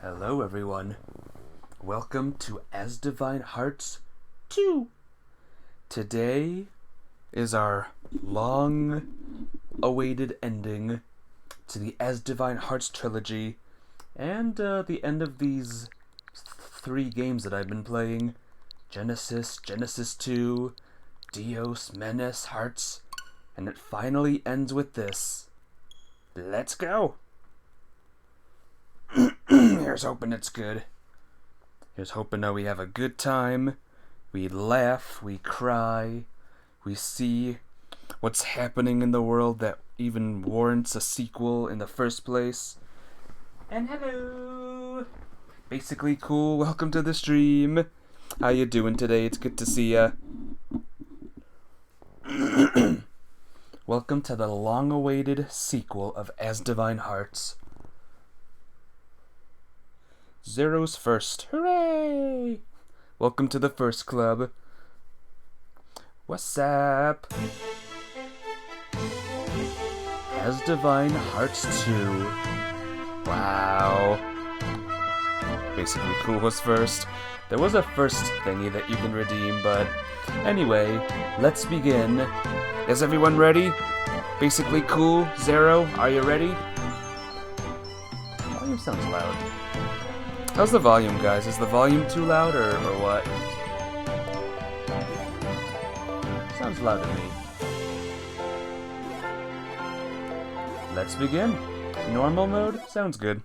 Hello everyone. Welcome to Asdivine Hearts 2. Today is our long-awaited ending to the Asdivine Hearts trilogy and the end of these 3 games that I've been playing. Genesis, Genesis 2, Dios, Menace, Hearts, and it finally ends with this. Let's go! Here's hoping it's good. Here's hoping that we have a good time. We laugh, we cry, we see what's happening in the world that even warrants a sequel in the first place. And hello! Basically cool, welcome to the stream. How you doing today? It's good to see ya. Welcome to the long-awaited sequel of Asdivine Hearts. Zero's first. Hooray! Welcome to the first club. What's up? Asdivine Hearts 2. Wow. Basically cool was first. There was a first thingy that you can redeem, but anyway, let's begin. Is everyone ready? Basically cool. Zero, are you ready? Volume sounds loud. How's the volume, guys? Is the volume too loud or what? Sounds loud to me. Let's begin. Normal mode? Sounds good.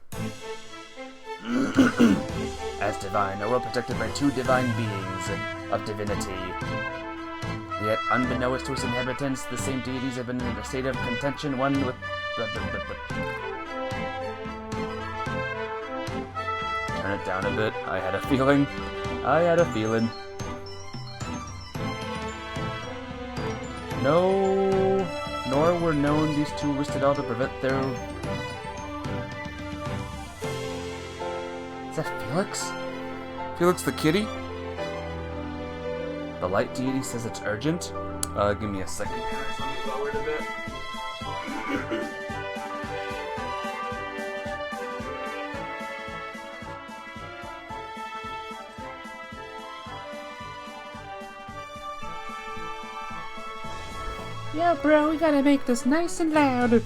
Asdivine, a world protected by 2 divine beings of divinity. Yet, unbeknownst to its inhabitants, the same deities have been in a state of contention, one with... Turn it down a bit. I had a feeling. No, nor were known these 2 risked it all to prevent their... Is that Felix? Felix the kitty? The light deity says it's urgent. Give me a second, guys. Let me lower it a bit. Yo, bro, we gotta make this nice and loud.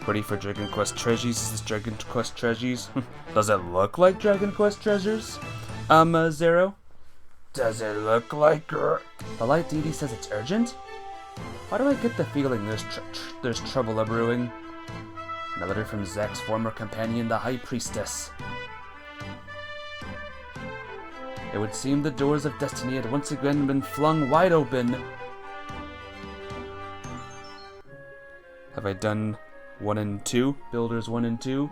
Ready for Dragon Quest treasures? Is this Dragon Quest treasures? Does it look like Dragon Quest treasures? Zero? Does it look like her? The light deity says it's urgent? Why do I get the feeling there's trouble a-brewing? A letter from Zack's former companion, the High Priestess. It would seem the doors of destiny had once again been flung wide open. Have I done 1 and 2? Builders 1 and 2?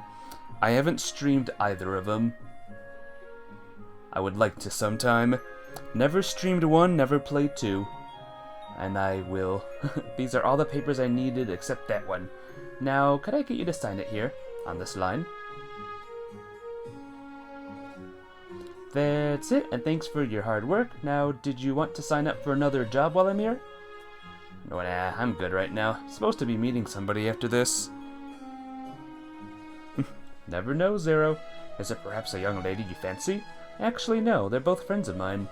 I haven't streamed either of them. I would like to sometime. Never streamed 1, never played 2. And I will. These are all the papers I needed except that one. Now, could I get you to sign it here, on this line? That's it, and thanks for your hard work. Now, did you want to sign up for another job while I'm here? No, nah, I'm good right now. Supposed to be meeting somebody after this. Never know, Zero. Is it perhaps a young lady you fancy? Actually, no, they're both friends of mine.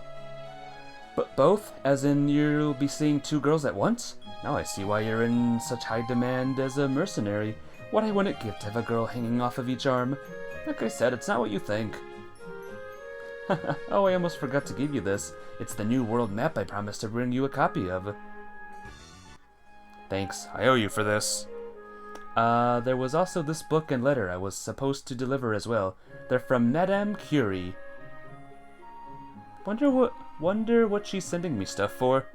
But both? As in you'll be seeing 2 girls at once? Now I see why you're in such high demand as a mercenary. What I wouldn't give to have a girl hanging off of each arm. Like I said, it's not what you think. Oh, I almost forgot to give you this. It's the new world map I promised to bring you a copy of. Thanks, I owe you for this. There was also this book and letter I was supposed to deliver as well. They're from Madame Curie. Wonder what she's sending me stuff for.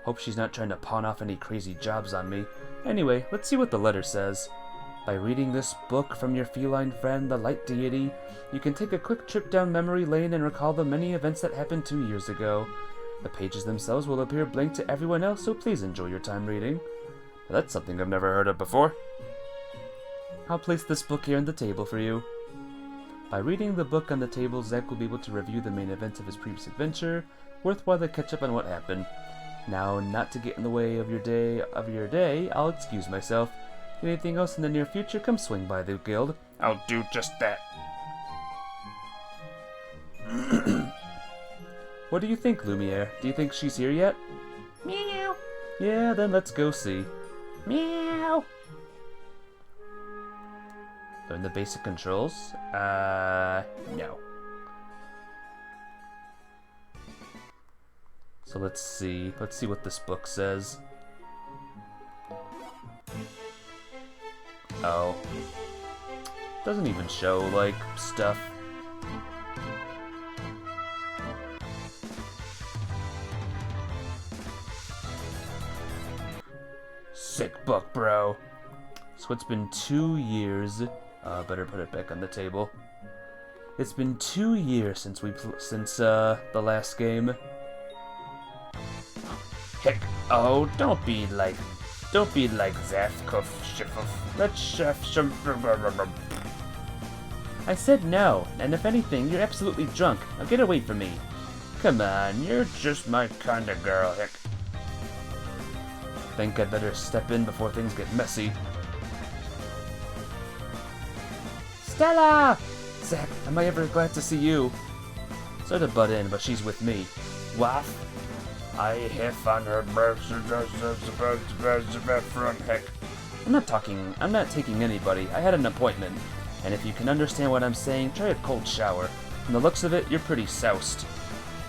Hope she's not trying to pawn off any crazy jobs on me. Anyway, let's see what the letter says. By reading this book from your feline friend, the Light Deity, you can take a quick trip down memory lane and recall the many events that happened 2 years ago. The pages themselves will appear blank to everyone else, so please enjoy your time reading. That's something I've never heard of before. I'll place this book here on the table for you. By reading the book on the table, Zack will be able to review the main events of his previous adventure. Worthwhile to catch up on what happened. Now, not to get in the way of your day, I'll excuse myself. Anything else in the near future, come swing by the guild. I'll do just that. What do you think, Lumiere? Do you think she's here yet? Meow. Yeah, then let's go see. Meow. Learn the basic controls? No. So let's see. Let's see what this book says. Oh. Doesn't even show, like, stuff. Sick book, bro. So it's been 2 years. Better put it back on the table. It's been 2 years since the last game. Heck, oh, don't be like Zafkov Shifov. Let's chef. I said no, and if anything, you're absolutely drunk. Now get away from me. Come on, you're just my kind of girl, heck. Think I'd better step in before things get messy. Stella! Zach, am I ever glad to see you? Sort of butt in, but she's with me. What? I have on her front, heck. I'm not taking anybody. I had an appointment. And if you can understand what I'm saying, try a cold shower. From the looks of it, you're pretty soused.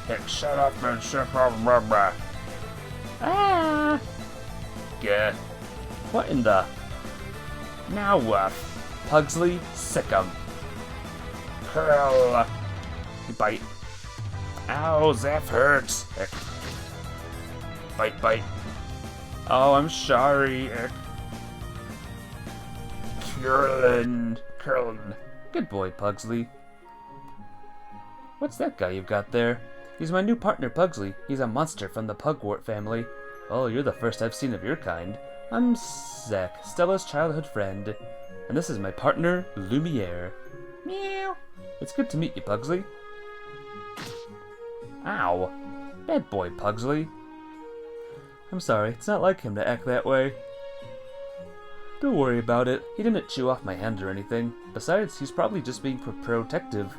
Heck, shut up and shut up. Ah. Yeah. What in the... Now what? Pugsley, sick 'em. Curl. You bite. Ow, Zeph hurts. Heck. Bite. Oh, I'm sorry. Curlin. Good boy, Pugsley. What's that guy you've got there? He's my new partner, Pugsley. He's a monster from the Pugwort family. Oh, you're the first I've seen of your kind. I'm Zach, Stella's childhood friend. And this is my partner, Lumiere. Meow. It's good to meet you, Pugsley. Ow. Bad boy, Pugsley. I'm sorry, it's not like him to act that way. Don't worry about it. He didn't chew off my hand or anything. Besides, he's probably just being protective.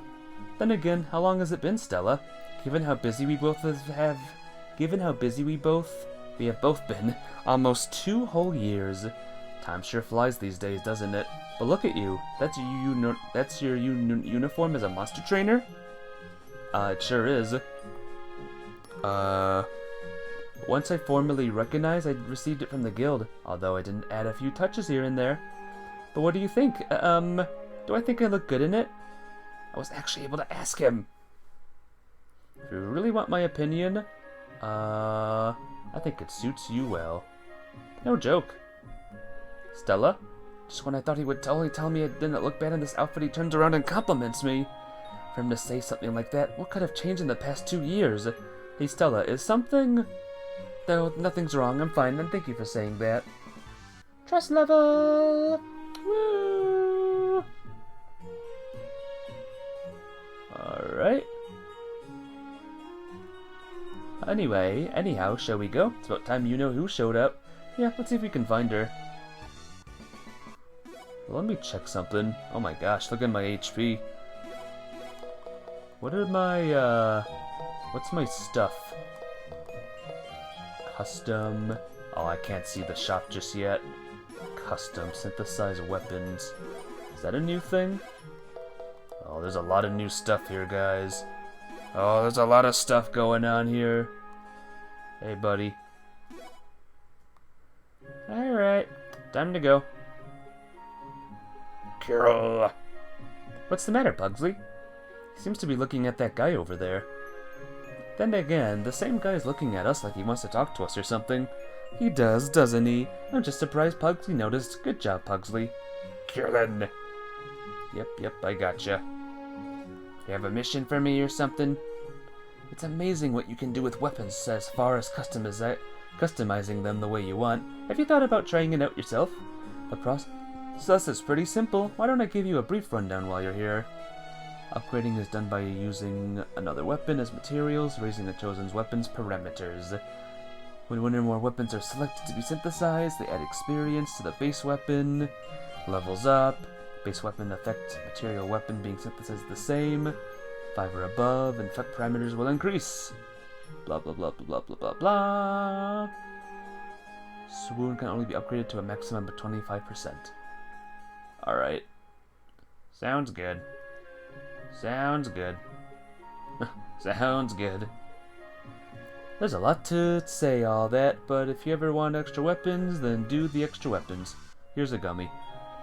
Then again, how long has it been, Stella? Given how busy we both have both been, almost 2 whole years. Time sure flies these days, doesn't it? But look at you. That's your uniform as a monster trainer? It sure is. Once I formally recognized, I received it from the guild, although I didn't add a few touches here and there. But what do you think? Do I think I look good in it? I was actually able to ask him. If you really want my opinion, I think it suits you well. No joke. Stella? Just when I thought he would totally tell me it didn't look bad in this outfit, he turns around and compliments me. For him to say something like that, what could have changed in the past 2 years? Hey Stella, is something... No, nothing's wrong, I'm fine, and thank you for saying that. Trust level. Woo. Alright. Anyhow, shall we go? It's about time you know who showed up. Yeah, let's see if we can find her. Let me check something. Oh my gosh, look at my HP. What are my, what's my stuff? Custom. Oh, I can't see the shop just yet. Custom synthesized weapons. Is that a new thing? Oh, there's a lot of new stuff here, guys. Oh, there's a lot of stuff going on here. Hey, buddy. Alright, time to go. Carol. What's the matter, Pugsley? He seems to be looking at that guy over there. Then again, the same guy is looking at us like he wants to talk to us or something. He does, doesn't he? I'm just surprised Pugsley noticed. Good job, Pugsley. Kierlin. Yep, I gotcha. You have a mission for me or something? It's amazing what you can do with weapons as far as customizing them the way you want. Have you thought about trying it out yourself? The process is pretty simple. Why don't I give you a brief rundown while you're here? Upgrading is done by using another weapon as materials, raising a chosen weapon's parameters. When one or more weapons are selected to be synthesized, they add experience to the base weapon. Levels up. Base weapon effect, material weapon being synthesized the same. 5 or above, and effect parameters will increase. Blah blah blah blah blah blah blah blah. Swoon can only be upgraded to a maximum of 25%. Alright. Sounds good. Sounds good. Sounds good. There's a lot to say all that, but if you ever want extra weapons, then do the extra weapons. Here's a gummy.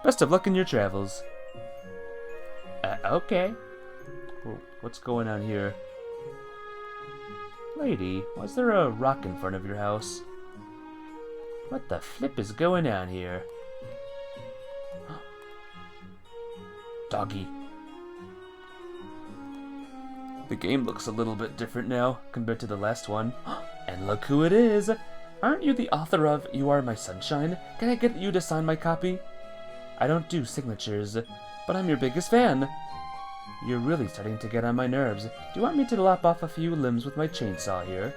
Best of luck in your travels. Okay. Oh, what's going on here? Lady, why is there a rock in front of your house? What the flip is going on here? Doggy. The game looks a little bit different now compared to the last one. And look who it is! Aren't you the author of You Are My Sunshine? Can I get you to sign my copy? I don't do signatures, but I'm your biggest fan. You're really starting to get on my nerves. Do you want me to lop off a few limbs with my chainsaw here?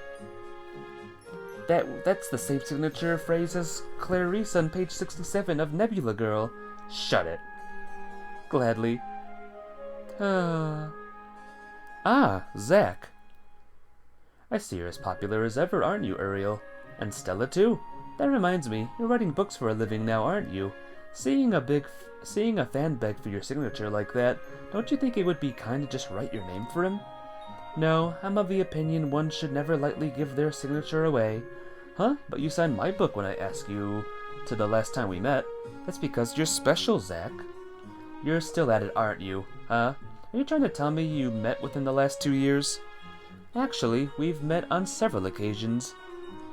That's the same signature phrase as Clarice on page 67 of Nebula Girl. Shut it. Gladly. Zack. I see you're as popular as ever, aren't you, Uriel? And Stella too. That reminds me, you're writing books for a living now, aren't you? Seeing a fan beg for your signature like that, don't you think it would be kind to just write your name for him? No, I'm of the opinion one should never lightly give their signature away. Huh? But you signed my book when I asked you to the last time we met. That's because you're special, Zack. You're still at it, aren't you? Huh? Are you trying to tell me you met within the last 2 years? Actually, we've met on several occasions.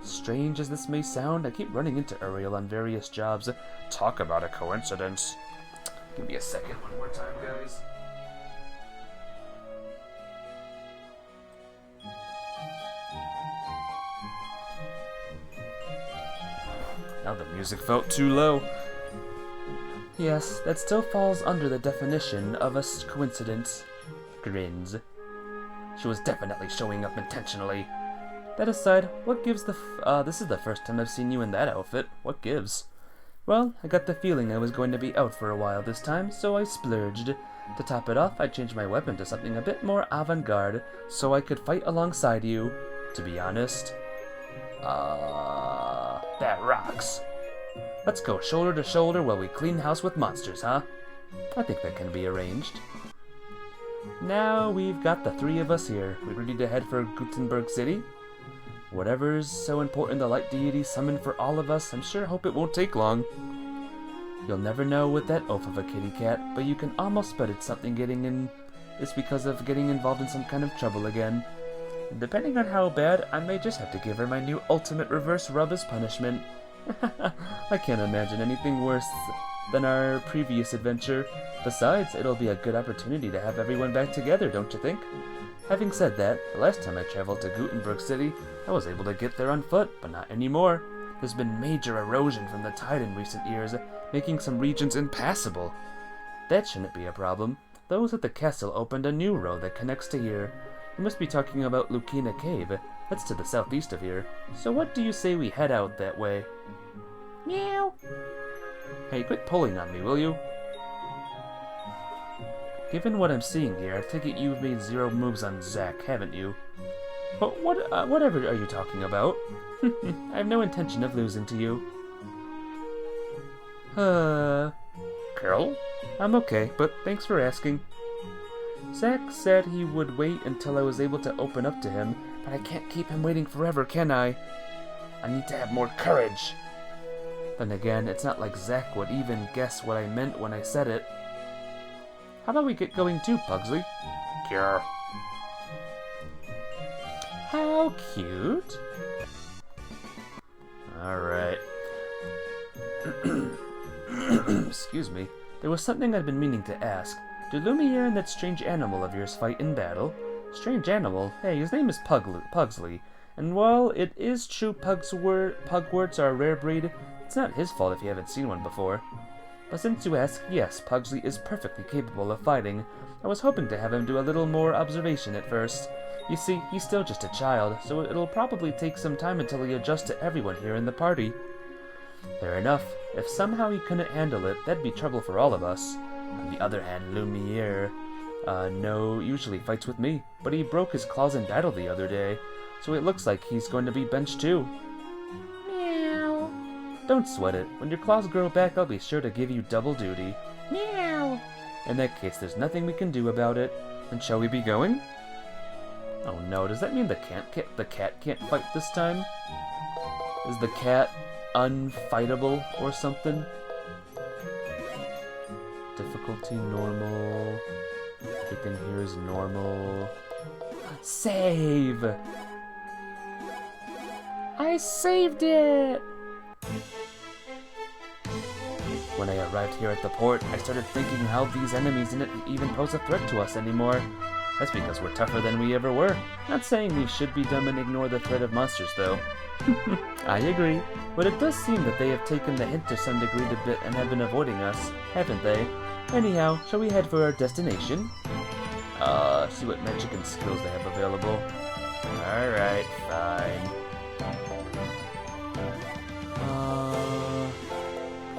Strange as this may sound, I keep running into Uriel on various jobs. Talk about a coincidence. Give me a second one more time, guys. Now the music felt too low. Yes, that still falls under the definition of a coincidence. Grins. She was definitely showing up intentionally. That aside, what gives this is the first time I've seen you in that outfit. What gives? Well, I got the feeling I was going to be out for a while this time, so I splurged. To top it off, I changed my weapon to something a bit more avant-garde, so I could fight alongside you. To be honest, that rocks. Let's go shoulder to shoulder while we clean house with monsters, huh? I think that can be arranged. Now we've got the 3 of us here. We ready to head for Gutenberg City? Whatever's so important the light deity summoned for all of us, I'm sure hope it won't take long. You'll never know with that oaf of a kitty cat, but you can almost bet it's it's because of getting involved in some kind of trouble again. And depending on how bad, I may just have to give her my new ultimate reverse rub as punishment. I can't imagine anything worse than our previous adventure. Besides, it'll be a good opportunity to have everyone back together, don't you think? Having said that, the last time I traveled to Gutenberg City, I was able to get there on foot, but not anymore. There's been major erosion from the tide in recent years, making some regions impassable. That shouldn't be a problem. Those at the castle opened a new road that connects to here. You must be talking about Lucina Cave. That's to the southeast of here. So what do you say we head out that way? Meow. Hey, quit pulling on me, will you? Given what I'm seeing here, I take it you've made 0 moves on Zack, haven't you? But whatever are you talking about? I have no intention of losing to you. Carol? I'm okay, but thanks for asking. Zack said he would wait until I was able to open up to him, but I can't keep him waiting forever, can I? I need to have more courage. Then again, it's not like Zack would even guess what I meant when I said it. How about we get going too, Pugsley? Cure. How cute. Alright. Excuse me. There was something I'd been meaning to ask. Do Lumiere and that strange animal of yours fight in battle? Strange animal? Hey, his name is Pugsley. And while it is true pugworts are a rare breed, it's not his fault if you haven't seen one before. But since you ask, yes, Pugsley is perfectly capable of fighting. I was hoping to have him do a little more observation at first. You see, he's still just a child, so it'll probably take some time until he adjusts to everyone here in the party. Fair enough. If somehow he couldn't handle it, that'd be trouble for all of us. On the other hand, Lumiere... No, usually fights with me, but he broke his claws in battle the other day, so it looks like he's going to be benched too. Meow. Don't sweat it. When your claws grow back, I'll be sure to give you double duty. Meow. In that case, there's nothing we can do about it. Then shall we be going? Oh no, does that mean the cat can't fight this time? Is the cat unfightable or something? Difficulty normal. Everything here is normal. Save! I saved it! When I arrived here at the port, I started thinking how these enemies didn't even pose a threat to us anymore. That's because we're tougher than we ever were. Not saying we should be dumb and ignore the threat of monsters, though. I agree, but it does seem that they have taken the hint to some degree a bit and have been avoiding us, haven't they? Anyhow, shall we head for our destination? See what magic and skills they have available. Alright, fine.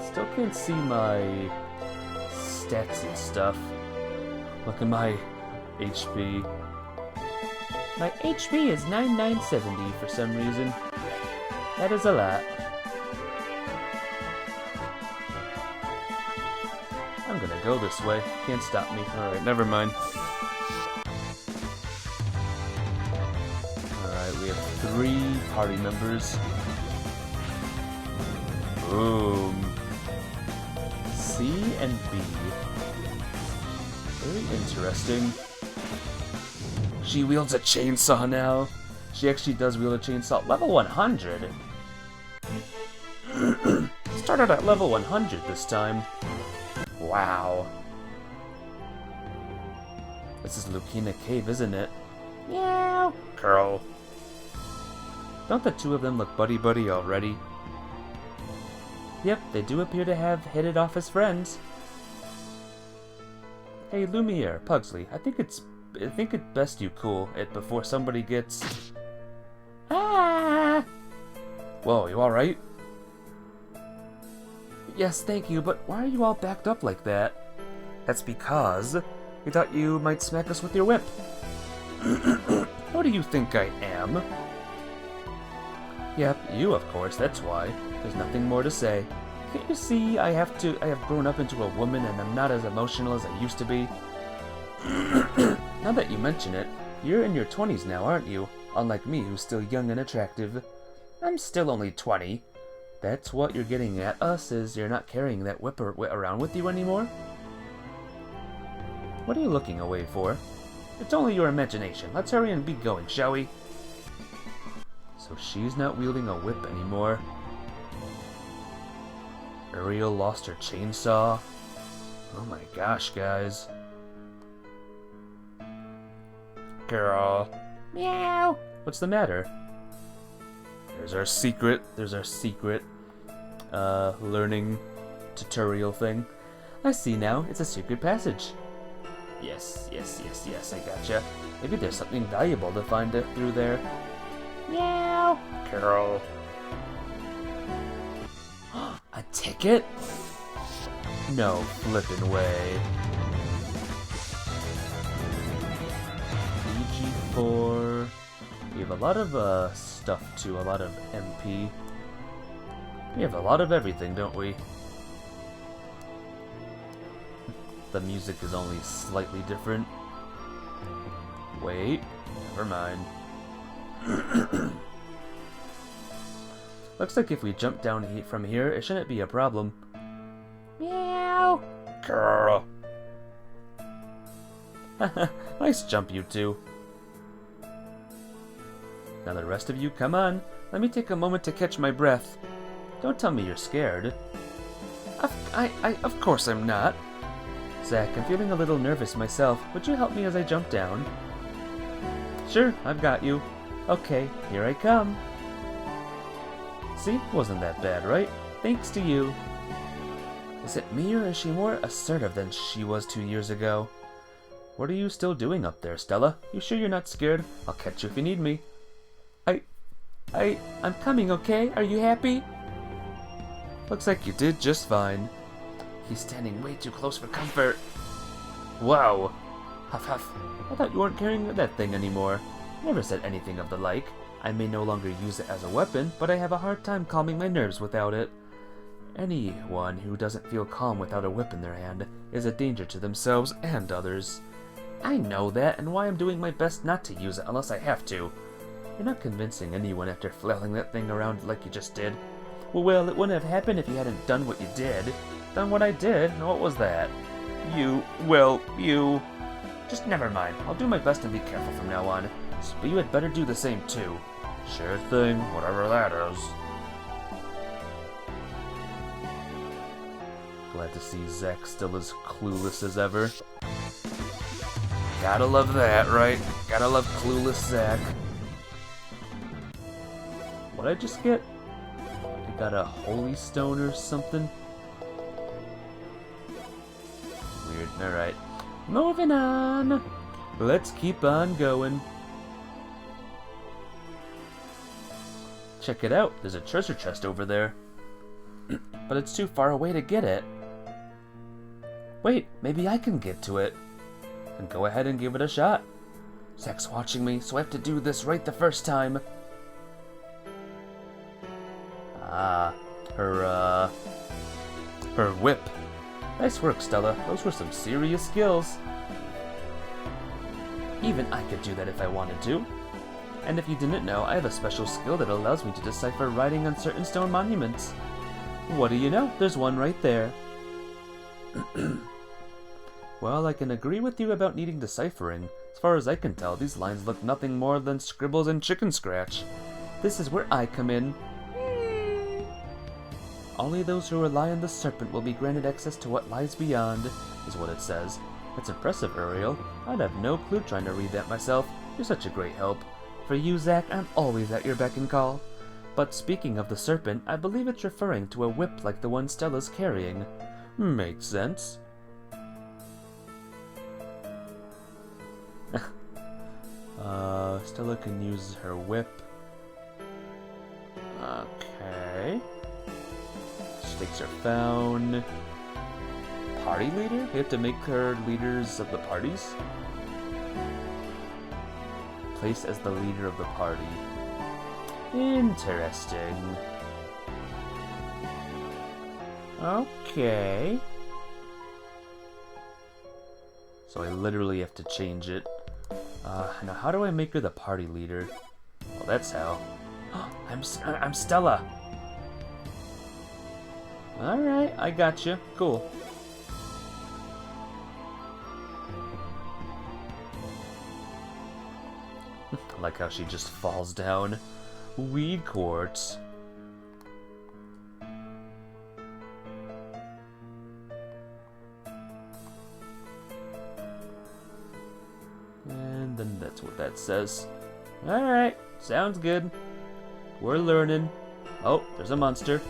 Still can't see my stats and stuff. Look at my HP. My HP is 9970 for some reason. That is a lot. I'm gonna go this way. Can't stop me. Alright, never mind. Alright, we have 3 party members. Boom. C and B. Very interesting. She wields a chainsaw now. She actually does wield a chainsaw. Level 100. Started at level 100 this time. Wow. This is Lucina Cave, isn't it? Meow. Girl. Don't the two of them look buddy-buddy already? Yep, they do appear to have hit it off as friends. Hey, Lumiere, Pugsley, I think it's best you cool it before somebody gets... Ah! Whoa, you alright? Yes, thank you, but why are you all backed up like that? That's because we thought you might smack us with your whip. What do you think I am? Yep, you of course, that's why. There's nothing more to say. Can't you see I have grown up into a woman and I'm not as emotional as I used to be? Now that you mention it, you're in your 20s now, aren't you? Unlike me, who's still young and attractive. I'm still only 20. That's what you're getting at us, is you're not carrying that whip around with you anymore? What are you looking away for? It's only your imagination. Let's hurry and be going, shall we? So she's not wielding a whip anymore. Ariel lost her chainsaw. Oh my gosh, guys. Girl. Meow. What's the matter? There's our secret learning tutorial thing. I see now, it's a secret passage. Yes, I gotcha. Maybe there's something valuable to find through there. Meow. Carol. A ticket? No flippin' way. EG4. We have a lot of stuff too, a lot of MP. We have a lot of everything, don't we? The music is only slightly different. Wait, never mind. Looks like if we jump down from here, it shouldn't be a problem. Meow. Girl. Nice jump, you two. Now the rest of you, come on. Let me take a moment to catch my breath. Don't tell me you're scared. Of course I'm not. Zach, I'm feeling a little nervous myself. Would you help me as I jump down? Sure, I've got you. Okay, here I come. See, wasn't that bad, right? Thanks to you. Is it me, or is she more assertive than she was 2 years ago? What are you still doing up there, Stella? You sure you're not scared? I'll catch you if you need me. I'm coming, okay? Are you happy? Looks like you did just fine. He's standing way too close for comfort. Whoa. Huff huff. I thought you weren't carrying that thing anymore. Never said anything of the like. I may no longer use it as a weapon, but I have a hard time calming my nerves without it. Anyone who doesn't feel calm without a whip in their hand is a danger to themselves and others. I know that, and why I'm doing my best not to use it unless I have to. You're not convincing anyone after flailing that thing around like you just did. Well, it wouldn't have happened if you hadn't done what you did. Done what I did? What was that? You. Just never mind. I'll do my best and be careful from now on. But you had better do the same too. Sure thing, whatever that is. Glad to see Zack still as clueless as ever. Gotta love that, right? Gotta love clueless Zack. What'd I just get? I got a holy stone or something? Weird. Alright. Moving on. Let's keep on going. Check it out. There's a treasure chest over there. But it's too far away to get it. Wait, maybe I can get to it. And go ahead and give it a shot. Zack's watching me, so I have to do this right the first time. Ah, her whip. Nice work, Stella. Those were some serious skills. Even I could do that if I wanted to. And if you didn't know, I have a special skill that allows me to decipher writing on certain stone monuments. What do you know? There's one right there. Well, I can agree with you about needing deciphering. As far as I can tell, these lines look nothing more than scribbles and chicken scratch. This is where I come in. Only those who rely on the serpent will be granted access to what lies beyond, is what it says. That's impressive, Uriel. I'd have no clue trying to read that myself. You're such a great help. For you, Zack, I'm always at your beck and call. But speaking of the serpent, I believe it's referring to a whip like the one Stella's carrying. Makes sense. Stella can use her whip. Okay. Stakes are found. Party leader? We have to make her leaders of the parties? Place as the leader of the party. Interesting. Okay. So I literally have to change it. Now how do I make her the party leader? Well, that's how. I'm Stella. Alright, I gotcha. Cool. I like how she just falls down. Weed quartz. And then that's what that says. Alright, sounds good. We're learning. Oh, there's a monster.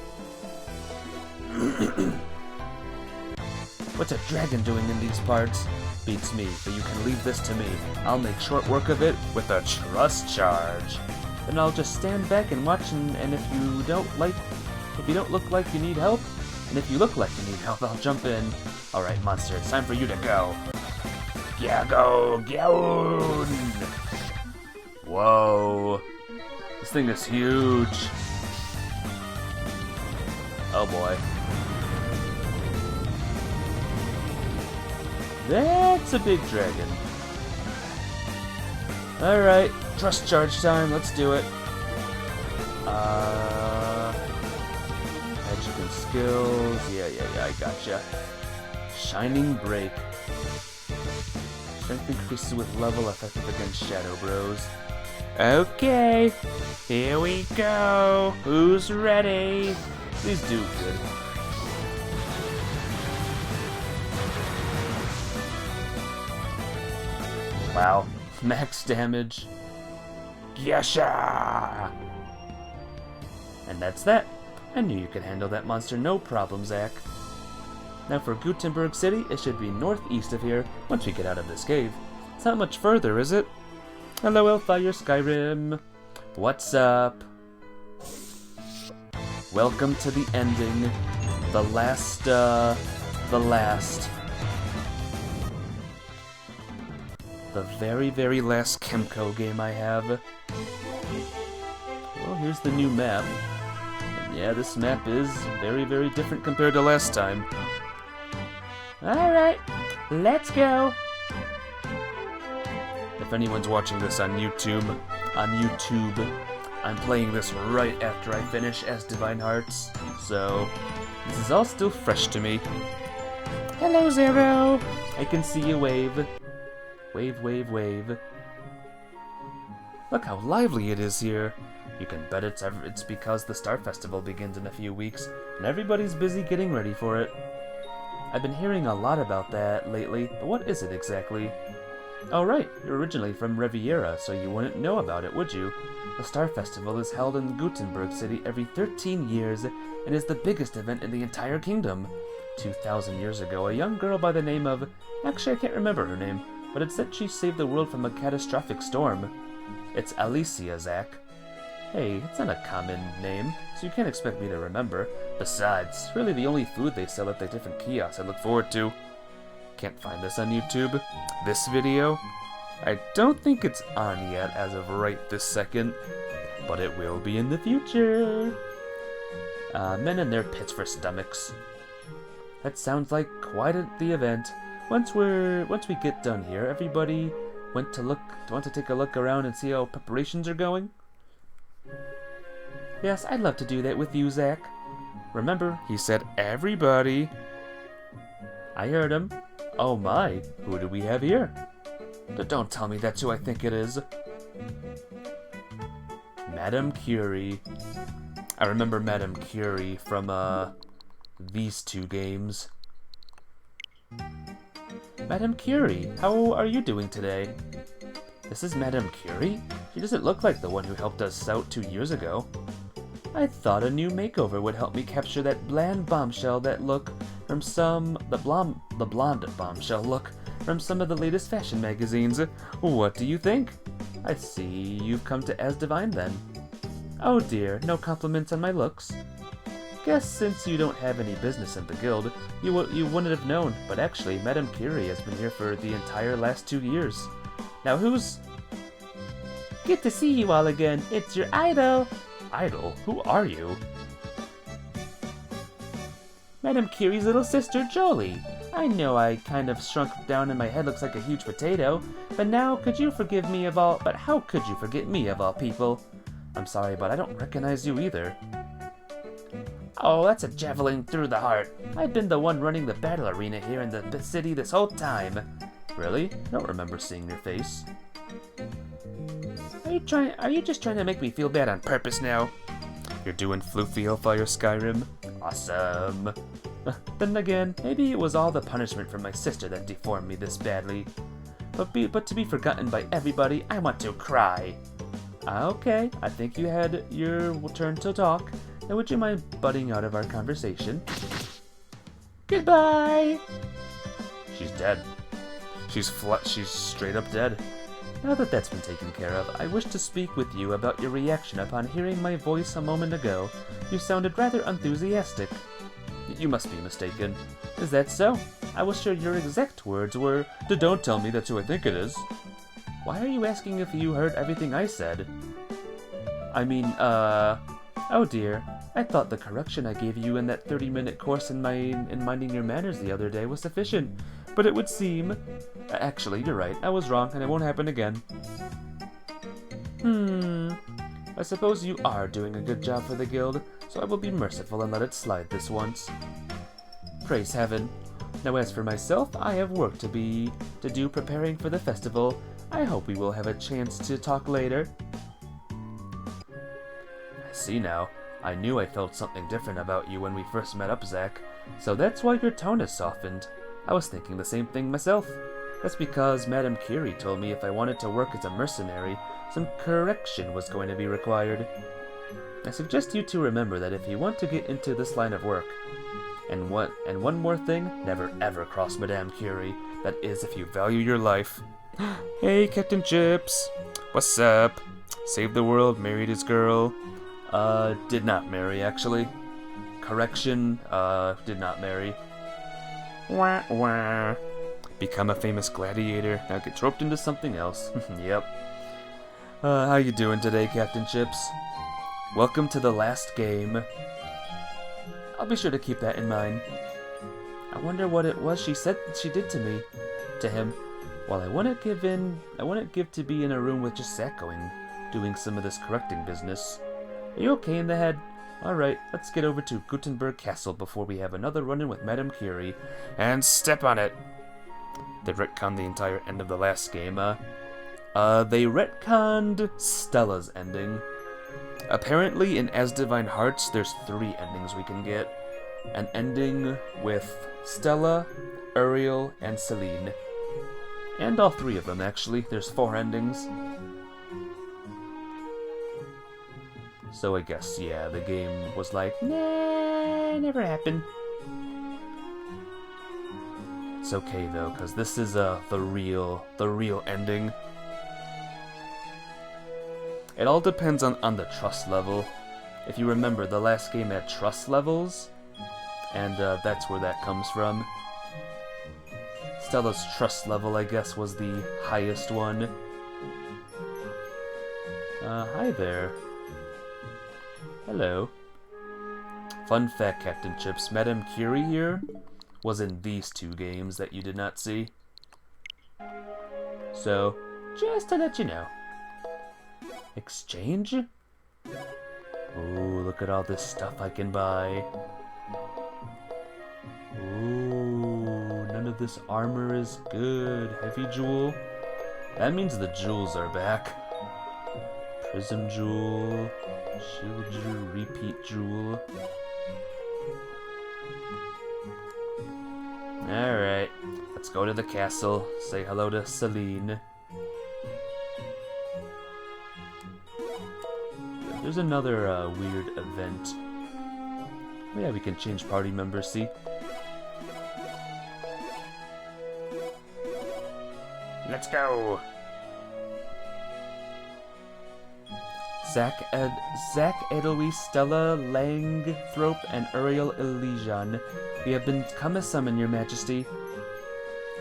What's a dragon doing in these parts? Beats me, but you can leave this to me. I'll make short work of it with a trust charge. Then I'll just stand back and watch, and if you don't look like you need help, and if you look like you need help, I'll jump in. Alright, monster, it's time for you to go. Go, down! Whoa. This thing is huge. Oh boy. That's a big dragon. Alright, trust charge time, let's do it. Magic and skills, yeah, I gotcha. Shining Break. Strength increases with level, effective against Shadow Bros. Okay, here we go. Who's ready? Please do good. Wow, max damage. Yasha! And that's that. I knew you could handle that monster no problem, Zack. Now for Gutenberg City, it should be northeast of here once we get out of this cave. It's not much further, is it? Hello, Elfire Skyrim. What's up? Welcome to the ending. The last. The very, very last Chemco game I have. Well, here's the new map. And yeah, this map is very, very different compared to last time. Alright, let's go. If anyone's watching this on YouTube, I'm playing this right after I finish Asdivine Hearts, so this is all still fresh to me. Hello, Zero. I can see you wave. Wave, wave, wave. Look how lively it is here. You can bet it's because the Star Festival begins in a few weeks, and everybody's busy getting ready for it. I've been hearing a lot about that lately, but what is it exactly? Oh right, you're originally from Riviera, so you wouldn't know about it, would you? The Star Festival is held in Gutenberg City every 13 years, and is the biggest event in the entire kingdom. 2,000 years ago, a young girl by the name of... Actually, I can't remember her name, but it said she saved the world from a catastrophic storm. It's Alicia, Zach. Hey, it's not a common name, so you can't expect me to remember. Besides, it's really the only food they sell at the different kiosks I look forward to. Can't find this on YouTube. This video? I don't think it's on yet as of right this second, but it will be in the future. Men in their pits for stomachs. That sounds like quite the event. Once we get done here, everybody want to take a look around and see how preparations are going? Yes, I'd love to do that with you, Zach. Remember, he said everybody. I heard him. Oh my, who do we have here? Don't tell me that's who I think it is. Madame Curie. I remember Madame Curie from, these two games. Madame Curie, how are you doing today? This is Madame Curie? She doesn't look like the one who helped us out 2 years ago. I thought a new makeover would help me capture that bland bombshell look from the blonde bombshell look from some of the latest fashion magazines. What do you think? I see you've come to Asdivine then. Oh dear, no compliments on my looks. Guess since you don't have any business in the guild, you wouldn't have known, but actually Madame Curie has been here for the entire last 2 years. Now who's... Good to see you all again. It's your idol. Idol? Who are you? Madame Curie's little sister, Jolie. I know I kind of shrunk down and my head looks like a huge potato, but now how could you forget me of all people? I'm sorry, but I don't recognize you either. Oh, that's a javelin through the heart. I've been the one running the battle arena here in the city this whole time. Really? I don't remember seeing your face. Are you just trying to make me feel bad on purpose now? You're doing Floofy Hellfire Skyrim? Awesome. Then again, maybe it was all the punishment from my sister that deformed me this badly. But to be forgotten by everybody, I want to cry. Okay, I think you had your turn to talk. Now would you mind butting out of our conversation? Goodbye! She's dead. She's straight up dead. Now that that's been taken care of, I wish to speak with you about your reaction upon hearing my voice a moment ago. You sounded rather enthusiastic. You must be mistaken. Is that so? I was sure your exact words were, "Don't tell me that's who I think it is." Why are you asking if you heard everything I said? I mean, oh dear. I thought the correction I gave you in that 30-minute course in minding your manners the other day was sufficient, but it would seem... Actually, you're right. I was wrong, and it won't happen again. I suppose you are doing a good job for the guild, so I will be merciful and let it slide this once. Praise heaven. Now as for myself, I have work to do preparing for the festival. I hope we will have a chance to talk later. I see now. I knew I felt something different about you when we first met up, Zach. So that's why your tone has softened. I was thinking the same thing myself. That's because Madame Curie told me if I wanted to work as a mercenary, some correction was going to be required. I suggest you to remember that if you want to get into this line of work. And one more thing, never ever cross Madame Curie. That is, if you value your life. Hey, Captain Chips. What's up? Saved the world, married his girl. Did not marry, actually. Correction, did not marry. Wah, wah. Become a famous gladiator. Now get roped into something else. Yep. How you doing today, Captain Chips? Welcome to the last game. I'll be sure to keep that in mind. I wonder what it was she said she did to him. Well, I wouldn't give to be in a room with just Zach doing some of this correcting business. Are you okay in the head? Alright, let's get over to Gutenberg Castle before we have another run-in with Madame Curie. And step on it! They retconned the entire end of the last game, They retconned Stella's ending. Apparently, in Asdivine Hearts, there's 3 endings we can get. An ending with Stella, Uriel, and Celine. And all 3 of them, actually. There's 4 endings. So I guess, yeah, the game was like, nah, never happened. It's okay though, because this is the real ending. It all depends on the trust level. If you remember, the last game had trust levels, and that's where that comes from. Stella's trust level, I guess, was the highest one. Hi there. Hello. Fun fact, Captain Chips, Madame Curie here was in these 2 games that you did not see. So, just to let you know. Exchange? Ooh, look at all this stuff I can buy. Ooh, none of this armor is good. Heavy jewel? That means the jewels are back. Prism jewel, shield jewel, repeat jewel. Alright, let's go to the castle, say hello to Celine. There's another weird event. Oh yeah, we can change party members, see? Let's go! Zach, Edelweiss, Stella, Langthrope, and Uriel Elysian. We have become a summon, Your Majesty.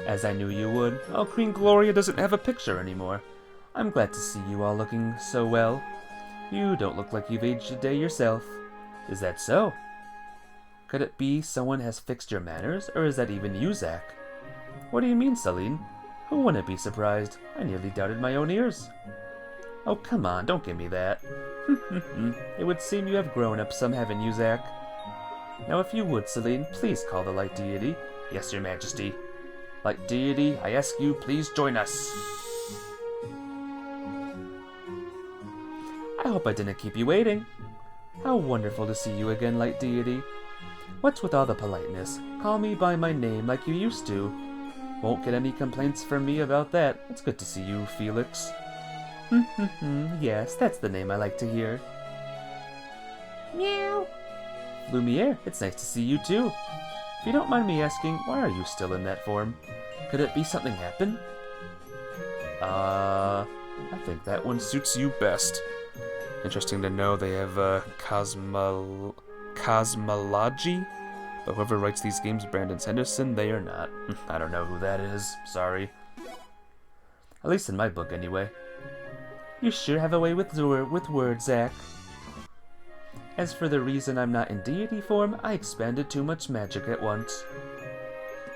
As I knew you would. Oh, Queen Gloria doesn't have a picture anymore. I'm glad to see you all looking so well. You don't look like you've aged a day yourself. Is that so? Could it be someone has fixed your manners, or is that even you, Zach? What do you mean, Celine? Who wouldn't be surprised? I nearly doubted my own ears. Oh, come on, don't give me that. It would seem you have grown up some, haven't you, Zach? Now, if you would, Celine, please call the Light Deity. Yes, Your Majesty. Light Deity, I ask you, please join us. I hope I didn't keep you waiting. How wonderful to see you again, Light Deity. What's with all the politeness? Call me by my name like you used to. Won't get any complaints from me about that. It's good to see you, Felix. Yes, that's the name I like to hear. Meow. Lumiere, it's nice to see you too. If you don't mind me asking, why are you still in that form? Could it be something happened? I think that one suits you best. Interesting to know they have cosmology, but whoever writes these games, Brandon Sanderson, they are not. I don't know who that is. Sorry. At least in my book, anyway. You sure have a way with words, Zach. As for the reason I'm not in deity form, I expanded too much magic at once.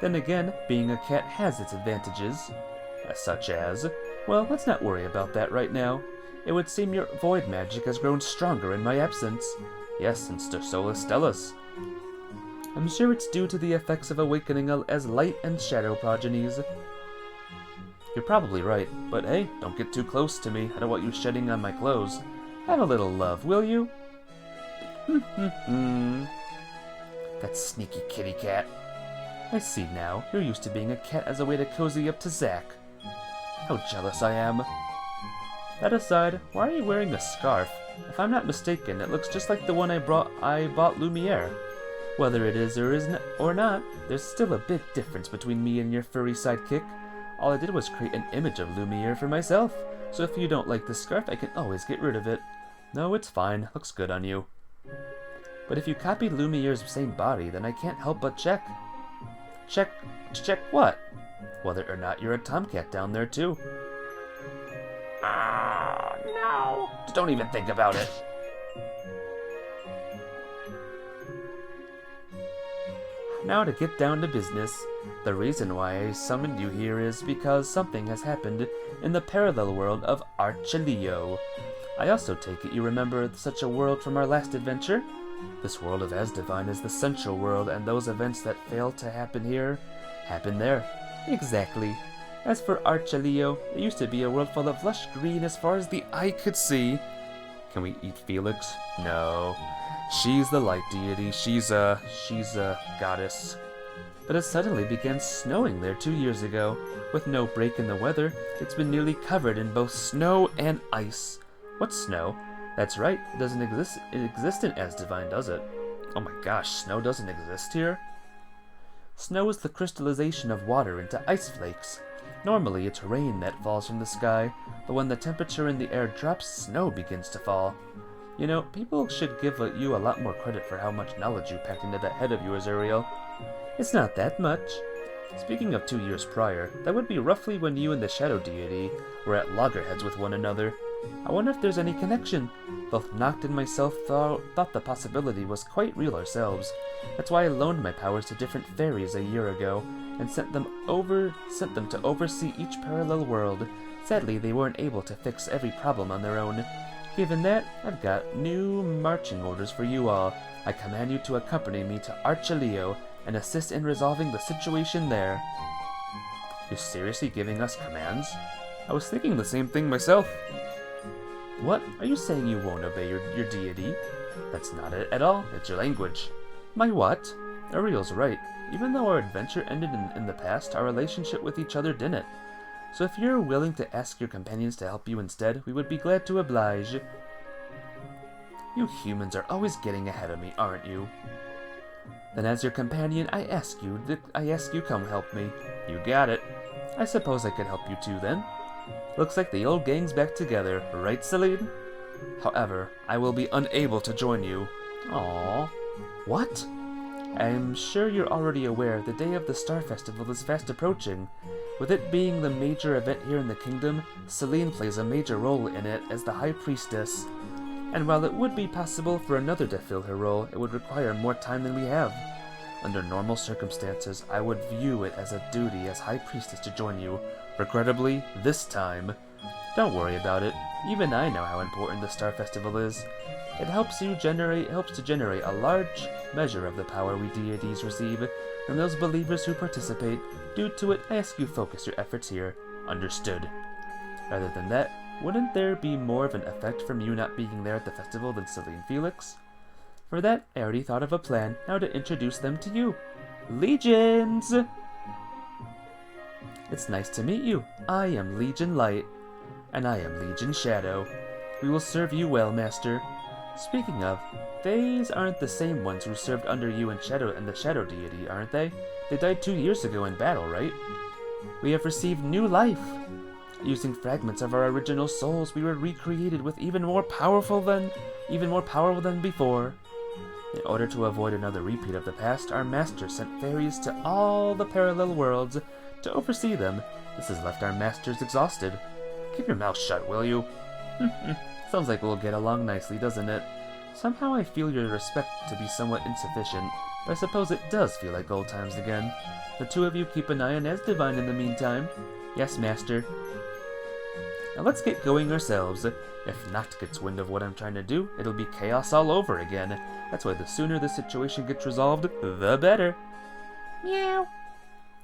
Then again, being a cat has its advantages. Such as, well, let's not worry about that right now. It would seem your void magic has grown stronger in my absence. Yes, and so has Stella's. I'm sure it's due to the effects of awakening as light and shadow progenies. You're probably right, but hey, don't get too close to me. I don't want you shedding on my clothes. Have a little love, will you? That sneaky kitty cat. I see now. You're used to being a cat as a way to cozy up to Zach. How jealous I am. That aside, why are you wearing a scarf? If I'm not mistaken, it looks just like the one I bought Lumiere. Whether it is or not, there's still a big difference between me and your furry sidekick. All I did was create an image of Lumiere for myself, so if you don't like the scarf, I can always get rid of it. No, it's fine. Looks good on you. But if you copied Lumiere's same body, then I can't help but check. Check what? whether or not you're a tomcat down there too. No. Just don't even think about it. Now to get down to business. The reason why I summoned you here is because something has happened in the parallel world of Archelio. I also take it you remember such a world from our last adventure? This world of Asdivine is the central world, and those events that fail to happen here, happen there. Exactly. As for Archelio, it used to be a world full of lush green as far as the eye could see. Can we eat Felix? No. She's the light deity. She's a goddess. But it suddenly began snowing there 2 years ago. With no break in the weather, it's been nearly covered in both snow and ice. What snow? That's right, it doesn't exist in Asdivine, does it? Oh my gosh, snow doesn't exist here? Snow is the crystallization of water into ice flakes. Normally, it's rain that falls from the sky, but when the temperature in the air drops, snow begins to fall. You know, people should give you a lot more credit for how much knowledge you packed into that head of yours, Ariel. It's not that much. Speaking of 2 years prior, that would be roughly when you and the Shadow Deity were at loggerheads with one another. I wonder if there's any connection. Both Noct and myself thought the possibility was quite real ourselves. That's why I loaned my powers to different fairies a year ago, and sent them to oversee each parallel world. Sadly, they weren't able to fix every problem on their own. Given that, I've got new marching orders for you all. I command you to accompany me to Archelio and assist in resolving the situation there. You're seriously giving us commands? I was thinking the same thing myself. What? Are you saying you won't obey your deity? That's not it at all. It's your language. My what? Ariel's right. Even though our adventure ended in the past, our relationship with each other didn't. So if you're willing to ask your companions to help you instead, we would be glad to oblige. You humans are always getting ahead of me, aren't you? Then as your companion, I ask you come help me. You got it. I suppose I could help you too then. Looks like the old gang's back together, right, Celine? However, I will be unable to join you. Aww. What? I'm sure you're already aware the day of the Star Festival is fast approaching. With it being the major event here in the kingdom, Celine plays a major role in it as the High Priestess. And while it would be possible for another to fill her role, it would require more time than we have. Under normal circumstances, I would view it as a duty as High Priestess to join you. Regrettably, this time. Don't worry about it. Even I know how important the Star Festival is. It helps to generate a large measure of the power we deities receive from those believers who participate. Due to it, I ask you focus your efforts here. Understood. Rather than that, wouldn't there be more of an effect from you not being there at the festival than Celine Felix? For that, I already thought of a plan now to introduce them to you. Legions! It's nice to meet you. I am Legion Light. And I am Legion Shadow. We will serve you well, Master. Speaking of, these aren't the same ones who served under you and the Shadow Deity, aren't they? They died 2 years ago in battle, right? We have received new life. Using fragments of our original souls, we were recreated with even more powerful than before. In order to avoid another repeat of the past, our master sent fairies to all the parallel worlds to oversee them. This has left our masters exhausted. Keep your mouth shut, will you? Sounds like we'll get along nicely, doesn't it? Somehow I feel your respect to be somewhat insufficient, but I suppose it does feel like old times again. The two of you keep an eye on Asdivine in the meantime. Yes, Master. Now let's get going ourselves. If Noct gets wind of what I'm trying to do, it'll be chaos all over again. That's why the sooner the situation gets resolved, the better. Meow.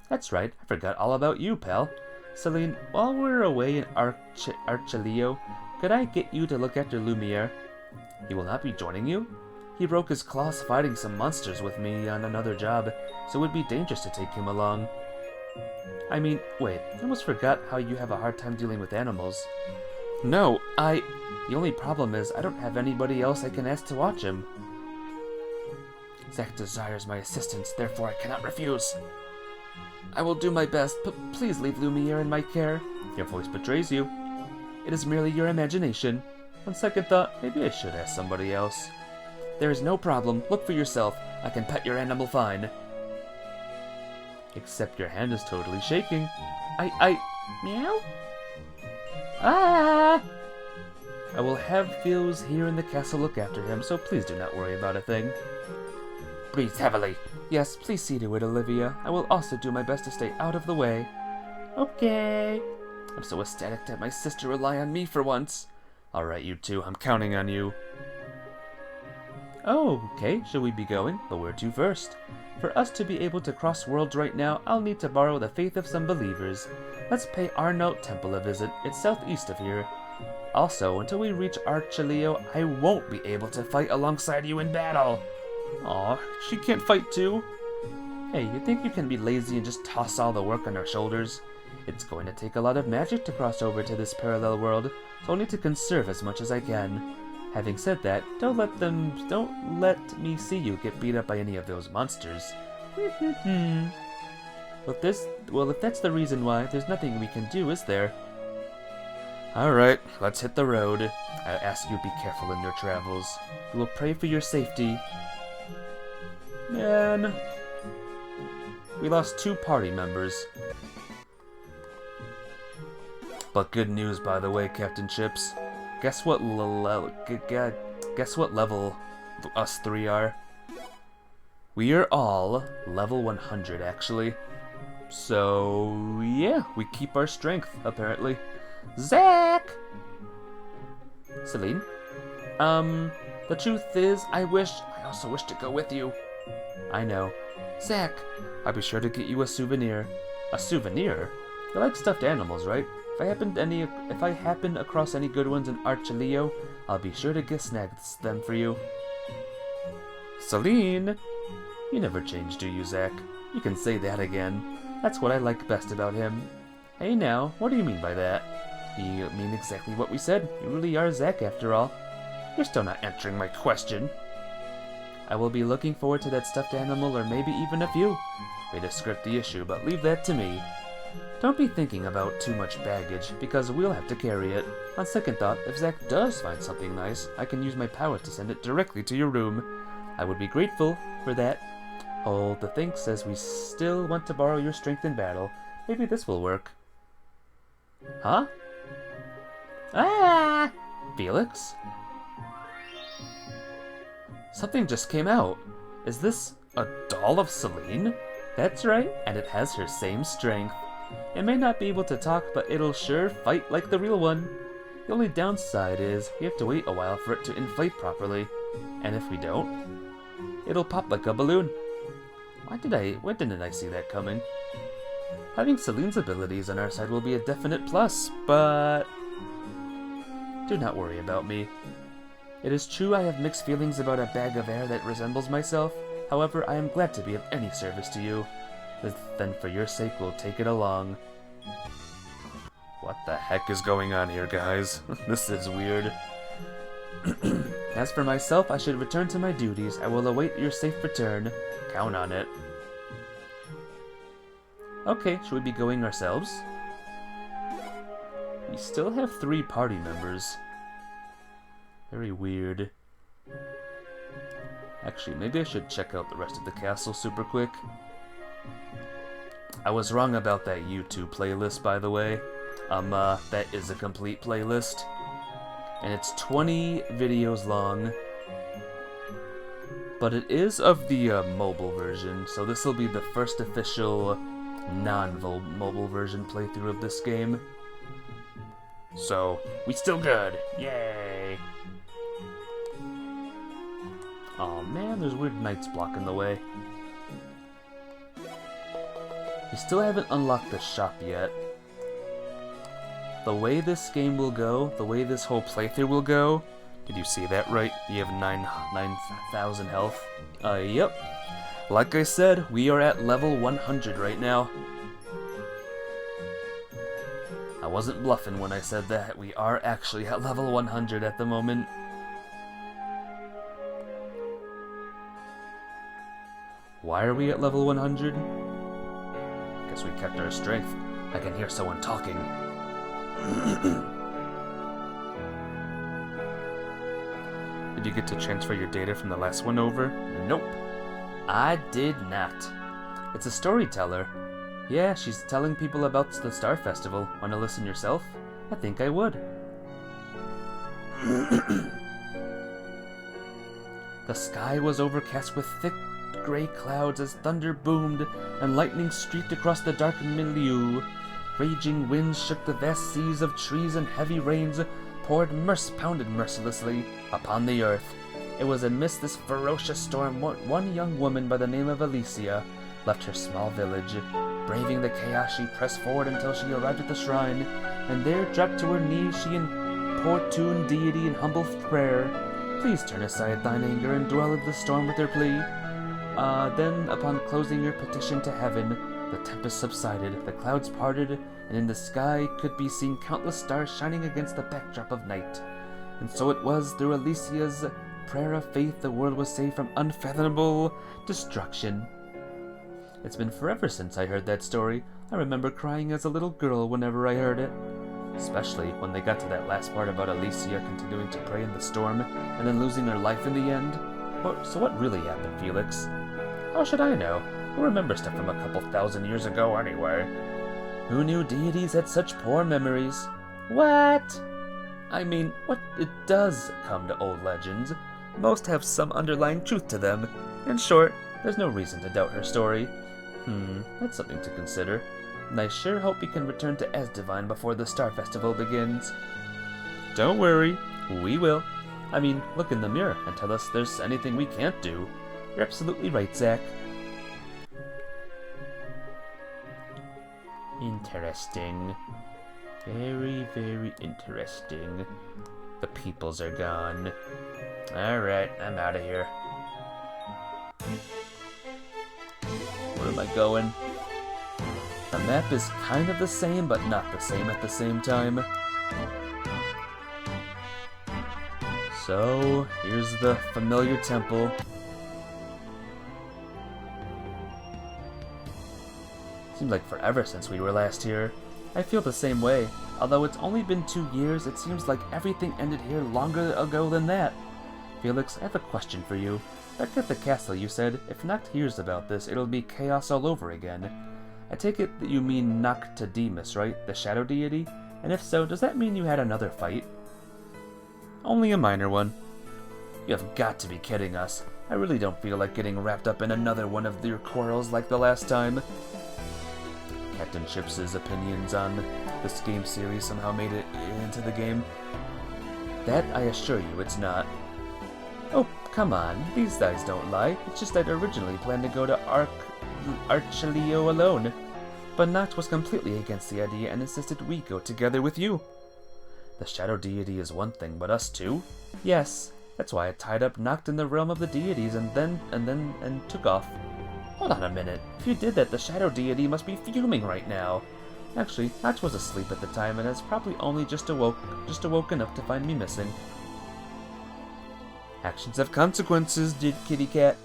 That's right, I forgot all about you, pal. Celine, while we're away in Archelio, could I get you to look after Lumiere? He will not be joining you? He broke his claws fighting some monsters with me on another job, so it would be dangerous to take him along. I mean, wait, I almost forgot how you have a hard time dealing with animals. No, The only problem is I don't have anybody else I can ask to watch him. Zack desires my assistance, therefore I cannot refuse. I will do my best, but please leave Lumiere in my care. Your voice betrays you. It is merely your imagination. On second thought, maybe I should ask somebody else. There is no problem. Look for yourself. I can pet your animal fine. Except your hand is totally shaking. Meow? Ah! I will have those here in the castle look after him, so please do not worry about a thing. Breathe heavily. Yes, please see to it, Olivia. I will also do my best to stay out of the way. Okay. I'm so ecstatic to have my sister rely on me for once. Alright, you two, I'm counting on you. Oh, okay, shall we be going? But where to first? For us to be able to cross worlds right now, I'll need to borrow the faith of some believers. Let's pay Arnaut Temple a visit. It's southeast of here. Also, until we reach Archelio, I won't be able to fight alongside you in battle. Aw, she can't fight too. Hey, you think you can be lazy and just toss all the work on our shoulders? It's going to take a lot of magic to cross over to this parallel world, so I'll need to conserve as much as I can. Having said that, don't let me see you get beat up by any of those monsters. If that's the reason why, there's nothing we can do, is there? Alright, let's hit the road. I ask you be careful in your travels. We will pray for your safety. Man, we lost 2 party members. But good news, by the way, Captain Chips. Guess what level us 3 are? We are all level 100, actually. So, yeah, we keep our strength, apparently. Zach! Celine? The truth is, I also wish to go with you. I know. Zach, I'll be sure to get you a souvenir. A souvenir? You like stuffed animals, right? If I happen across any good ones in Archelio, I'll be sure to snag them for you. Celine! You never change, do you, Zach? You can say that again. That's what I like best about him. Hey now, what do you mean by that? You mean exactly what we said. You really are Zach, after all. You're still not answering my question. I will be looking forward to that stuffed animal, or maybe even a few. Way to skirt the issue, but leave that to me. Don't be thinking about too much baggage, because we'll have to carry it. On second thought, if Zach does find something nice, I can use my power to send it directly to your room. I would be grateful for that. Oh, the thing says we still want to borrow your strength in battle. Maybe this will work. Huh? Ah! Felix? Something just came out. Is this a doll of Celine? That's right, and it has her same strength. It may not be able to talk, but it'll sure fight like the real one. The only downside is we have to wait a while for it to inflate properly. And if we don't, it'll pop like a balloon. Why didn't I see that coming? Having Celine's abilities on our side will be a definite plus, but do not worry about me. It is true I have mixed feelings about a bag of air that resembles myself. However, I am glad to be of any service to you. Then for your sake, we'll take it along. What the heck is going on here, guys? This is weird. As for myself, I should return to my duties. I will await your safe return. Count on it. Okay, should we be going ourselves? We still have 3 party members. Very weird. Actually, maybe I should check out the rest of the castle super quick. I was wrong about that YouTube playlist, by the way. That is a complete playlist. And it's 20 videos long. But it is of the mobile version, so this will be the first official non-mobile version playthrough of this game. So, we still good. Yay! Oh man, there's weird knights blocking the way. We still haven't unlocked the shop yet. The way this game will go, the way this whole playthrough will go, did you see that right? You have 9,000 health. Yep. Like I said, we are at level 100 right now. I wasn't bluffing when I said that. We are actually at level 100 at the moment. Why are we at level 100? Guess we kept our strength. I can hear someone talking. Did you get to transfer your data from the last one over? Nope. I did not. It's a storyteller. Yeah, she's telling people about the Star Festival. Wanna listen yourself? I think I would. The sky was overcast with thick gray clouds as thunder boomed and lightning streaked across the dark milieu. Raging winds shook the vast seas of trees and heavy rains pounded mercilessly upon the earth. It was amidst this ferocious storm one young woman by the name of Alicia left her small village. Braving the chaos, she pressed forward until she arrived at the shrine, and there, dropped to her knees, she importuned deity in humble prayer. Please turn aside thine anger and dwell in the storm with her plea. Then, upon closing her petition to heaven, the tempest subsided, the clouds parted, and in the sky could be seen countless stars shining against the backdrop of night. And so it was, through Alicia's prayer of faith, the world was saved from unfathomable destruction. It's been forever since I heard that story. I remember crying as a little girl whenever I heard it. Especially when they got to that last part about Alicia continuing to pray in the storm, and then losing her life in the end. So what really happened, Felix? How should I know? Who remembers stuff from a couple thousand years ago anyway? Who knew deities had such poor memories? What? I mean, it does come to old legends. Most have some underlying truth to them. In short, there's no reason to doubt her story. That's something to consider. And I sure hope we can return to Asdivine before the Star Festival begins. Don't worry, we will. I mean, look in the mirror and tell us there's anything we can't do. You're absolutely right, Zach. Interesting. Very, very interesting. The peoples are gone. Alright, I'm out of here. Where am I going? The map is kind of the same, but not the same at the same time. So, here's the familiar temple. Seemed like forever since we were last here. I feel the same way. Although it's only been 2 years, it seems like everything ended here longer ago than that. Felix, I have a question for you. Back at the castle, you said, if Noct hears about this, it'll be chaos all over again. I take it that you mean Noctidemus, right? The shadow deity? And if so, does that mean you had another fight? Only a minor one. You have got to be kidding us. I really don't feel like getting wrapped up in another one of your quarrels like the last time. Captain Chips's opinions on this game series somehow made it into the game. That, I assure you, it's not. Oh, come on, these guys don't lie. It's just I'd originally planned to go to Archelio alone. But Noct was completely against the idea and insisted we go together with you. The shadow deity is one thing, but us too? Yes, that's why I tied up Noct in the realm of the deities and took off. Hold on a minute. If you did that, the shadow deity must be fuming right now. Actually, Noct was asleep at the time and has probably only just awoken up to find me missing. Actions have consequences, did kitty cat.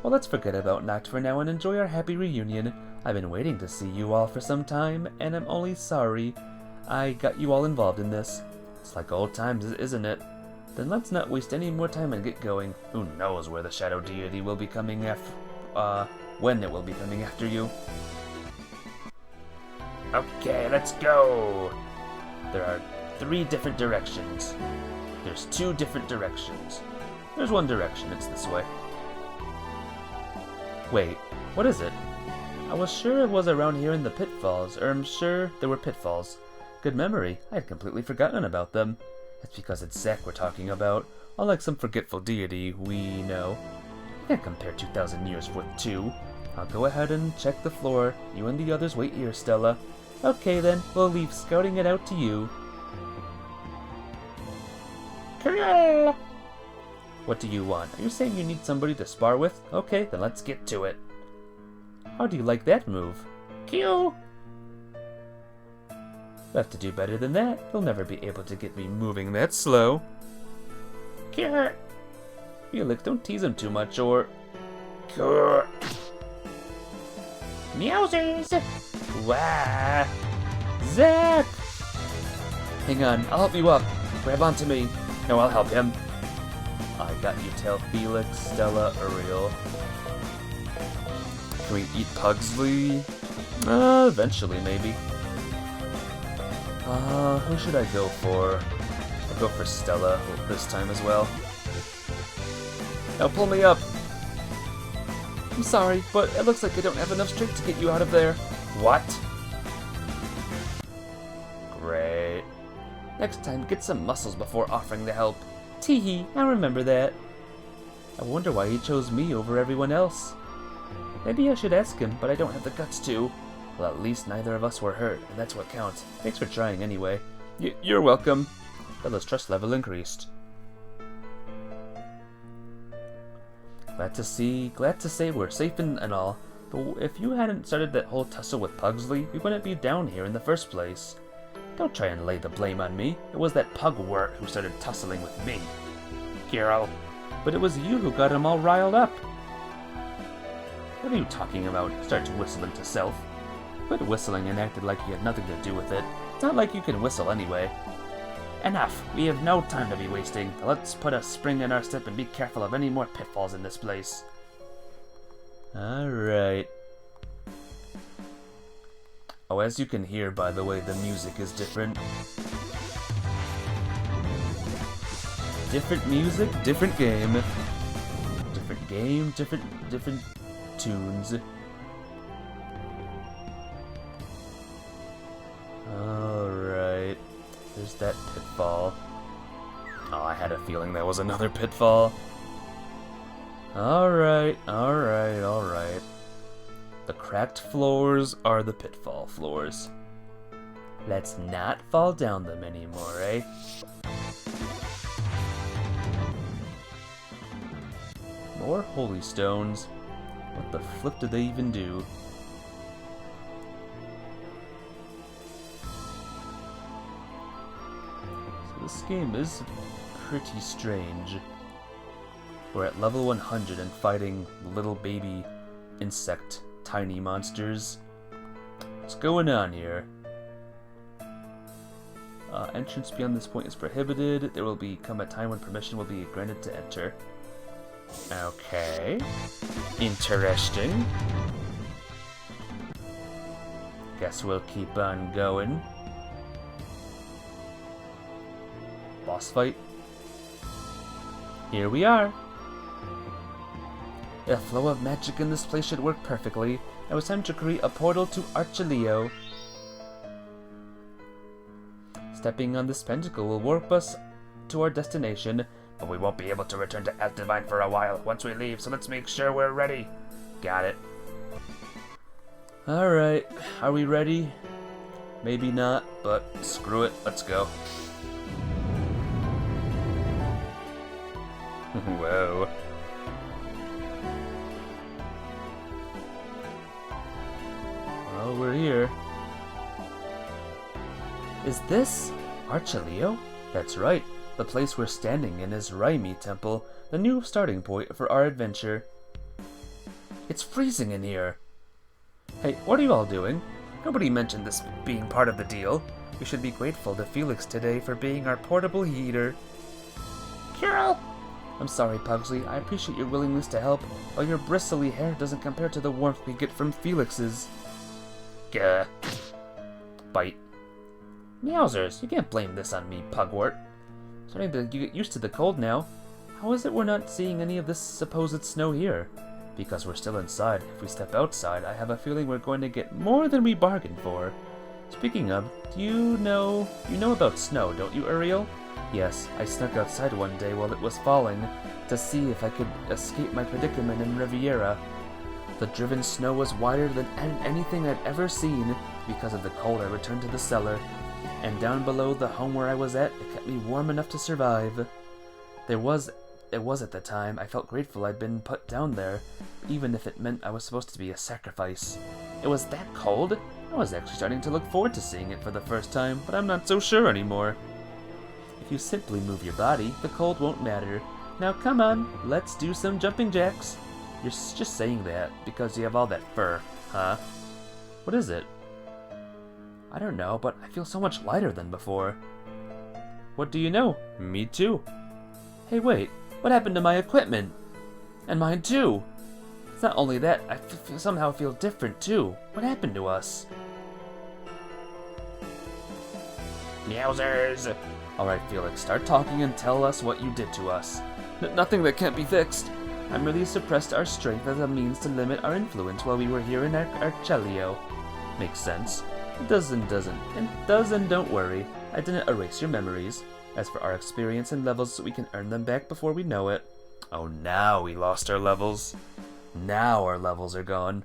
Well, let's forget about Noct for now and enjoy our happy reunion. I've been waiting to see you all for some time, and I'm only sorry I got you all involved in this. It's like old times, isn't it? Then let's not waste any more time and get going. Who knows where the shadow deity will be coming after, when it will be coming after you. Okay, let's go! There are 3 different directions. There's 2 different directions. There's one direction, it's this way. Wait, what is it? I was sure it was around here in the pitfalls, or I'm sure there were pitfalls. Good memory, I had completely forgotten about them. It's because it's Zack we're talking about, unlike some forgetful deity we know. You can't compare 2,000 years with 2. I'll go ahead and check the floor. You and the others wait here, Stella. Okay then, we'll leave scouting it out to you. Cool. What do you want? Are you saying you need somebody to spar with? Okay, then let's get to it. How do you like that move? Q! You'll have to do better than that. You'll never be able to get me moving that slow. Q! Felix, don't tease him too much, or... Q! Meowsers! Wah! Zack! Hang on, I'll help you up. Grab onto me. No, I'll help him. I got you, tell Felix, Stella, Uriel. Can we eat Pugsley? Eventually, maybe. Who should I go for? I'll go for Stella this time as well. Now pull me up! I'm sorry, but it looks like I don't have enough strength to get you out of there. What? Great. Next time, get some muscles before offering the help. Teehee, I remember that. I wonder why he chose me over everyone else. Maybe I should ask him, but I don't have the guts to. Well, at least neither of us were hurt, and that's what counts. Thanks for trying anyway. You're welcome. Bella's trust level increased. Glad to say we're safe and all. But if you hadn't started that whole tussle with Pugsley, we wouldn't be down here in the first place. Don't try and lay the blame on me. It was that Pugwort who started tussling with me. Kirill. But it was you who got him all riled up. What are you talking about? Starts whistling to self. Quit whistling and acted like you had nothing to do with it. It's not like you can whistle anyway. Enough! We have no time to be wasting. Let's put a spring in our step and be careful of any more pitfalls in this place. Alright. Oh, as you can hear, by the way, the music is different. Different music, different game. Different game, different tunes. Alright. There's that pitfall. Oh, I had a feeling there was another pitfall. Alright. The cracked floors are the pitfall floors. Let's not fall down them anymore, eh? More holy stones. What the flip did they even do? So this game is pretty strange. We're at level 100 and fighting little baby insect tiny monsters. What's going on here? Entrance beyond this point is prohibited. There will become a time when permission will be granted to enter. Okay. Interesting. Guess we'll keep on going. Boss fight. Here we are. The flow of magic in this place should work perfectly. It was time to create a portal to Archelio. Stepping on this pentacle will warp us to our destination, but we won't be able to return to Asdivine for a while once we leave, so let's make sure we're ready. Got it. Alright, are we ready? Maybe not, but screw it, let's go. Whoa. Well, we're here. Is this Archelio? That's right. The place we're standing in is Raimi Temple, the new starting point for our adventure. It's freezing in here. Hey, what are you all doing? Nobody mentioned this being part of the deal. We should be grateful to Felix today for being our portable heater. Kirill! I'm sorry, Pugsley. I appreciate your willingness to help, but your bristly hair doesn't compare to the warmth we get from Felix's. Gah. Bite. Meowsers, you can't blame this on me, Pugwort. Starting to get used to the cold now. How is it we're not seeing any of this supposed snow here? Because we're still inside. If we step outside, I have a feeling we're going to get more than we bargained for. Speaking of, you know about snow, don't you, Uriel? Yes, I snuck outside one day while it was falling to see if I could escape my predicament in Riviera. The driven snow was wider than anything I'd ever seen. Because of the cold, I returned to the cellar. And down below the home where I was at, it kept me warm enough to survive. It was at the time. I felt grateful I'd been put down there, even if it meant I was supposed to be a sacrifice. It was that cold? I was actually starting to look forward to seeing it for the first time, but I'm not so sure anymore. If you simply move your body, the cold won't matter. Now come on, let's do some jumping jacks. You're just saying that because you have all that fur, huh? What is it? I don't know, but I feel so much lighter than before. What do you know? Me too. Hey, wait. What happened to my equipment? And mine too. It's not only that, I somehow feel different too. What happened to us? Meowsers! Alright, Felix, start talking and tell us what you did to us. Nothing that can't be fixed. I merely suppressed our strength as a means to limit our influence while we were here in Archelio. Makes sense. It does and doesn't. It does and don't worry. I didn't erase your memories. As for our experience and levels, we can earn them back before we know it. Oh, now we lost our levels. Now our levels are gone.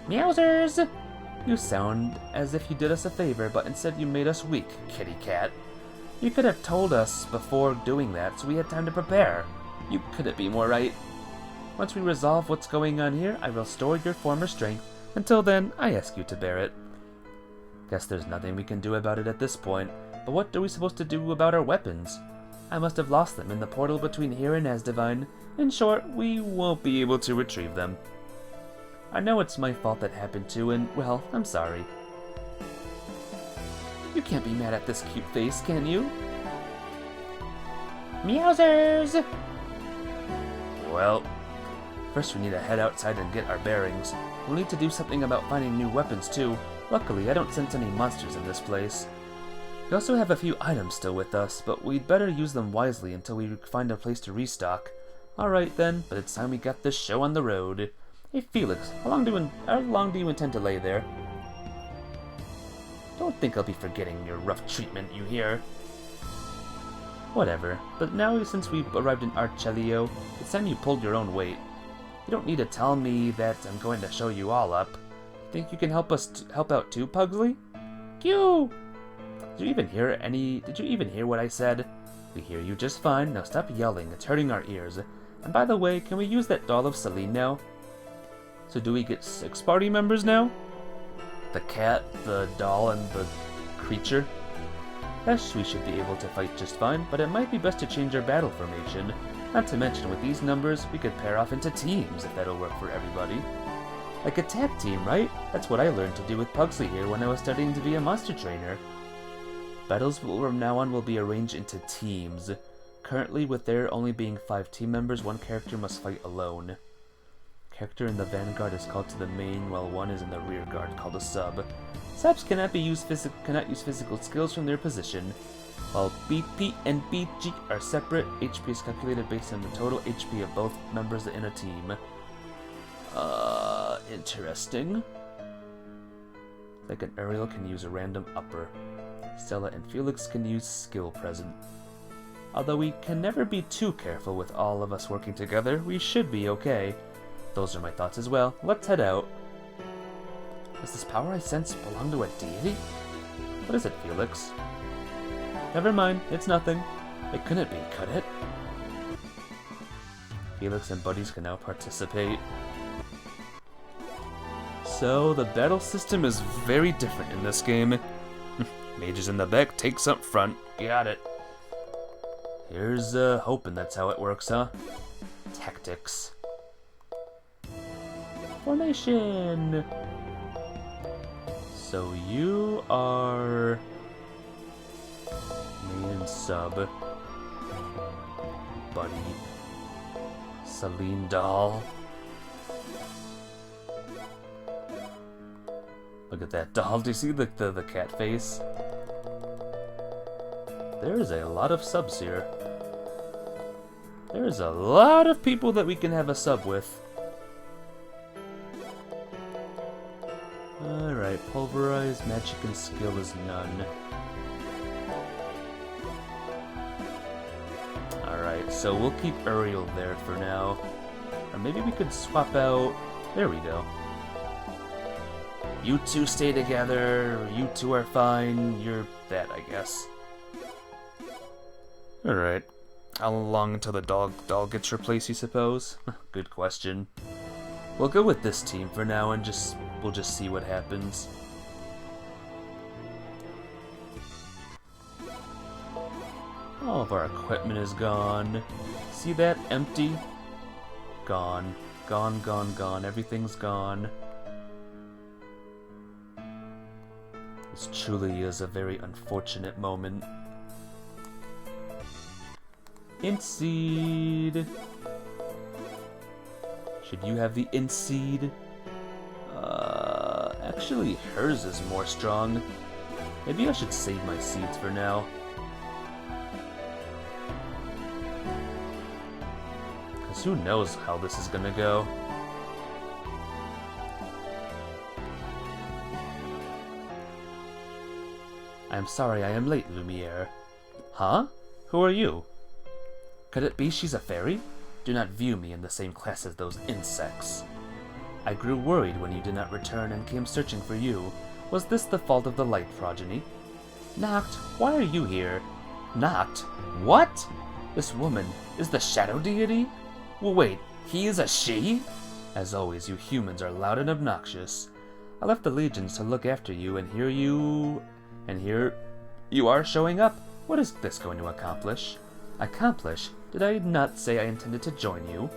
Meowsers! You sound as if you did us a favor, but instead you made us weak, kitty cat. You could have told us before doing that, so we had time to prepare. You couldn't be more right. Once we resolve what's going on here, I will restore your former strength. Until then, I ask you to bear it. Guess there's nothing we can do about it at this point, but what are we supposed to do about our weapons? I must have lost them in the portal between here and Asdivine. In short, we won't be able to retrieve them. I know it's my fault that happened too, and, well, I'm sorry. You can't be mad at this cute face, can you? Meowsers! Well, first we need to head outside and get our bearings. We'll need to do something about finding new weapons too. Luckily, I don't sense any monsters in this place. We also have a few items still with us, but we'd better use them wisely until we find a place to restock. Alright then, but it's time we got this show on the road. Hey Felix, how long do you intend to lay there? Don't think I'll be forgetting your rough treatment, you hear? Whatever, but now since we've arrived in Archelio, it's time you pulled your own weight. You don't need to tell me that I'm going to show you all up. Think you can help out too, Pugsley? Q! Did you even hear what I said? We hear you just fine, now stop yelling, it's hurting our ears. And by the way, can we use that doll of Celine now? So do we get 6 party members now? The cat, the doll, and the creature? Yes, we should be able to fight just fine, but it might be best to change our battle formation. Not to mention, with these numbers, we could pair off into teams if that'll work for everybody. Like a tag team, right? That's what I learned to do with Pugsley here when I was studying to be a monster trainer. Battles from now on will be arranged into teams. Currently, with there only being 5 team members, one character must fight alone. Character in the vanguard is called to the main, while one is in the rear guard called a sub. Subs cannot use physical skills from their position. While BP and BG are separate, HP is calculated based on the total HP of both members in a team. Interesting. Like an Ariel can use a random upper. Stella and Felix can use skill present. Although we can never be too careful with all of us working together, we should be okay. Those are my thoughts as well. Let's head out. Does this power I sense belong to a deity? What is it, Felix? Never mind, it's nothing. It couldn't be, could it? Felix and buddies can now participate. So, the battle system is very different in this game. Mages in the back, takes up front. Got it. Here's hoping that's how it works, huh? Tactics. Formation! So you are main and sub. Buddy. Celine doll. Look at that doll. Do you see the cat face? There's a lot of subs here. There's a lot of people that we can have a sub with. Alright, pulverize, magic, and skill is none. Alright, so we'll keep Uriel there for now. Or maybe we could swap out... There we go. You two stay together, you two are fine, you're that, I guess. Alright. How long until the doll gets replaced, you suppose? Good question. We'll go with this team for now and we'll just see what happens. All of our equipment is gone. See that? Empty? Gone. Gone, gone, gone. Everything's gone. This truly is a very unfortunate moment. Hint seed. Should you have the int seed? Actually, hers is more strong. Maybe I should save my seeds for now. Because who knows how this is gonna go. I'm sorry I am late, Lumiere. Huh? Who are you? Could it be she's a fairy? Do not view me in the same class as those insects. I grew worried when you did not return and came searching for you. Was this the fault of the light progeny? Noct, why are you here? Noct? What? This woman is the shadow deity? Well, wait, he is a she? As always, you humans are loud and obnoxious. I left the legions to look after you, and here you are showing up. What is this going to accomplish? Accomplish? Did I not say I intended to join you?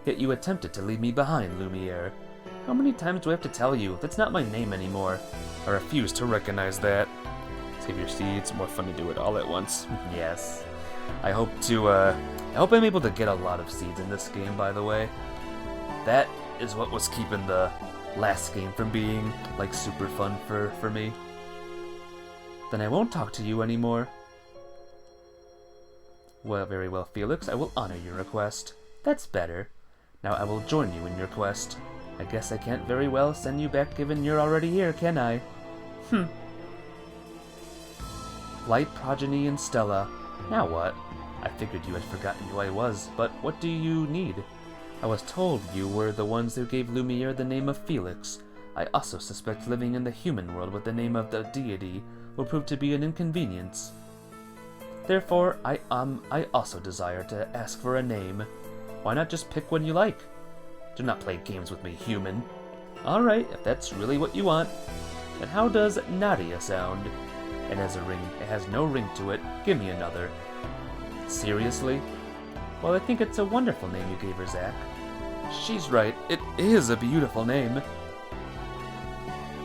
Yet you attempted to leave me behind, Lumiere. How many times do I have to tell you? That's not my name anymore. I refuse to recognize that. Save your seeds. More fun to do it all at once. Yes. I hope I'm able to get a lot of seeds in this game, by the way. That is what was keeping the last game from being, like, super fun for me. Then I won't talk to you anymore. Well, very well, Felix. I will honor your request. That's better. Now I will join you in your quest. I guess I can't very well send you back given you're already here, can I? Light Progeny and Stella. Now what? I figured you had forgotten who I was, but what do you need? I was told you were the ones who gave Lumiere the name of Felix. I also suspect living in the human world with the name of the deity will prove to be an inconvenience. Therefore, I also desire to ask for a name. Why not just pick one you like? Do not play games with me, human. Alright, if that's really what you want. Then how does Nadia sound? It has a ring. It has no ring to it. Give me another. Seriously? Well, I think it's a wonderful name you gave her, Zach. She's right. It is a beautiful name.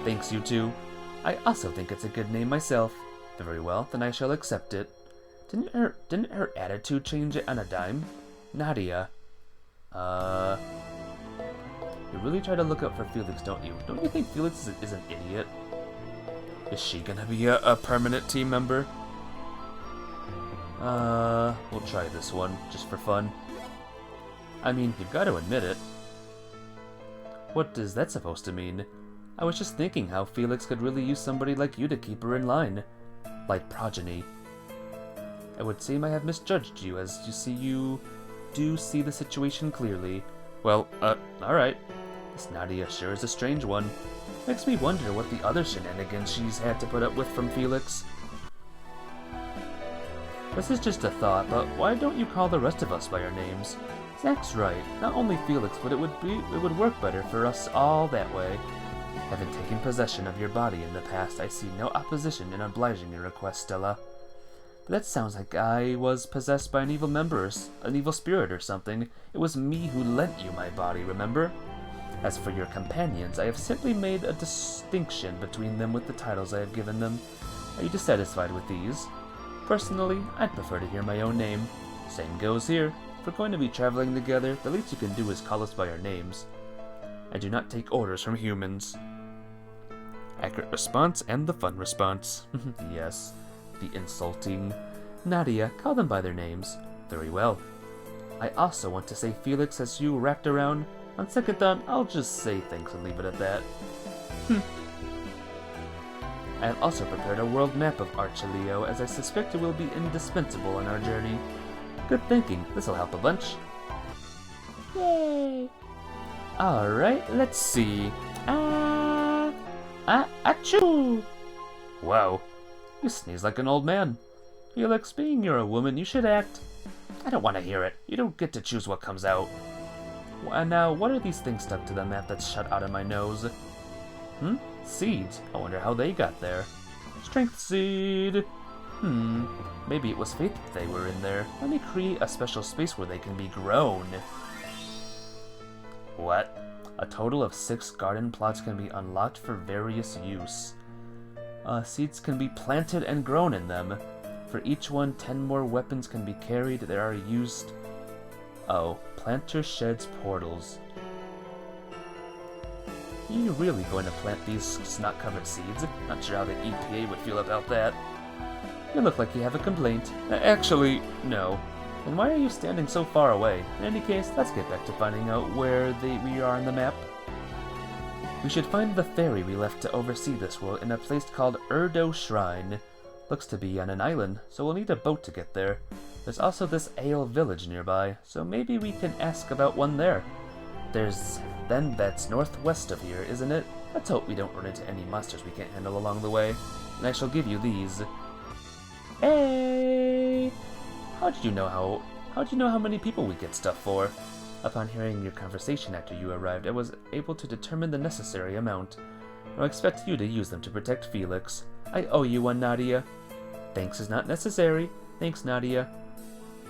Thanks, you two. I also think it's a good name myself. Very well, then I shall accept it. Didn't her attitude change on a dime? Nadia. You really try to look out for Felix, don't you? Don't you think Felix is an idiot? Is she gonna be a permanent team member? We'll try this one, just for fun. I mean, you've got to admit it. What is that supposed to mean? I was just thinking how Felix could really use somebody like you to keep her in line. Light Progeny. It would seem I have misjudged you, as you do see the situation clearly. Well, alright. This Nadia sure is a strange one. Makes me wonder what the other shenanigans she's had to put up with from Felix. This is just a thought, but why don't you call the rest of us by our names? Zach's right. Not only Felix, but it would work better for us all that way. Having taken possession of your body in the past, I see no opposition in obliging your request, Stella. But that sounds like I was possessed by an evil member, an evil spirit or something. It was me who lent you my body, remember? As for your companions, I have simply made a distinction between them with the titles I have given them. Are you dissatisfied with these? Personally, I'd prefer to hear my own name. Same goes here. If we're going to be traveling together, the least you can do is call us by our names. I do not take orders from humans. Accurate response and the fun response. Yes, the insulting. Nadia, call them by their names. Very well. I also want to say Felix as you wrapped around. On second thought, I'll just say thanks and leave it at that. I have also prepared a world map of Archelio, as I suspect it will be indispensable in our journey. Good thinking, this'll help a bunch. Yay! Alright, let's see. Achoo! Wow, you sneeze like an old man. Felix, being you're a woman, you should act. I don't want to hear it. You don't get to choose what comes out. And now, what are these things stuck to the map that's shut out of my nose? Seeds. I wonder how they got there. Strength seed. Maybe it was fate that they were in there. Let me create a special space where they can be grown. What? A total of 6 garden plots can be unlocked for various use. Seeds can be planted and grown in them. For each one, 10 more weapons can be carried. There are used... Oh, planter sheds portals. Are you really going to plant these snot-covered seeds? Not sure how the EPA would feel about that. You look like you have a complaint. Actually, no. Then why are you standing so far away? In any case, let's get back to finding out where we are on the map. We should find the fairy we left to oversee this world in a place called Erdo Shrine. Looks to be on an island, so we'll need a boat to get there. There's also this Ale village nearby, so maybe we can ask about one there. That's northwest of here, isn't it? Let's hope we don't run into any monsters we can't handle along the way. And I shall give you these. Hey! How'd you know how many people we get stuff for? Upon hearing your conversation after you arrived, I was able to determine the necessary amount. I expect you to use them to protect Felix. I owe you one, Nadia. Thanks is not necessary. Thanks, Nadia.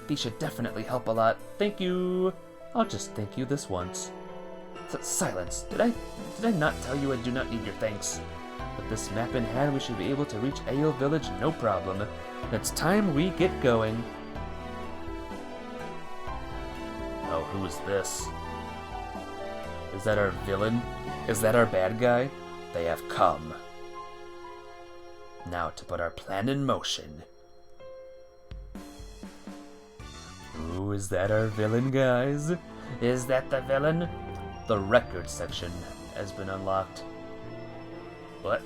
These should definitely help a lot. Thank you. I'll just thank you this once. Silence. Did I not tell you I do not need your thanks? With this map in hand, we should be able to reach Ale Village no problem. It's time we get going. Oh, who is this? Is that our villain? Is that our bad guy? They have come. Now to put our plan in motion. Ooh, is that our villain, guys? Is that the villain? The record section has been unlocked. What?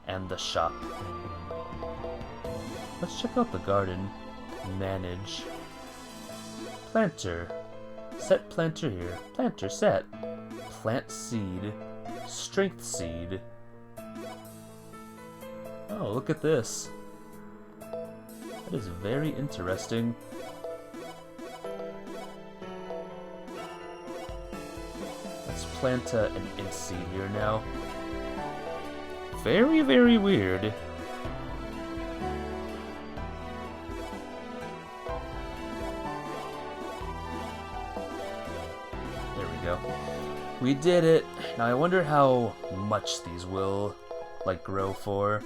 And the shop. Let's check out the garden. Manage. Planter. Set planter here. Planter set. Plant seed. Strength seed. Oh, look at this. That is very interesting. Let's plant an int seed here now. Very, very weird. There we go. We did it. Now I wonder how much these will, grow for.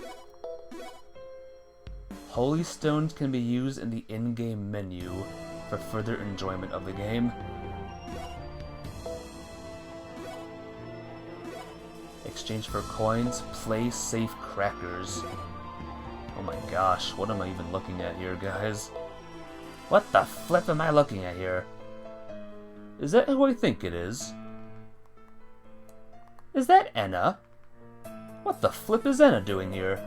Holy stones can be used in the in-game menu for further enjoyment of the game. Exchange for coins, play safe crackers. Oh my gosh, what am I even looking at here, guys? What the flip am I looking at here? Is that who I think it is? Is that Enna? What the flip is Enna doing here?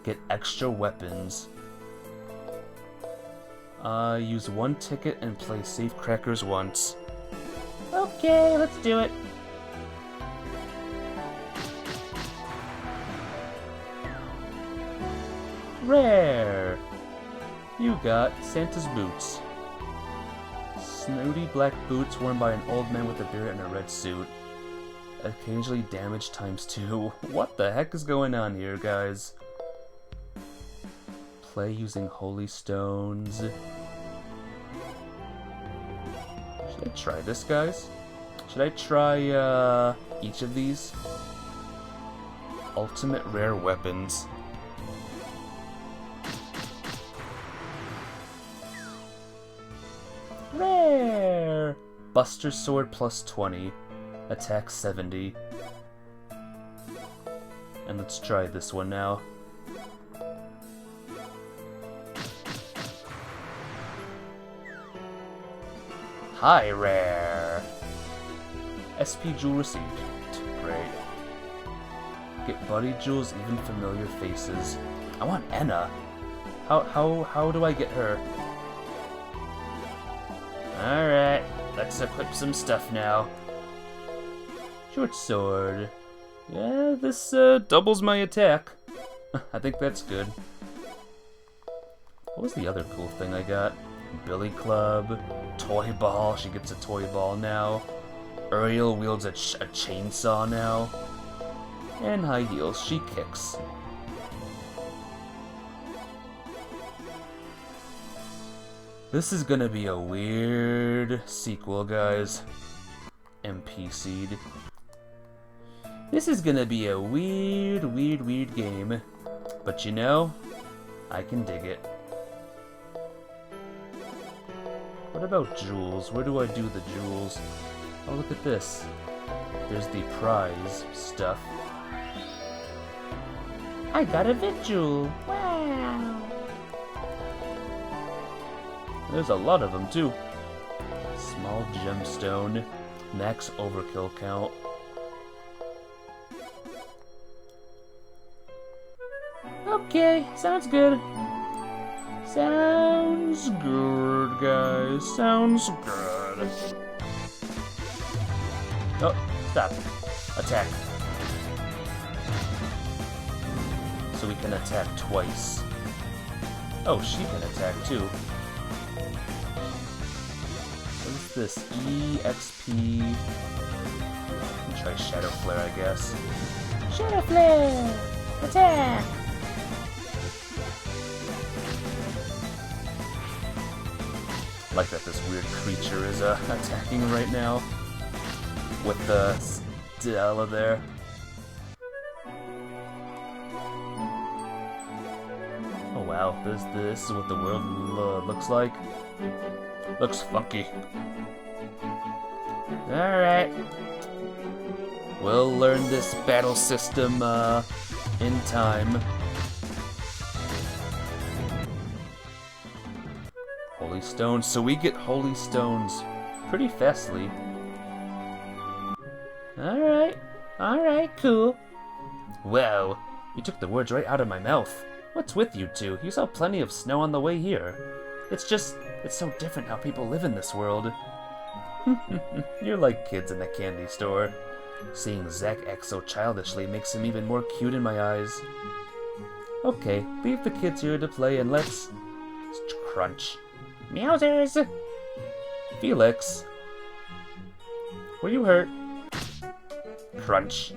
Get extra weapons. Use one ticket and play safe crackers once. Okay, let's do it. Rare! You got Santa's boots. Snooty black boots worn by an old man with a beard and a red suit. Occasionally damaged ×2. What the heck is going on here, guys? Play using holy stones. Should I try this, guys? Should I try, each of these? Ultimate rare weapons. Rare! Buster Sword plus 20. Attack 70. And let's try this one now. High rare! SP jewel received. Great. Get buddy jewels, even familiar faces. I want Enna. How do I get her? Alright, let's equip some stuff now. Short sword. Yeah, this doubles my attack. I think that's good. What was the other cool thing I got? Billy Club, toy ball. She gets a toy ball now. Uriel wields a chainsaw now. And high heels. She kicks. This is gonna be a weird sequel, guys. MP Seed. This is gonna be a weird game. But you know, I can dig it. What about jewels? Where do I do the jewels? Oh, look at this. There's the prize stuff. I got a victual. Wow. There's a lot of them, too. Small gemstone. Max overkill count. Okay, sounds good. Sounds good, guys. Sounds good. Oh, stop. Attack. So we can attack twice. Oh, she can attack too. What is this? EXP. Try Shadow Flare, I guess. Shadow Flare! Attack! I like that this weird creature is attacking right now. With the Stella there. Oh wow, this is what the world looks like. Looks funky. Alright. We'll learn this battle system in time. Holy stones, so we get holy stones pretty fastly. Alright, cool. Wow, you took the words right out of my mouth. What's with you two? You saw plenty of snow on the way here. It's so different how people live in this world. You're like kids in the candy store. Seeing Zack act so childishly makes him even more cute in my eyes. Okay, leave the kids here to play and let's crunch. Meowsers! Felix, were you hurt? Crunch.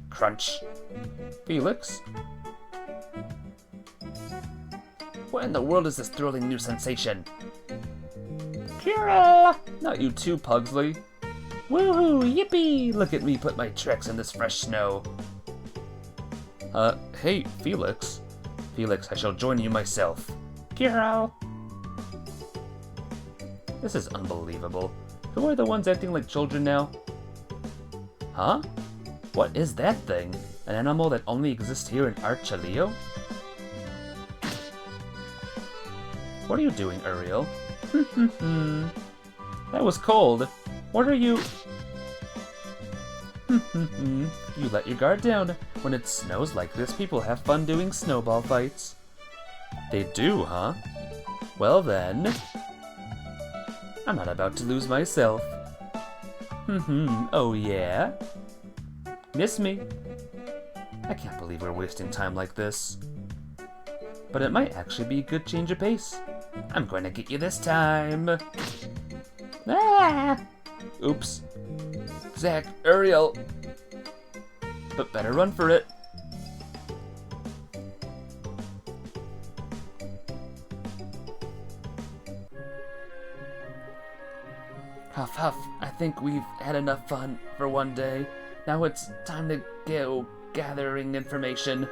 Crunch. Felix? What in the world is this thrilling new sensation? Kira! Not you too, Pugsley. Woohoo! Yippee! Look at me put my tracks in this fresh snow. Hey, Felix. Felix, I shall join you myself. Kira! This is unbelievable. Who are the ones acting like children now? Huh? What is that thing? An animal that only exists here in Archaleo? What are you doing, Uriel? That was cold. What are you... You let your guard down. When it snows like this, people have fun doing snowball fights. They do, huh? Well then... I'm not about to lose myself. Oh yeah? Miss me? I can't believe we're wasting time like this. But it might actually be a good change of pace. I'm going to get you this time. Ah! Oops. Zack, Uriel. But better run for it. Huff, huff. I think we've had enough fun for one day. Now it's time to go gathering information.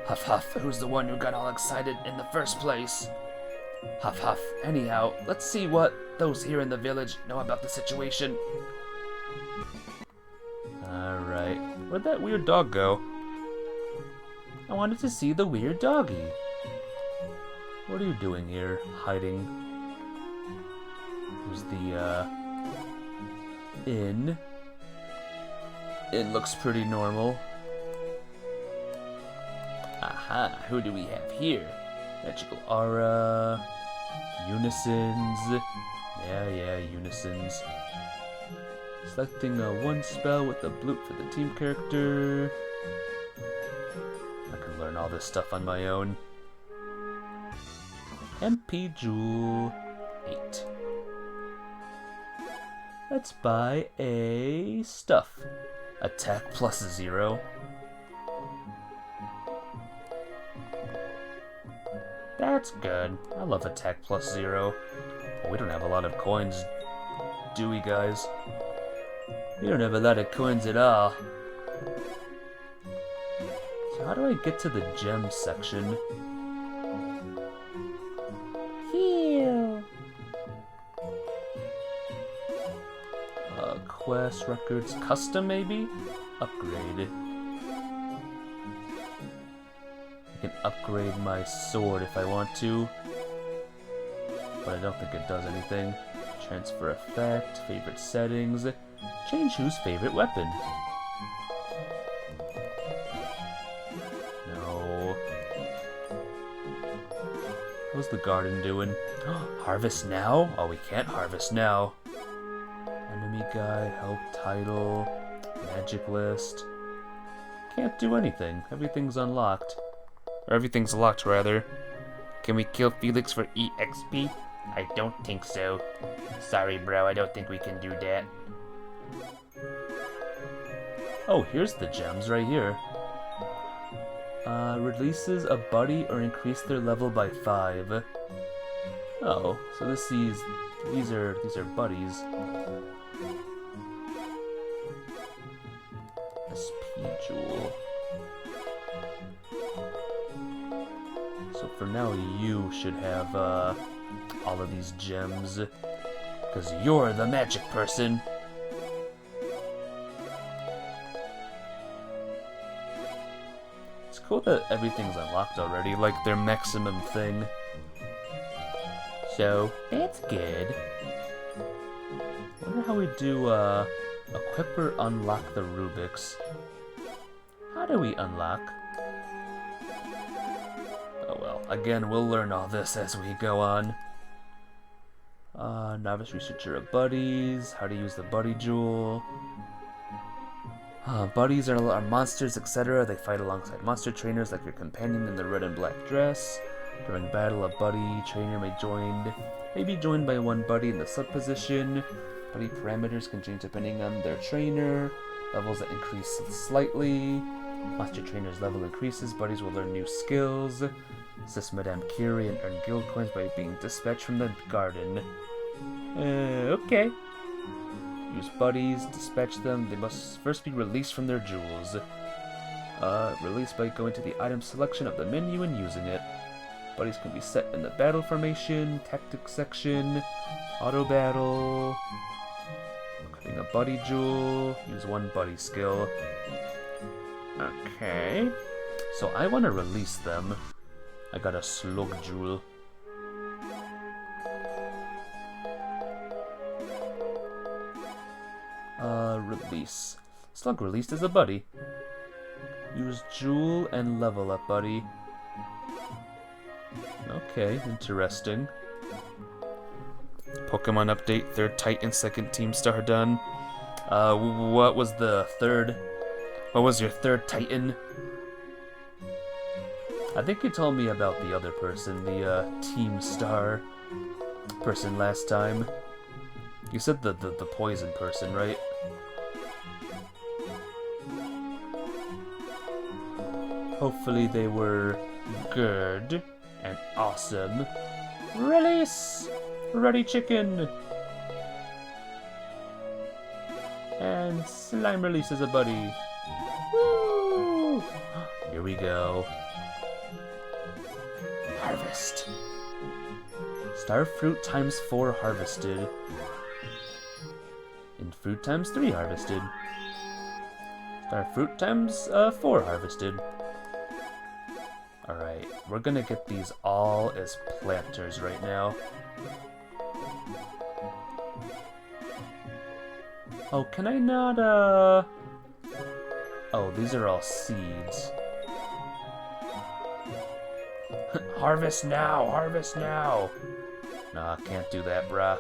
Huff, huff. Who's the one who got all excited in the first place? Huff, huff. Anyhow, let's see what those here in the village know about the situation. Alright. Where'd that weird dog go? I wanted to see the weird doggy. What are you doing here? Hiding. Here's the, inn. It looks pretty normal. Aha, who do we have here? Magical aura. Unisons. Yeah, unisons. Selecting one spell with a bloop for the team character. I can learn all this stuff on my own. MP Jewel 8. Let's buy a stuff. Attack plus 0. That's good. I love attack plus 0. Well, we don't have a lot of coins, do we, guys? We don't have a lot of coins at all. So how do I get to the gem section? Heal. class records. Custom, maybe? Upgrade. I can upgrade my sword if I want to, but I don't think it does anything. Transfer effect, favorite settings. Change whose favorite weapon. No. How's the garden doing? Harvest now? Oh, we can't harvest now. Enemy guy, help title, magic list. Can't do anything. Everything's unlocked. Or everything's locked, rather. Can we kill Felix for EXP? I don't think so. Sorry, bro, I don't think we can do that. Oh, here's the gems right here. Releases a buddy or increase their level by 5. Oh, so these are buddies. SP Jewel. So for now, you should have all of these gems, because you're the magic person. It's cool that everything's unlocked already, like their maximum thing. So, that's good. Wonder how we do, equip or unlock the Rubiks. How do we unlock? Oh well, again, we'll learn all this as we go on. Novice Researcher of Buddies, how to use the Buddy Jewel. Buddies are monsters, etc. They fight alongside monster trainers like your companion in the red and black dress. During battle, a buddy trainer may be joined by one buddy in the sub position. Buddy parameters can change depending on their trainer. Levels that increase slightly. Monster trainer's level increases, buddies will learn new skills. Assist Madame Curie and earn guild coins by being dispatched from the garden. Okay. Use buddies, dispatch them. They must first be released from their jewels. Released by going to the item selection of the menu and using it. Buddies can be set in the battle formation, tactics section, auto battle. Equipping a buddy jewel. Use one buddy skill. Okay. So I want to release them. I got a slug jewel. Release. Slug released as a buddy. Use jewel and level up, buddy. Okay, interesting. Pokemon update, 3rd Titan, 2nd Team Star done. What was the 3rd? What was your 3rd Titan? I think you told me about the other person, the Team Star person last time. You said the poison person, right? Hopefully they were good and awesome. Release! Ready chicken! And slime releases a buddy. Woo! Here we go. Harvest. Star fruit times 4 harvested. And fruit times 3 harvested. Star fruit times 4 harvested. Alright, we're gonna get these all as planters right now. Oh, can I not, Oh, these are all seeds. Harvest now! Harvest now! Nah, can't do that, bruh.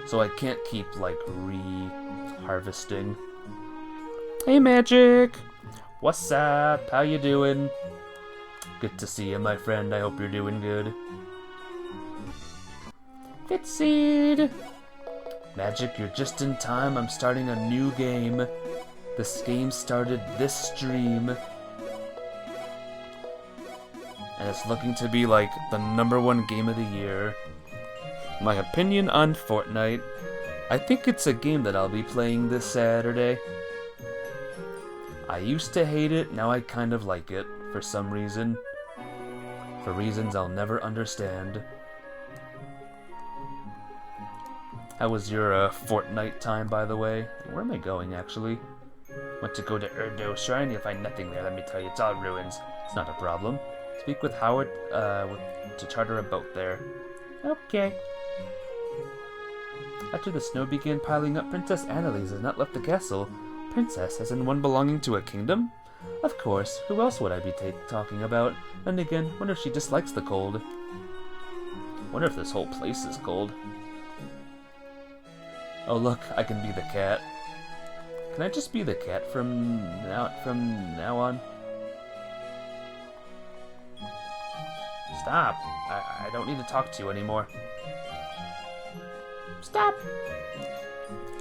So I can't keep, like, re-harvesting. Hey, Magic! What's up? How you doing? Good to see you, my friend. I hope you're doing good. Fitseed! Magic, you're just in time. I'm starting a new game. This game started this stream. And it's looking to be like the #1 game of the year. My opinion on Fortnite. I think it's a game that I'll be playing this Saturday. I used to hate it, now I kind of like it, for some reason. For reasons I'll never understand. How was your fortnight time, by the way? Where am I going, actually? Want to go to Erdo Shrine? You'll find nothing there, let me tell you. It's all ruins. It's not a problem. Speak with Howard to charter a boat there. Okay. After the snow began piling up, Princess Annalise has not left the castle. Princess, as in one belonging to a kingdom? Of course, who else would I be talking about? Then again, wonder if she dislikes the cold. Wonder if this whole place is cold. Oh look, I can be the cat. Can I just be the cat from now on? Stop! I don't need to talk to you anymore. Stop!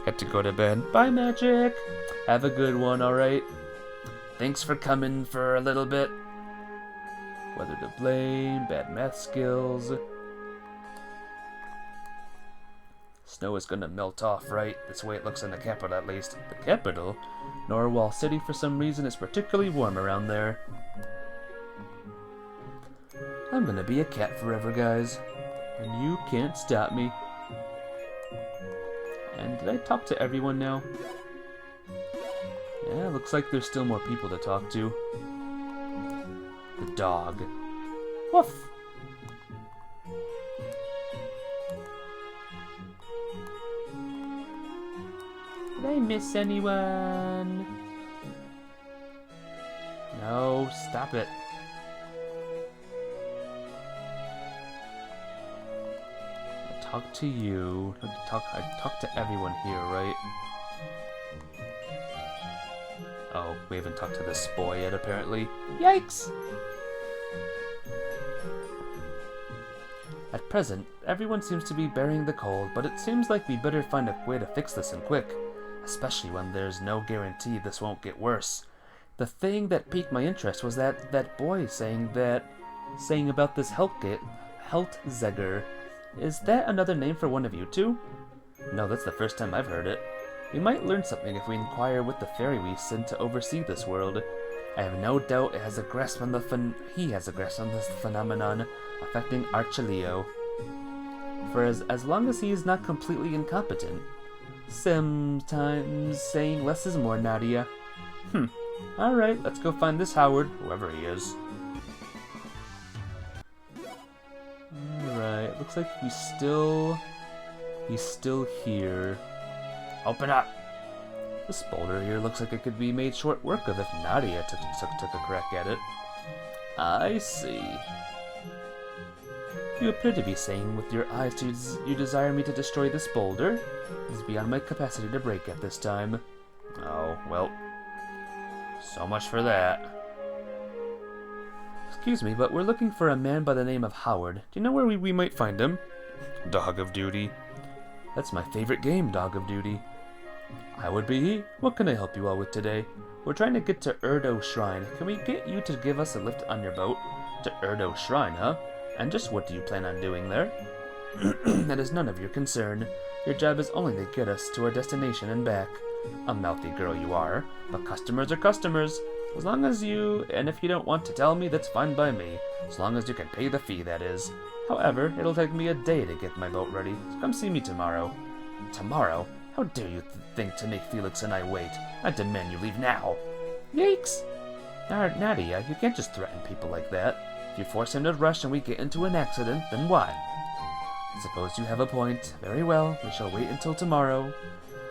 Got to go to bed. Bye, Magic! Have a good one, alright? Thanks for coming for a little bit. Whether to blame, bad math skills. Snow is gonna melt off, right? That's the way it looks in the capital, at least. The capital? Norwal City, for some reason, is particularly warm around there. I'm gonna be a cat forever, guys. And you can't stop me. And did I talk to everyone now? Yeah, looks like there's still more people to talk to. The dog. Woof! Did I miss anyone? No, stop it. I talked to you. I talked to everyone here, right? Oh, we haven't talked to this boy yet, apparently. Yikes! At present, everyone seems to be bearing the cold, but it seems like we better find a way to fix this and quick. Especially when there's no guarantee this won't get worse. The thing that piqued my interest was that boy saying about this Heltzegger. Is that another name for one of you two? No, that's the first time I've heard it. We might learn something if we inquire with the fairy we sent to oversee this world. I have no doubt he has a grasp on this phenomenon affecting Archileo. For as long as he is not completely incompetent. Sometimes saying less is more, Nadia. Alright, let's go find this Howard, whoever he is. Alright, looks like he's still here. Open up! This boulder here looks like it could be made short work of if Nadia took a crack at it. I see. You appear to be saying with your eyes you desire me to destroy this boulder. It is beyond my capacity to break at this time. Oh, well. So much for that. Excuse me, but we're looking for a man by the name of Howard. Do you know where we might find him? Dog of Duty. That's my favorite game, Dog of Duty. I would be he. What can I help you all with today? We're trying to get to Erdo Shrine. Can we get you to give us a lift on your boat? To Erdo Shrine, huh? And just what do you plan on doing there? That is none of your concern. Your job is only to get us to our destination and back. A mouthy girl you are, but customers are customers. As long as and if you don't want to tell me, that's fine by me. As long as you can pay the fee, that is. However, it'll take me a day to get my boat ready, so come see me tomorrow. Tomorrow? How dare you think to make Felix and I wait? I demand you leave now. Yikes! Nadia, you can't just threaten people like that. If you force him to rush and we get into an accident, then what? I suppose you have a point. Very well, we shall wait until tomorrow.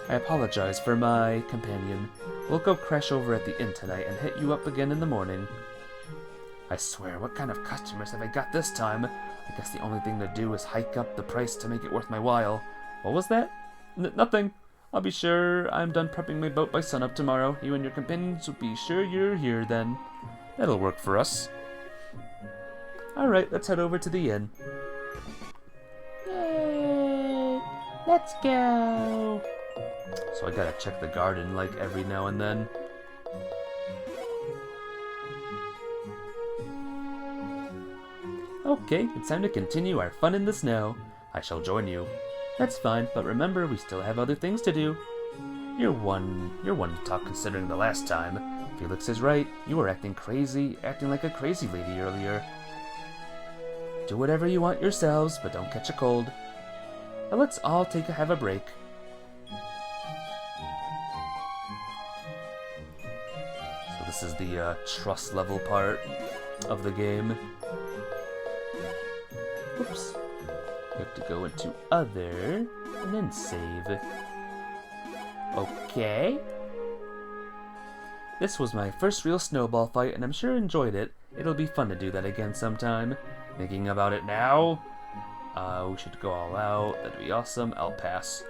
I apologize for my companion. We'll go crash over at the inn tonight and hit you up again in the morning. I swear, what kind of customers have I got this time? I guess the only thing to do is hike up the price to make it worth my while. What was that? Nothing. I'll be sure I'm done prepping my boat by sunup tomorrow. You and your companions will be sure you're here then. That'll work for us. Alright, let's head over to the inn. Yay! Let's go! So I gotta check the garden like every now and then. Okay, it's time to continue our fun in the snow. I shall join you. That's fine, but remember, we still have other things to do. You're one to talk considering the last time. Felix is right. You were acting like a crazy lady earlier. Do whatever you want yourselves, but don't catch a cold. Now let's all have a break. So this is the trust level part of the game. Oops. You have to go into other and then save. Okay. This was my first real snowball fight, and I'm sure I enjoyed it. It'll be fun to do that again sometime. Thinking about it now, we should go all out. That'd be awesome. I'll pass.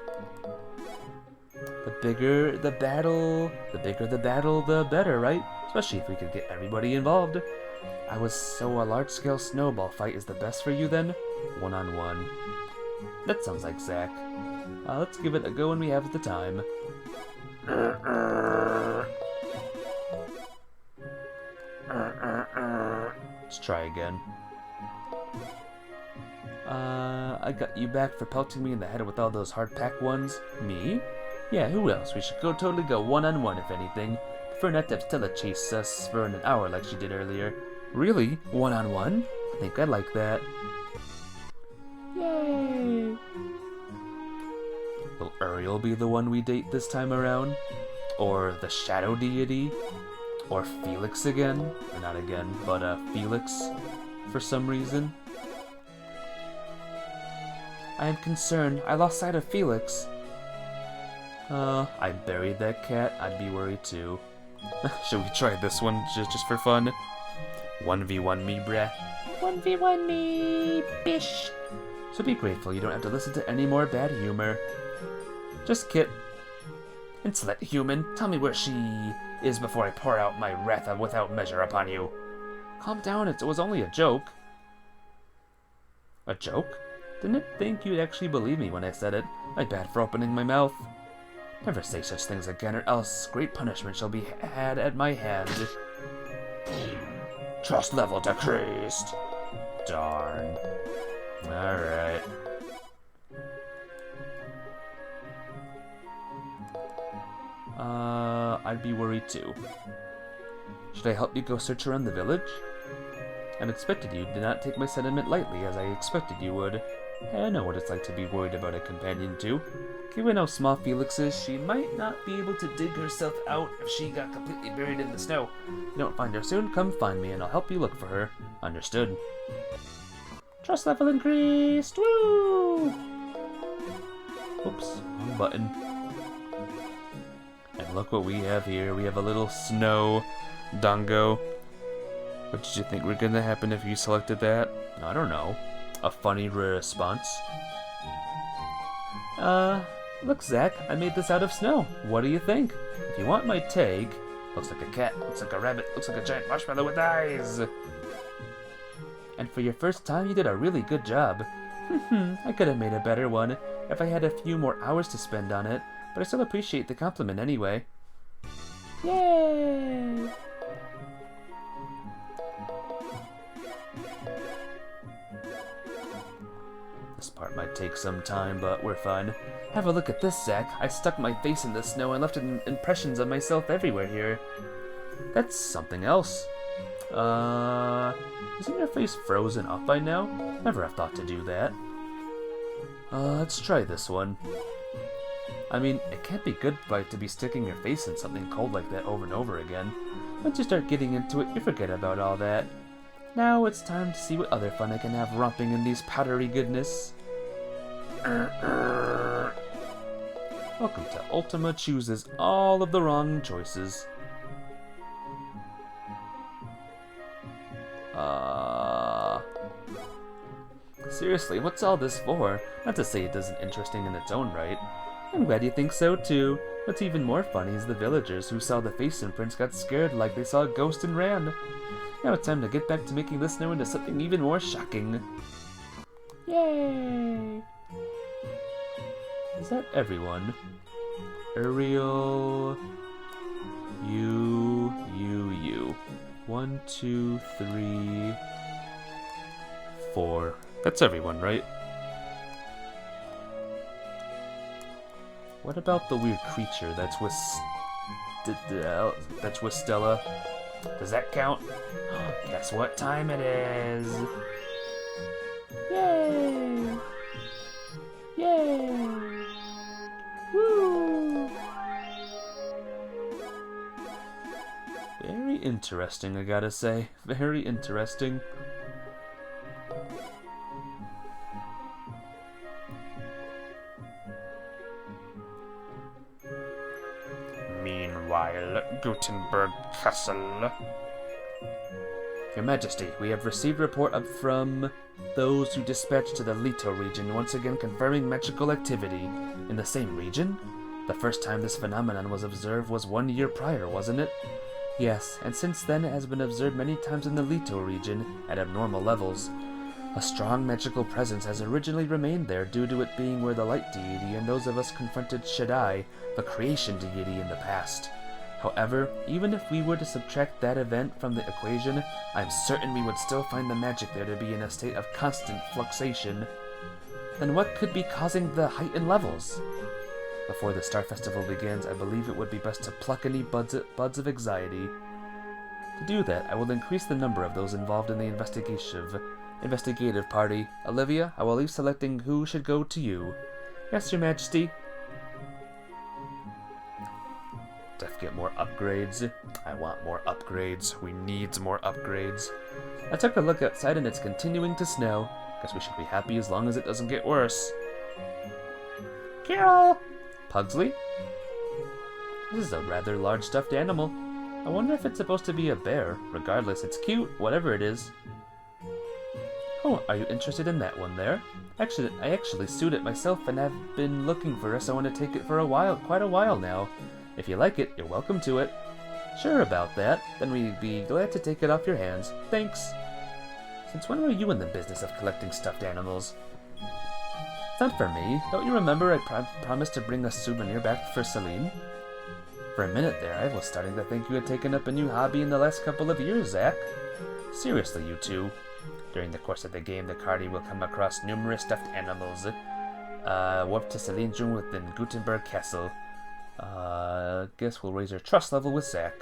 The bigger the battle, the better, right? Especially if we could get everybody involved. So a large-scale snowball fight is the best for you then? One-on-one. That sounds like Zach. Let's give it a go when we have the time. Let's try again. I got you back for pelting me in the head with all those hard-pack ones. Me? Yeah, who else? We should totally go one-on-one if anything. Prefer not to have Stella chase us for an hour like she did earlier. Really? One-on-one? I think I'd like that. Yay! Will Uriel be the one we date this time around? Or the Shadow Deity? Or Felix again? Or not again, but Felix for some reason. I am concerned. I lost sight of Felix. I buried that cat. I'd be worried too. Should we try this one just for fun? 1v1 me, bruh. 1v1 me, bish. So be grateful you don't have to listen to any more bad humor. Just Kit. Insolent human, tell me where she is before I pour out my wrath without measure upon you. Calm down, it was only a joke. A joke? Didn't think you'd actually believe me when I said it. My bad for opening my mouth. Never say such things again, or else great punishment shall be had at my hand. Trust level decreased. Darn. Alright. I'd be worried too. Should I help you go search around the village? Unexpected you did not take my sentiment lightly as I expected you would. I know what it's like to be worried about a companion too. Given how small Felix is, she might not be able to dig herself out if she got completely buried in the snow. If you don't find her soon, come find me and I'll help you look for her. Understood. Trust level increased! Woo! Oops, wrong button. And look what we have here. We have a little snow dongo. What did you think were gonna happen if you selected that? I don't know. A funny response. Look, Zach, I made this out of snow. What do you think? If you want my take, looks like a cat, looks like a rabbit, looks like a giant marshmallow with eyes. And for your first time, you did a really good job. I could have made a better one if I had a few more hours to spend on it, but I still appreciate the compliment anyway. Yay! This part might take some time, but we're fine. Have a look at this, Zach. I stuck my face in the snow and left impressions of myself everywhere here. That's something else. Isn't your face frozen up by now? Never have thought to do that. Let's try this one. I mean, it can't be good to be sticking your face in something cold like that over and over again. Once you start getting into it, you forget about all that. Now it's time to see what other fun I can have romping in these powdery goodness. Welcome to Ultima chooses all of the wrong choices. Seriously, what's all this for? Not to say it isn't interesting in its own right. I'm glad you think so too. What's even more funny is the villagers who saw the face imprints got scared like they saw a ghost and ran. Now it's time to get back to making this snow into something even more shocking. Yay! Is that everyone? Uriel... You... 1, 2, 3... 4. That's everyone, right? What about the weird creature that's with Stella? Does that count? Guess what time it is? Yay! Yay! Woo! Very interesting, I gotta say. Very interesting. Meanwhile, Gutenberg Castle. Your Majesty, we have received report from those who dispatched to the Leto region, once again confirming magical activity. In the same region? The first time this phenomenon was observed was 1 year prior, wasn't it? Yes, and since then it has been observed many times in the Leto region, at abnormal levels. A strong magical presence has originally remained there due to it being where the light deity and those of us confronted Shaddai, the creation deity, in the past. However, even if we were to subtract that event from the equation, I'm certain we would still find the magic there to be in a state of constant fluctuation. Then what could be causing the heightened levels? Before the Star Festival begins, I believe it would be best to pluck any buds of anxiety. To do that, I will increase the number of those involved in the investigative party. Olivia, I will leave selecting who should go to you. Yes, Your Majesty. Def get more upgrades. I want more upgrades. We need more upgrades. I took a look outside and it's continuing to snow. Guess we should be happy as long as it doesn't get worse. Carol! Pugsley? This is a rather large stuffed animal. I wonder if it's supposed to be a bear. Regardless, it's cute, whatever it is. Oh, are you interested in that one there? I actually sewed it myself and have been looking for us. I want to take it for quite a while now. If you like it, you're welcome to it. Sure about that. Then we'd be glad to take it off your hands. Thanks. Since when were you in the business of collecting stuffed animals? It's not for me. Don't you remember I promised to bring a souvenir back for Celine? For a minute there, I was starting to think you had taken up a new hobby in the last couple of years, Zach. Seriously, you two. During the course of the game, the party will come across numerous stuffed animals. Warp to Celine's room within Gutenberg Castle. Guess we'll raise our trust level with Zach.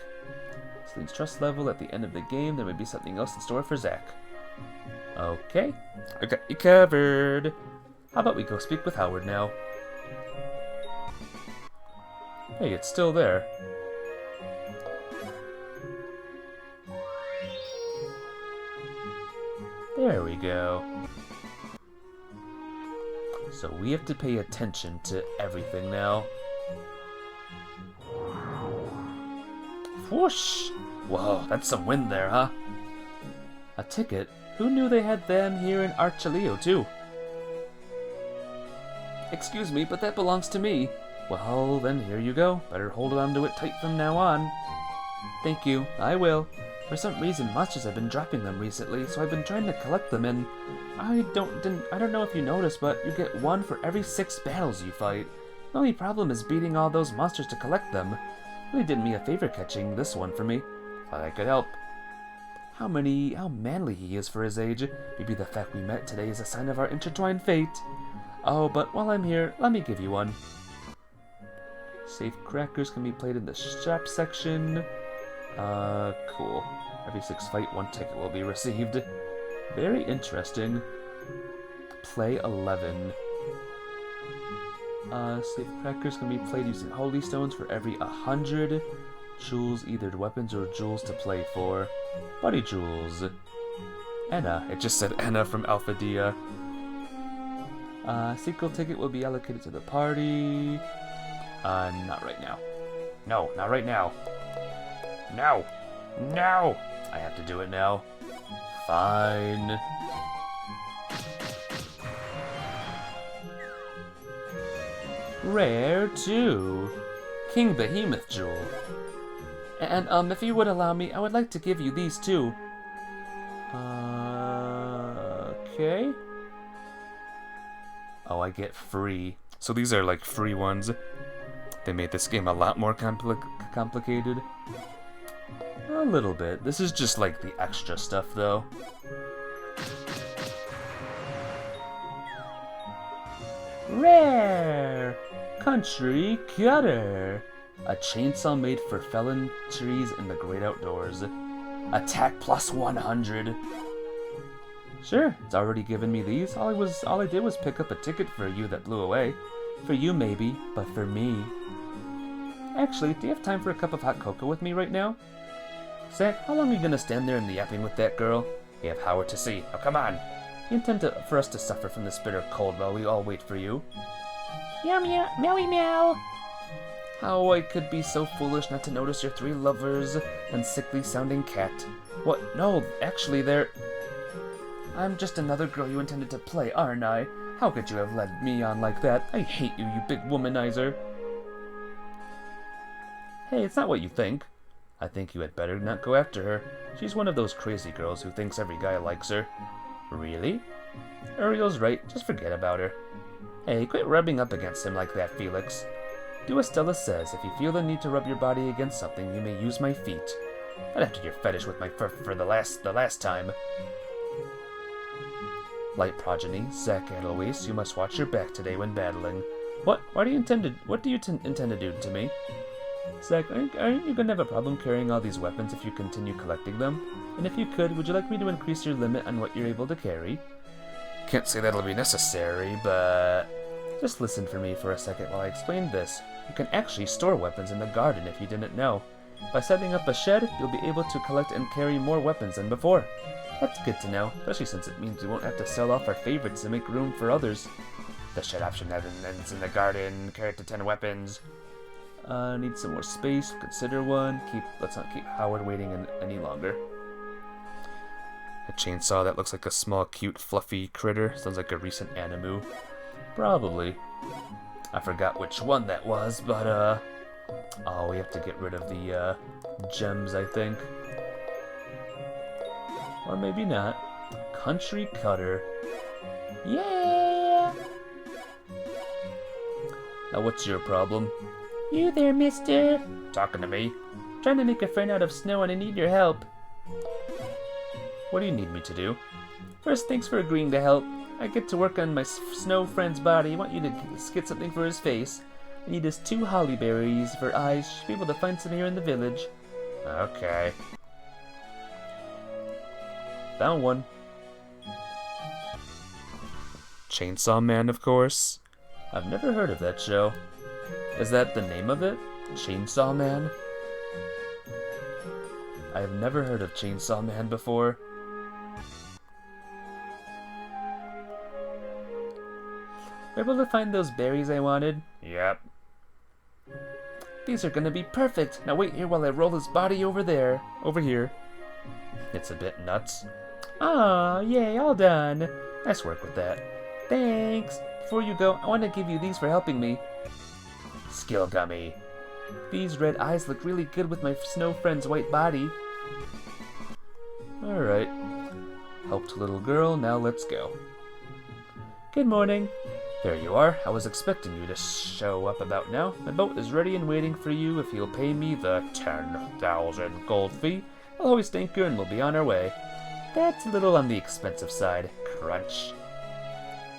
Celine's trust level at the end of the game. There may be something else in store for Zach. Okay, I got you covered. How about we go speak with Howard now? Hey, it's still there. There we go. So we have to pay attention to everything now. Whoosh! Whoa, that's some wind there, huh? A ticket? Who knew they had them here in Archelio, too? Excuse me, but that belongs to me. Well, then here you go. Better hold on to it tight from now on. Thank you, I will. For some reason, monsters have been dropping them recently, so I've been trying to collect them, and I don't know if you noticed, but you get one for every 6 battles you fight. The only problem is beating all those monsters to collect them. Really did me a favor catching this one for me. Thought I could help. How manly he is for his age. Maybe the fact we met today is a sign of our intertwined fate. Oh, but while I'm here, let me give you one. Safe crackers can be played in the shop section. Cool. Every 6 fight, 1 ticket will be received. Very interesting. Play 11. Safe crackers can be played using holy stones for every 100 jewels, either weapons or jewels to play for. Buddy jewels. Anna. It just said Anna from Alpha Dia. Sequel ticket will be allocated to the party. Not right now. No, not right now. No! No! I have to do it now. Fine. Rare too. King Behemoth Jewel. And, if you would allow me, I would like to give you these too. Okay. Oh, I get free. So these are like free ones. They made this game a lot more complicated. A little bit. This is just like the extra stuff though. Rare! Country Cutter! A chainsaw made for felling trees in the great outdoors. Attack plus 100. Sure, it's already given me these. All I did was pick up a ticket for you that blew away. For you maybe, but for me. Actually, do you have time for a cup of hot cocoa with me right now? Zack, how long are you gonna stand there and yapping with that girl? You have Howard to see. Now come on. You intend for us to suffer from this bitter cold while we all wait for you? Meow meow, meowie meow. How I could be so foolish not to notice your 3 lovers and sickly sounding cat. What? No, actually they're... I'm just another girl you intended to play, aren't I? How could you have led me on like that? I hate you, you big womanizer. Hey, it's not what you think. I think you had better not go after her. She's one of those crazy girls who thinks every guy likes her. Really? Uriel's right, just forget about her. Hey, quit rubbing up against him like that, Felix. Do as Stella says. If you feel the need to rub your body against something, you may use my feet. Not after your fetish with my fur for the last time. Light progeny, Zack Edelweiss, you must watch your back today when battling. What? What do you intend to do to me? Zack, aren't you gonna have a problem carrying all these weapons if you continue collecting them? And if you could, would you like me to increase your limit on what you're able to carry? Can't say that'll be necessary, but... Just listen for me for a second while I explain this. You can actually store weapons in the garden if you didn't know. By setting up a shed, you'll be able to collect and carry more weapons than before. That's good to know, especially since it means we won't have to sell off our favorites to make room for others. The shed option ends in the garden, carry up to 10 weapons. Need some more space, consider one. Let's not keep Howard waiting any longer. A chainsaw that looks like a small, cute, fluffy critter. Sounds like a recent animu. Probably. I forgot which one that was, but, oh, we have to get rid of the, gems, I think. Or maybe not. Country cutter. Yeah! Now what's your problem? You there, mister? Talking to me? Trying to make a friend out of snow and I need your help. What do you need me to do? First, thanks for agreeing to help. I get to work on my snow friend's body. I want you to get something for his face. I need his 2 holly berries for eyes. Should be able to find some here in the village. Okay. Found one. Chainsaw Man, of course. I've never heard of that show. Is that the name of it? Chainsaw Man? I have never heard of Chainsaw Man before. Able to find those berries I wanted? Yep. These are gonna be perfect. Now wait here while I roll his body over there. Over here. It's a bit nuts. Ah, yay, all done. Nice work with that. Thanks. Before you go, I want to give you these for helping me. Skill gummy. These red eyes look really good with my snow friend's white body. Alright. Helped little girl, now let's go. Good morning. There you are. I was expecting you to show up about now. My boat is ready and waiting for you if you'll pay me the 10,000 gold fee. I'll hoist anchor and we'll be on our way. That's a little on the expensive side. Crunch.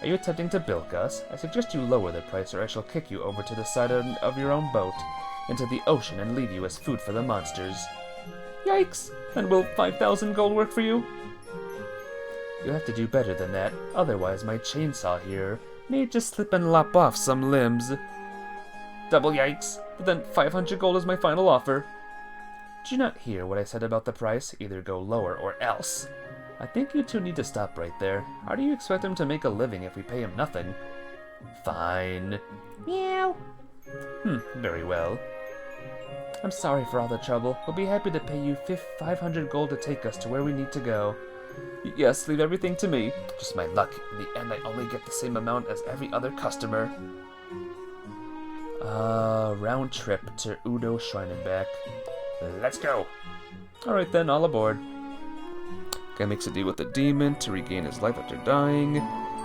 Are you attempting to bilk us? I suggest you lower the price or I shall kick you over to the side of your own boat, into the ocean and leave you as food for the monsters. Yikes! And will 5,000 gold work for you? You'll have to do better than that, otherwise my chainsaw here may just slip and lop off some limbs. Double yikes! But then 500 gold is my final offer. Did you not hear what I said about the price? Either go lower or else. I think you two need to stop right there. How do you expect him to make a living if we pay him nothing? Fine. Meow. Very well. I'm sorry for all the trouble. We'll be happy to pay you 500 gold to take us to where we need to go. Yes, leave everything to me. Just my luck. In the end, I only get the same amount as every other customer. Round trip to Udo Shrine and back. Let's go. Alright then, all aboard. Guy makes a deal with the demon to regain his life after dying.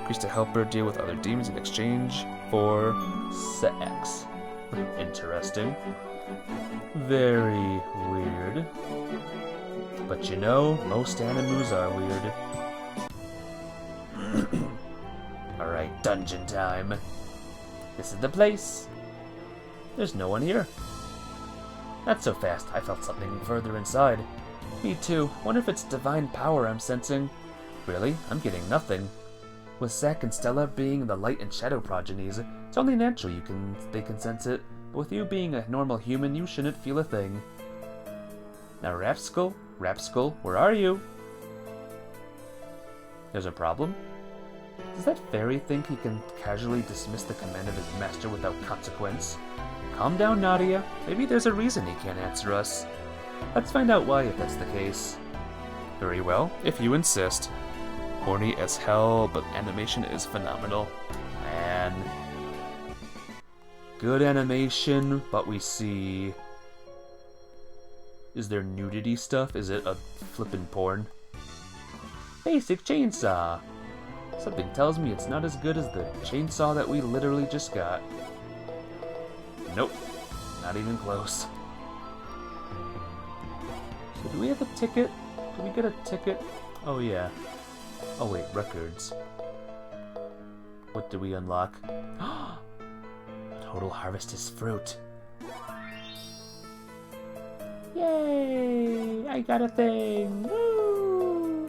Agrees to help her deal with other demons in exchange for sex. Interesting. Very weird. But you know, most animus are weird. Alright, dungeon time. This is the place. There's no one here. Not so fast. I felt something further inside. Me too. Wonder if it's divine power I'm sensing. Really? I'm getting nothing. With Zack and Stella being the light and shadow progenies, it's only natural they can sense it, but with you being a normal human, you shouldn't feel a thing. Now Rapskull, where are you? There's a problem? Does that fairy think he can casually dismiss the command of his master without consequence? Calm down, Nadia. Maybe there's a reason he can't answer us. Let's find out why if that's the case. Very well, if you insist. Horny as hell, but animation is phenomenal. Man. Good animation, but we see... Is there nudity stuff? Is it a flippin' porn? Basic chainsaw! Something tells me it's not as good as the chainsaw that we literally just got. Nope. Not even close. So do we have a ticket? Did we get a ticket? Oh yeah. Oh wait, records. What do we unlock? Total harvest is fruit. Yay! I got a thing! Woo!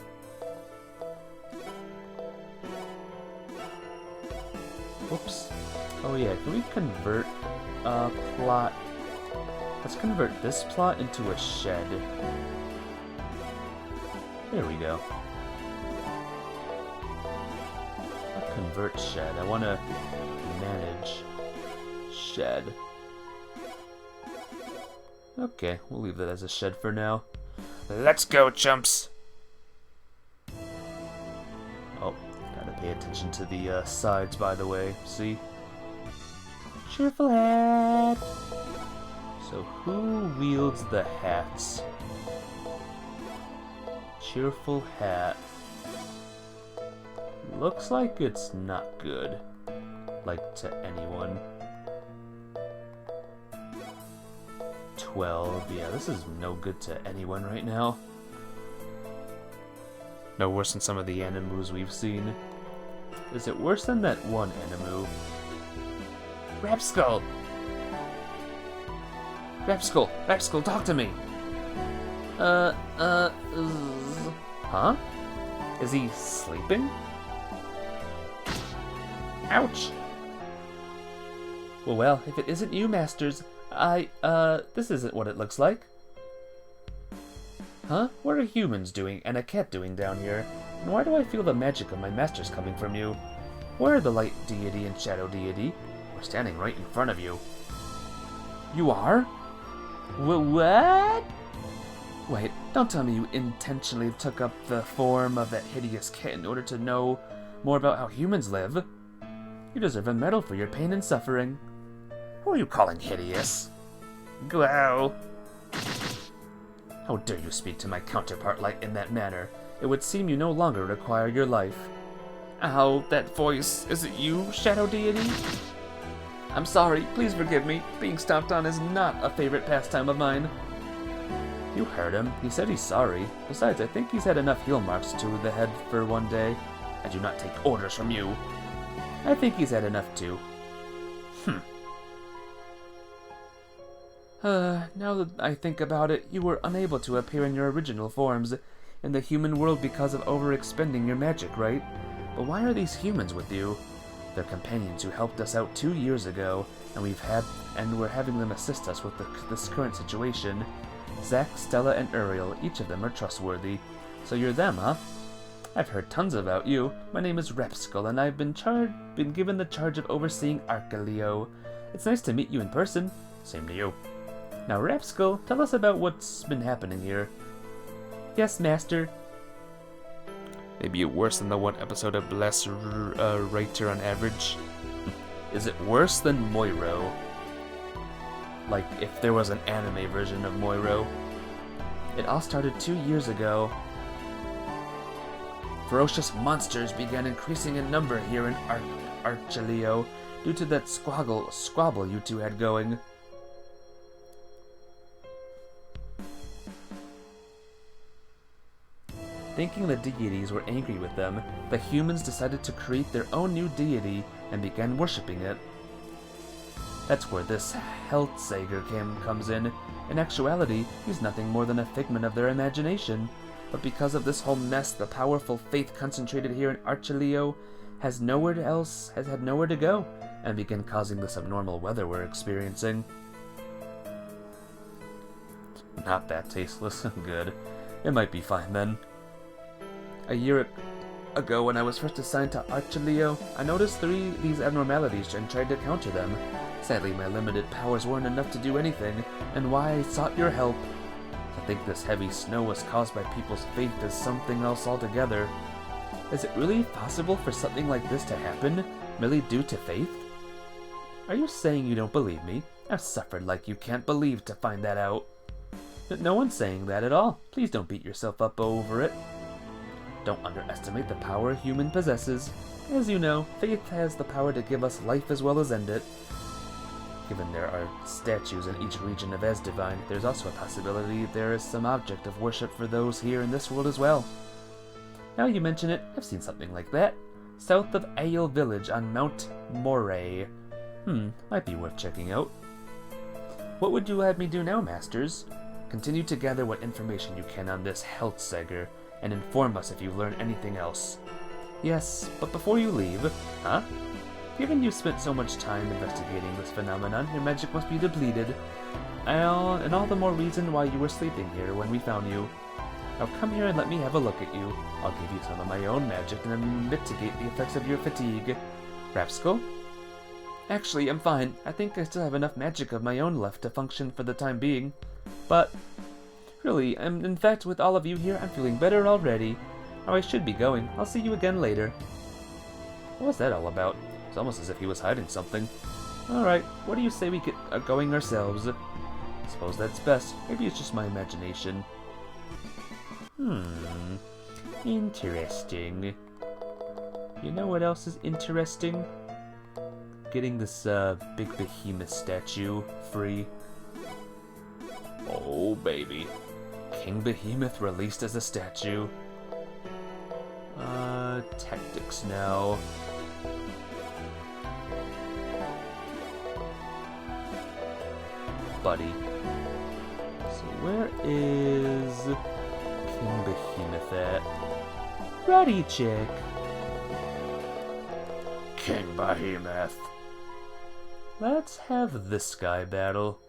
Whoops. Oh yeah, can we convert a plot? Let's convert this plot into a shed. There we go. I'll convert shed. I want to manage shed. Okay, we'll leave that as a shed for now. Let's go, chumps! Oh, gotta pay attention to the sides, by the way. See? Cheerful hat! So who wields the hats? Cheerful hat. Looks like it's not good. Like to anyone. 12. Yeah, this is no good to anyone right now. No worse than some of the animus we've seen. Is it worse than that one animu? Rapskull! Rapskull, talk to me! Huh? Is he sleeping? Ouch! Well, if it isn't you, Masters, this isn't what it looks like. Huh? What are humans doing and a cat doing down here? And why do I feel the magic of my masters coming from you? Where are the light deity and shadow deity? We're standing right in front of you. You are? What? Wait, don't tell me you intentionally took up the form of that hideous cat in order to know more about how humans live. You deserve a medal for your pain and suffering. Who are you calling hideous? Glow. How dare you speak to my counterpart like in that manner? It would seem you no longer require your life. Ow, that voice. Is it you, Shadow Deity? I'm sorry, please forgive me. Being stomped on is not a favorite pastime of mine. You heard him. He said he's sorry. Besides, I think he's had enough heel marks to the head for one day. I do not take orders from you. I think he's had enough too. Now that I think about it, you were unable to appear in your original forms in the human world because of overexpending your magic, right? But why are these humans with you? They're companions who helped us out 2 years ago, and we're having them assist us with this current situation. Zack, Stella, and Uriel, each of them are trustworthy. So you're them, huh? I've heard tons about you. My name is Rapskull, and I've been given the charge of overseeing Arcaleo. It's nice to meet you in person. Same to you. Now, Rapskull, tell us about what's been happening here. Yes, Master. Maybe worse than the one episode of Bless Writer on average. Is it worse than Moiro? Like, if there was an anime version of Moiro. It all started 2 years ago. Ferocious monsters began increasing in number here in Arcaleo due to that squabble you two had going. Thinking the deities were angry with them, the humans decided to create their own new deity and began worshipping it. That's where this Healthsager comes in. In actuality, he's nothing more than a figment of their imagination. but because of this whole mess, the powerful faith concentrated here in Archileo has had nowhere to go, and began causing this abnormal weather we're experiencing. Not that tasteless. Good. It might be fine then. A year ago, when I was first assigned to Archileo, I noticed these abnormalities and tried to counter them. Sadly, my limited powers weren't enough to do anything, and why I sought your help. I think this heavy snow was caused by people's faith as something else altogether. Is it really possible for something like this to happen, merely due to faith? Are you saying you don't believe me? I've suffered like you can't believe to find that out. No one's saying that at all. Please don't beat yourself up over it. Don't underestimate the power a human possesses. As you know, faith has the power to give us life as well as end it. Given there are statues in each region of Asdivine, there's also a possibility there is some object of worship for those here in this world as well. Now you mention it, I've seen something like that. South of Ale Village on Mount Moray. Might be worth checking out. What would you have me do now, Masters? Continue to gather what information you can on this Heldsager, and inform us if you learn anything else. Yes, but before you leave... Huh? Given you spent so much time investigating this phenomenon, your magic must be depleted. And all the more reason why you were sleeping here when we found you. Now come here and let me have a look at you. I'll give you some of my own magic and then mitigate the effects of your fatigue. Rapskull? Actually, I'm fine. I think I still have enough magic of my own left to function for the time being. But, really, in fact, with all of you here, I'm feeling better already. Now I should be going. I'll see you again later. What was that all about? It's almost as if he was hiding something. Alright, what do you say we get going ourselves? I suppose that's best. Maybe it's just my imagination. Interesting. You know what else is interesting? Getting this big behemoth statue free. Oh baby. King Behemoth released as a statue. Tactics now. Buddy. So where is King Behemoth at? Ready, chick. King Behemoth. Let's have this guy battle.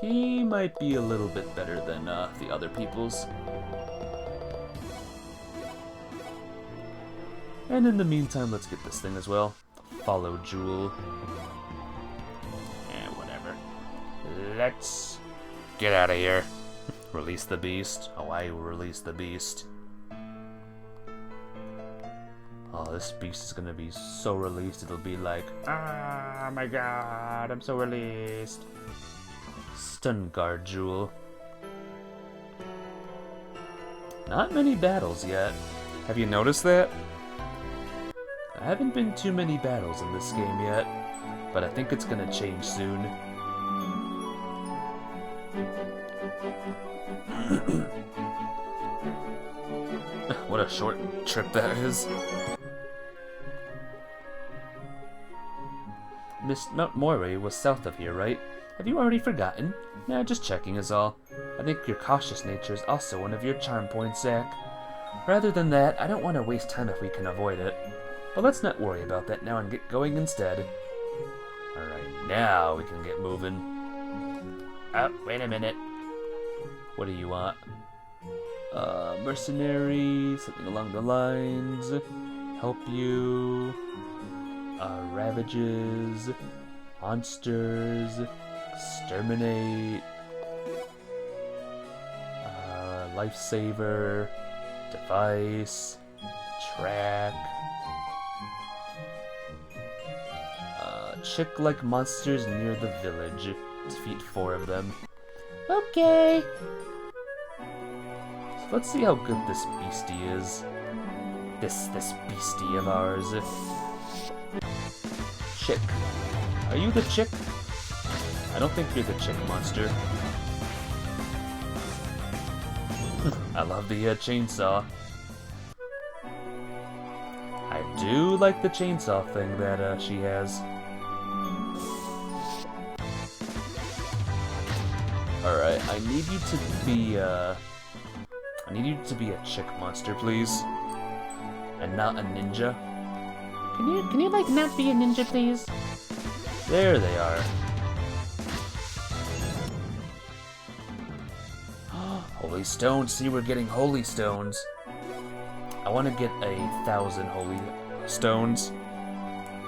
He might be a little bit better than the other people's. And in the meantime, let's get this thing as well. Follow Jewel. Whatever. Let's get out of here. Release the beast. Oh, I will release the beast. Oh, this beast is gonna be so released, it'll be like, ah, my god, I'm so released. Stun Guard Jewel. Not many battles yet. Have you noticed that? I haven't been too many battles in this game yet, but I think it's gonna change soon. What a short trip that is. Miss Mount Moray was south of here, right? Have you already forgotten? Nah, just checking is all. I think your cautious nature is also one of your charm points, Zack. Rather than that, I don't want to waste time if we can avoid it. But let's not worry about that now and get going instead. Alright, now we can get moving. Oh, wait a minute. What do you want? Mercenary, something along the lines. Help you. Ravages. Monsters. Exterminate. Lifesaver. Device. Track. Chick-like monsters near the village. Defeat 4 of them. Okay. So let's see how good this beastie is. This beastie of ours. Chick. Are you the chick? I don't think you're the chick monster. I love the chainsaw. I do like the chainsaw thing that she has. Alright, I need you to be, I need you to be a chick monster, please. And not a ninja. Can you like not be a ninja, please? There they are. Holy stones. See, we're getting holy stones. I want to get 1,000 holy stones.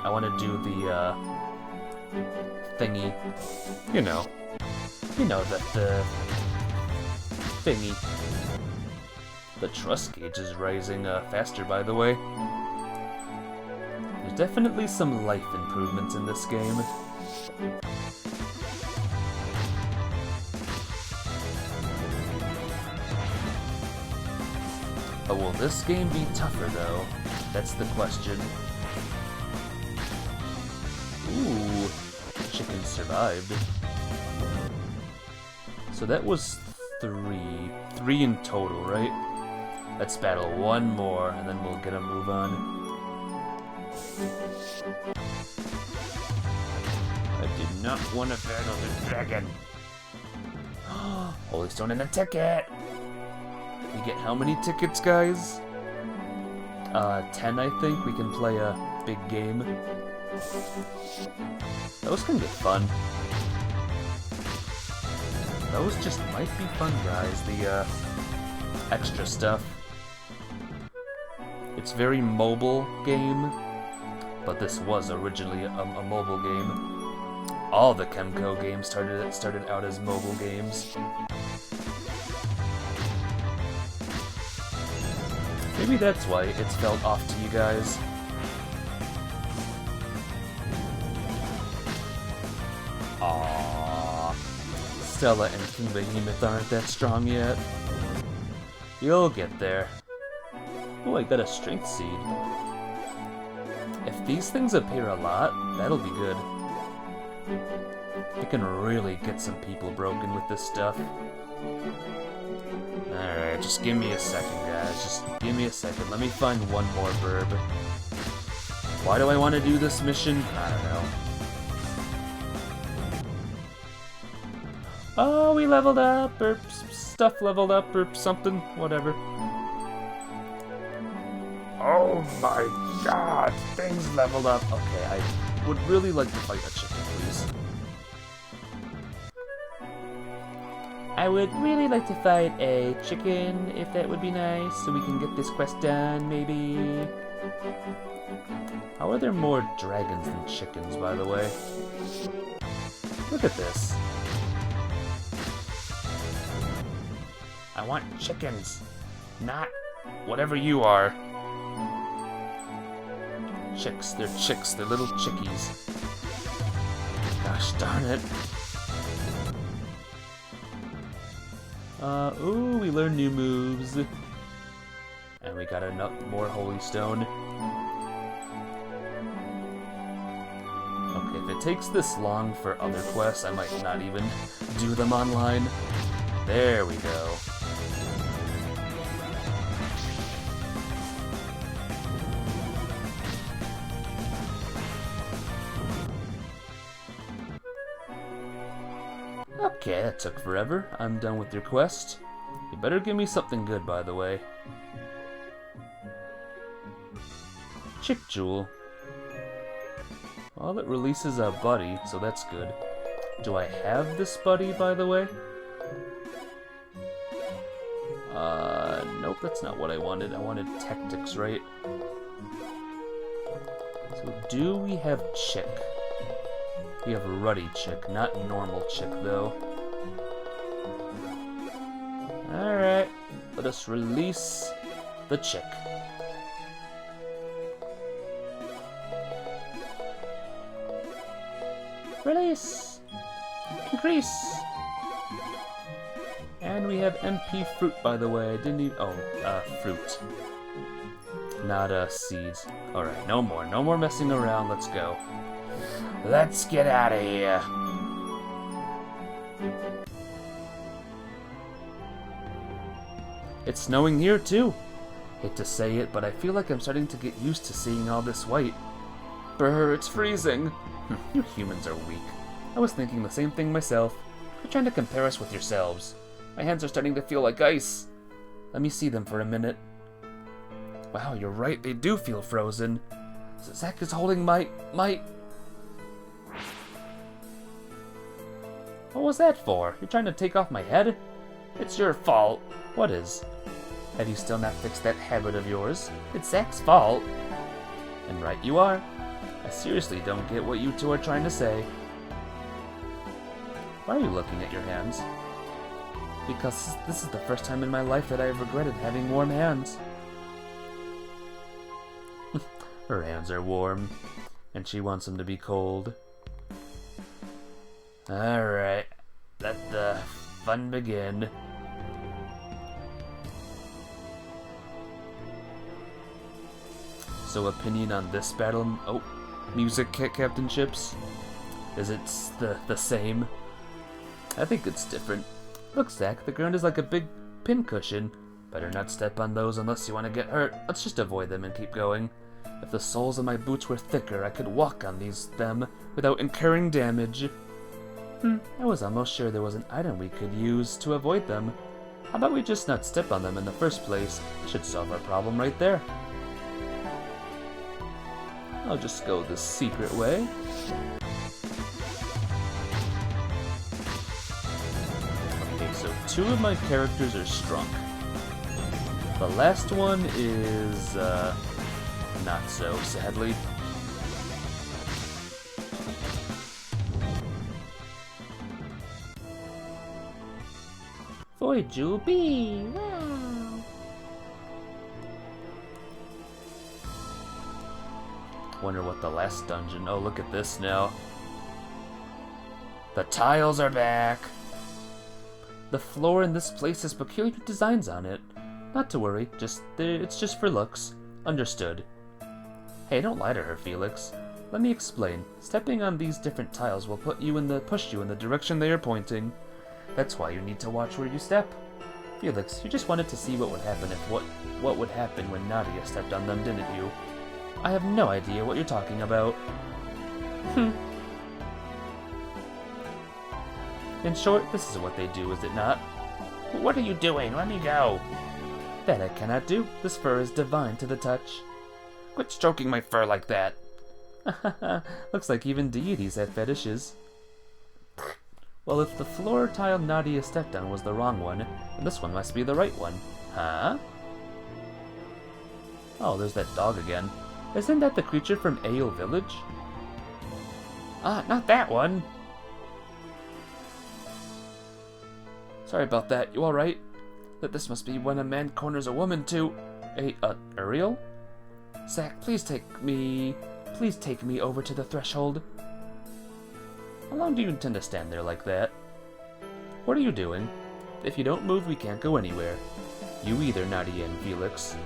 I want to do the, thingy. You know, the thingy. The trust gauge is rising faster, by the way. There's definitely some life improvements in this game. Oh, will this game be tougher, though? That's the question. Ooh, chicken survived. So that was 3. 3 in total, right? Let's battle one more, and then we'll get a move on. I did not want to battle the dragon. Holy stone and a ticket! We get how many tickets, guys? 10, I think. We can play a big game. Those can get fun. Those just might be fun, guys. The, extra stuff. It's very mobile game, but this was originally a mobile game. All the Chemco games started out as mobile games. Maybe that's why it's felt off to you guys. Aww. Stella and King Behemoth aren't that strong yet. You'll get there. Oh, I got a strength seed. If these things appear a lot, that'll be good. I can really get some people broken with this stuff. Alright, just give me a second, guys. Just give me a second. Let me find one more verb. Why do I want to do this mission? I don't know. Oh, we leveled up, or stuff leveled up, or something. Whatever. Oh my god, things leveled up. Okay, I would really like to fight a chicken, please. I would really like to fight a chicken, if that would be nice, so we can get this quest done, maybe. How are there more dragons than chickens, by the way? Look at this. I want chickens, not whatever you are. Chicks, they're little chickies. Gosh darn it. Ooh, we learned new moves. And we got more holy stone. Okay, if it takes this long for other quests, I might not even do them online. There we go. Okay, that took forever. I'm done with your quest. You better give me something good, by the way. Chick Jewel. Well, it releases a buddy, so that's good. Do I have this buddy, by the way? Nope, that's not what I wanted. I wanted tactics, right? So do we have Chick? We have Ruddy Chick, not normal Chick, though. Alright, let us release the Chick. Release! Increase! And we have MP fruit, by the way. I didn't even... Oh, fruit. Not, seeds. Alright, no more messing around. Let's go. Let's get out of here. It's snowing here, too. Hate to say it, but I feel like I'm starting to get used to seeing all this white. Brr, it's freezing. You humans are weak. I was thinking the same thing myself. You're trying to compare us with yourselves. My hands are starting to feel like ice. Let me see them for a minute. Wow, you're right, they do feel frozen. Zack is holding my... What was that for? You're trying to take off my head? It's your fault. What is? Have you still not fixed that habit of yours? It's Zack's fault. And right you are. I seriously don't get what you two are trying to say. Why are you looking at your hands? Because this is the first time in my life that I have regretted having warm hands. Her hands are warm, and she wants them to be cold. Alright, let the fun begin. So, opinion on this battle? Oh, music captainships? Is it the same? I think it's different. Look, Zack, the ground is like a big pincushion. Better not step on those unless you want to get hurt. Let's just avoid them and keep going. If the soles of my boots were thicker, I could walk on them without incurring damage. I was almost sure there was an item we could use to avoid them. How about we just not step on them in the first place? Should solve our problem right there. I'll just go the secret way. Okay, so 2 of my characters are strong. The last one is, not so, sadly. For Juby! Wow! Wonder what the last dungeon... Oh, look at this now. The tiles are back! The floor in this place has peculiar designs on it. Not to worry, it's just for looks. Understood. Hey, don't lie to her, Felix. Let me explain. Stepping on these different tiles will push you in the direction they are pointing. That's why you need to watch where you step. Felix, you just wanted to see what would happen if what would happen when Nadia stepped on them, didn't you? I have no idea what you're talking about. In short, this is what they do, is it not? What are you doing? Let me go. That I cannot do. This fur is divine to the touch. Quit stroking my fur like that. Looks like even deities have fetishes. Well, if the floor tile Nadia stepped on was the wrong one, then this one must be the right one. Huh? Oh, there's that dog again. Isn't that the creature from Ale Village? Ah, not that one! Sorry about that, you alright? That this must be when a man corners a woman to... Uriel? Zack, please take me over to the threshold. How long do you intend to stand there like that? What are you doing? If you don't move, we can't go anywhere. You either, Nadia and Felix.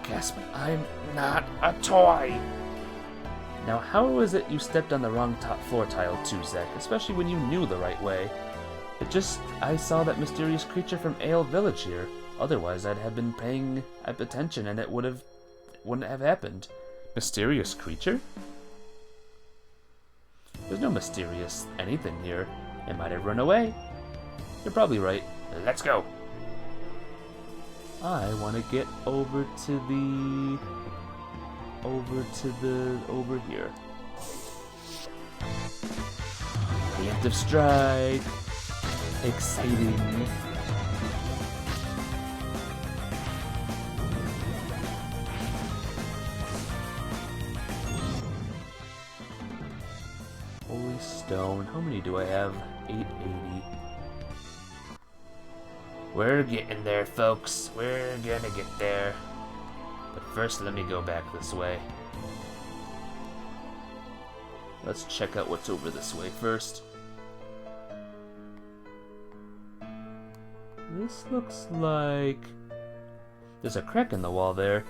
Gasp, I'm not a toy! Now, how was it you stepped on the wrong top floor tile too, Zack, especially when you knew the right way? I saw that mysterious creature from Ale Village here. Otherwise, I'd have been paying attention and it wouldn't have happened. Mysterious creature? There's no mysterious anything here. It might have run away. You're probably right. Let's go. I want to get over here. Preemptive strike. Exciting. Holy stone. How many do I have? 880. We're getting there, folks. We're gonna get there. But first, let me go back this way. Let's check out what's over this way first. This looks like... There's a crack in the wall there.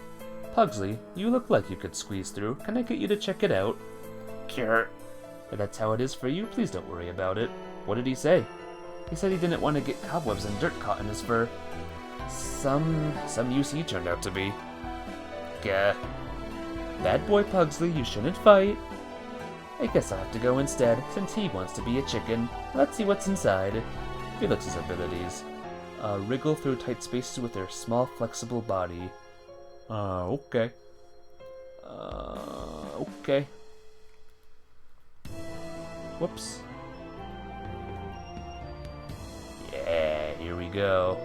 Pugsley, you look like you could squeeze through. Can I get you to check it out? Cure. If that's how it is for you, please don't worry about it. What did he say? He said he didn't want to get cobwebs and dirt caught in his fur. Some use he turned out to be. Gah. Bad boy Pugsley, you shouldn't fight. I guess I'll have to go instead, since he wants to be a chicken. Let's see what's inside. Felix's abilities. Wriggle through tight spaces with their small, flexible body. Okay. Okay. Whoops. Yeah, here we go.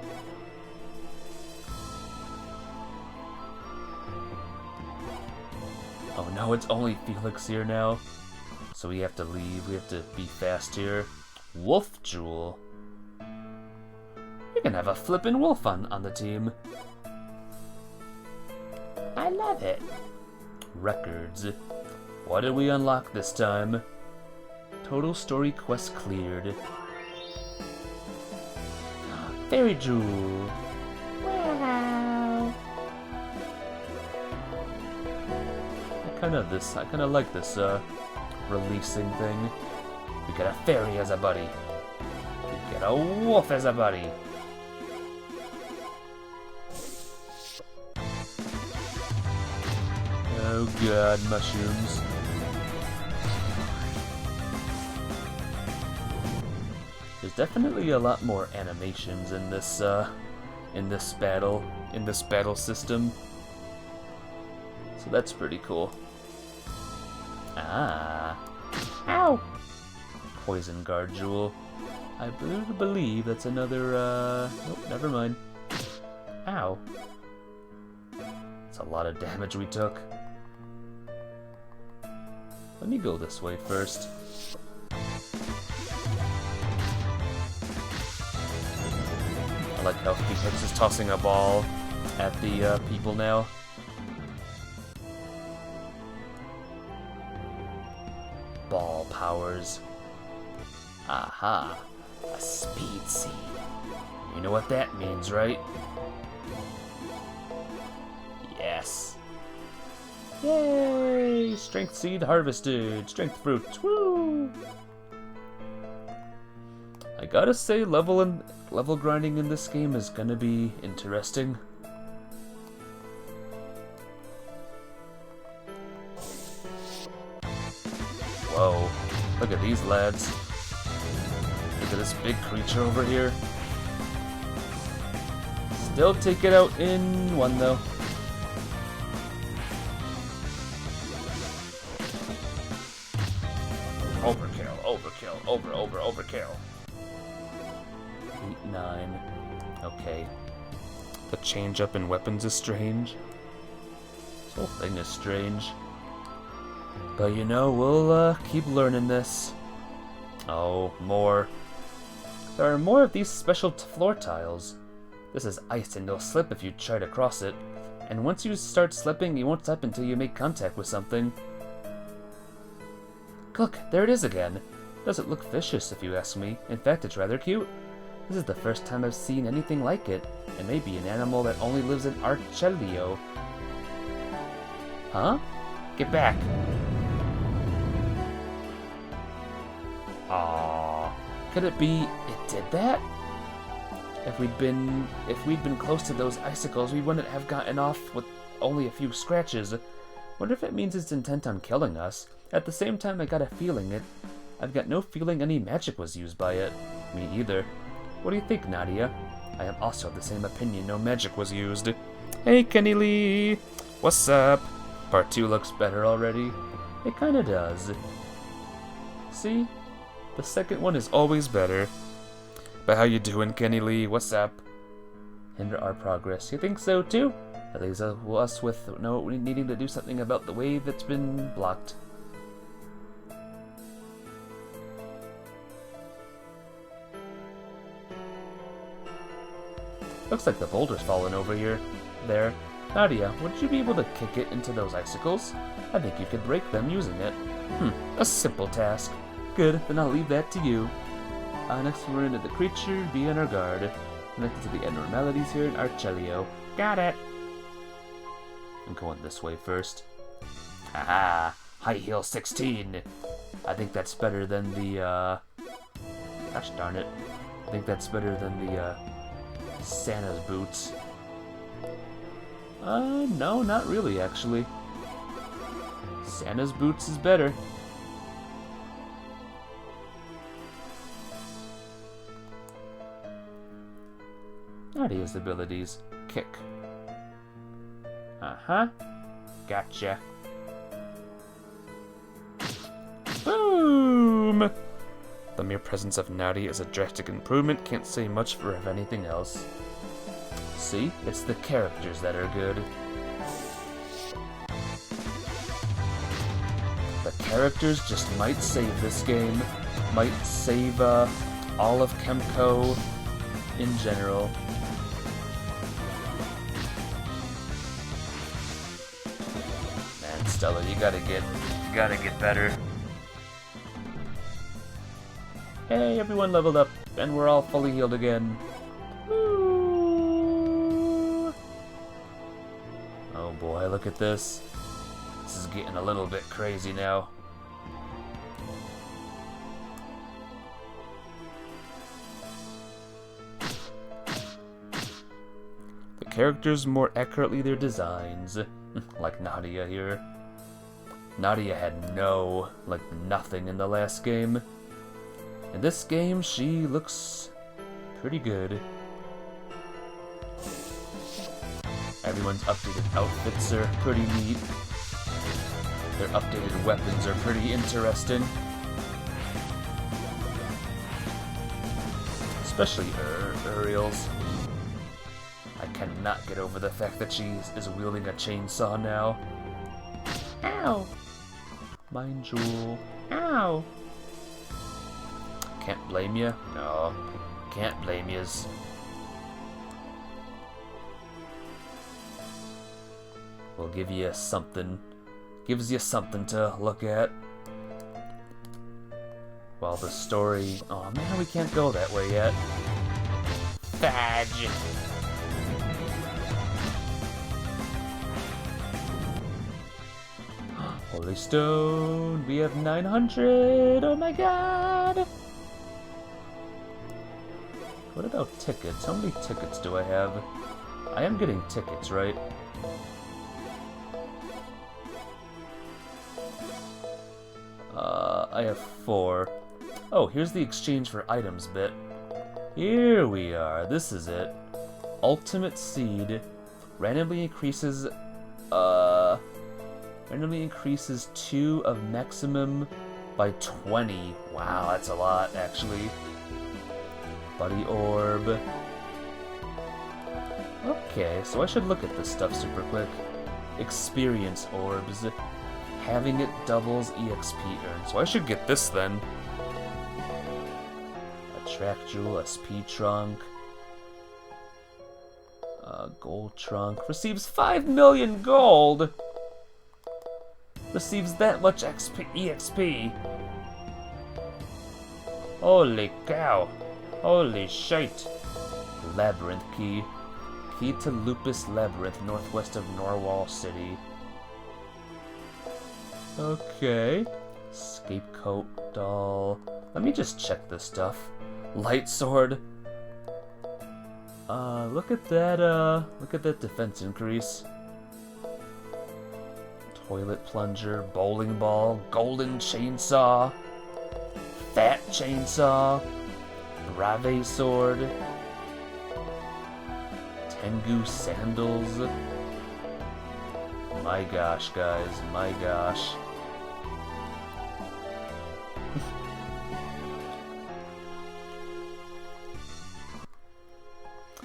Oh no, it's only Felix here now. So we have to leave, we have to be fast here. Wolf Jewel. We can have a flippin' wolf on the team. I love it. Records. What did we unlock this time? Total story quest cleared. Fairy Jewel. Wow. I kind of like this releasing thing. We got a fairy as a buddy. We got a wolf as a buddy. Oh god, mushrooms. There's definitely a lot more animations in this battle system. So that's pretty cool. Ah. Ow! Poison Guard Jewel. I believe that's another, nope, never mind. Ow. That's a lot of damage we took. Let me go this way first. I like how Felix is tossing a ball at the people now. Ball powers. Aha! A speed seed. You know what that means, right? Yes. Yay! Strength seed harvested. Strength fruit. Woo! I gotta say, level grinding in this game is gonna be interesting. Whoa! Look at these lads. Look at this big creature over here. Still take it out in one though. Overkill, overkill, overkill. 8, 9. Okay. The change up in weapons is strange. This whole thing is strange. But you know, we'll keep learning this. Oh, more. There are more of these special floor tiles. This is ice and you'll slip if you try to cross it. And once you start slipping, you won't stop until you make contact with something. Look, there it is again. Doesn't look vicious if you ask me. In fact, it's rather cute. This is the first time I've seen anything like it. It may be an animal that only lives in Archelio. Huh? Get back. Aww. Could it be it did that? If we'd been close to those icicles, we wouldn't have gotten off with only a few scratches. Wonder if it means it's intent on killing us. At the same time, I got a feeling it. I've got no feeling any magic was used by it. Me either. What do you think, Nadia? I am also of the same opinion no magic was used. Hey, Kenny Lee! What's up? Part 2 looks better already. It kinda does. See? The second one is always better. But how you doing, Kenny Lee? What's up? Hinder our progress. You think so, too? That leaves us with needing to do something about the way that's been blocked. Looks like the boulder's fallen over here. There. Nadia, would you be able to kick it into those icicles? I think you could break them using it. A simple task. Good, then I'll leave that to you. Next we run into the creature, be on our guard. Connected to the abnormalities here in Archelio. Got it! I'm going this way first. Aha! High heel 16! I think that's better than the, gosh darn it. I think that's better than the, Santa's boots. No, not really, actually. Santa's boots is better. Nadia's abilities. Kick. Uh-huh. Gotcha. Boom! The mere presence of Nadia is a drastic improvement. Can't say much for of anything else. See? It's the characters that are good. The characters just might save this game. Might save all of Chemco in general. Man, Stella, you gotta get better. Hey, everyone leveled up, and we're all fully healed again. Woo! Oh boy, look at this. This is getting a little bit crazy now. The characters more accurately their designs. Like Nadia here. Nadia had nothing in the last game. In this game, she looks pretty good. Everyone's updated outfits are pretty neat. Their updated weapons are pretty interesting. Especially Uriel's. I cannot get over the fact that she is wielding a chainsaw now. Ow! Mind Jewel. Ow! Can't blame you. No, can't blame yous. We'll give you something. Gives you something to look at. While the story... Oh man, we can't go that way yet. Fudge! Holy Stone! We have 900! Oh my god! What about tickets? How many tickets do I have? I am getting tickets, right? I have 4. Oh, here's the exchange for items bit. Here we are. This is it. Ultimate Seed. Randomly increases 2 of maximum by 20. Wow, that's a lot, actually. Buddy Orb. Okay, so I should look at this stuff super quick. Experience Orbs. Having it doubles EXP earned. So I should get this then. A Track Jewel, SP Trunk. Gold Trunk. Receives 5 million gold! Receives that much EXP. Holy cow. Holy shite. Labyrinth Key. Key to Lupus Labyrinth, northwest of Norwal City. Okay. Scapegoat Doll. Let me just check this stuff. Light Sword. Look at that defense increase. Toilet Plunger, Bowling Ball, Golden Chainsaw, Fat Chainsaw, Brave Sword, Tengu Sandals. My gosh, guys, my gosh.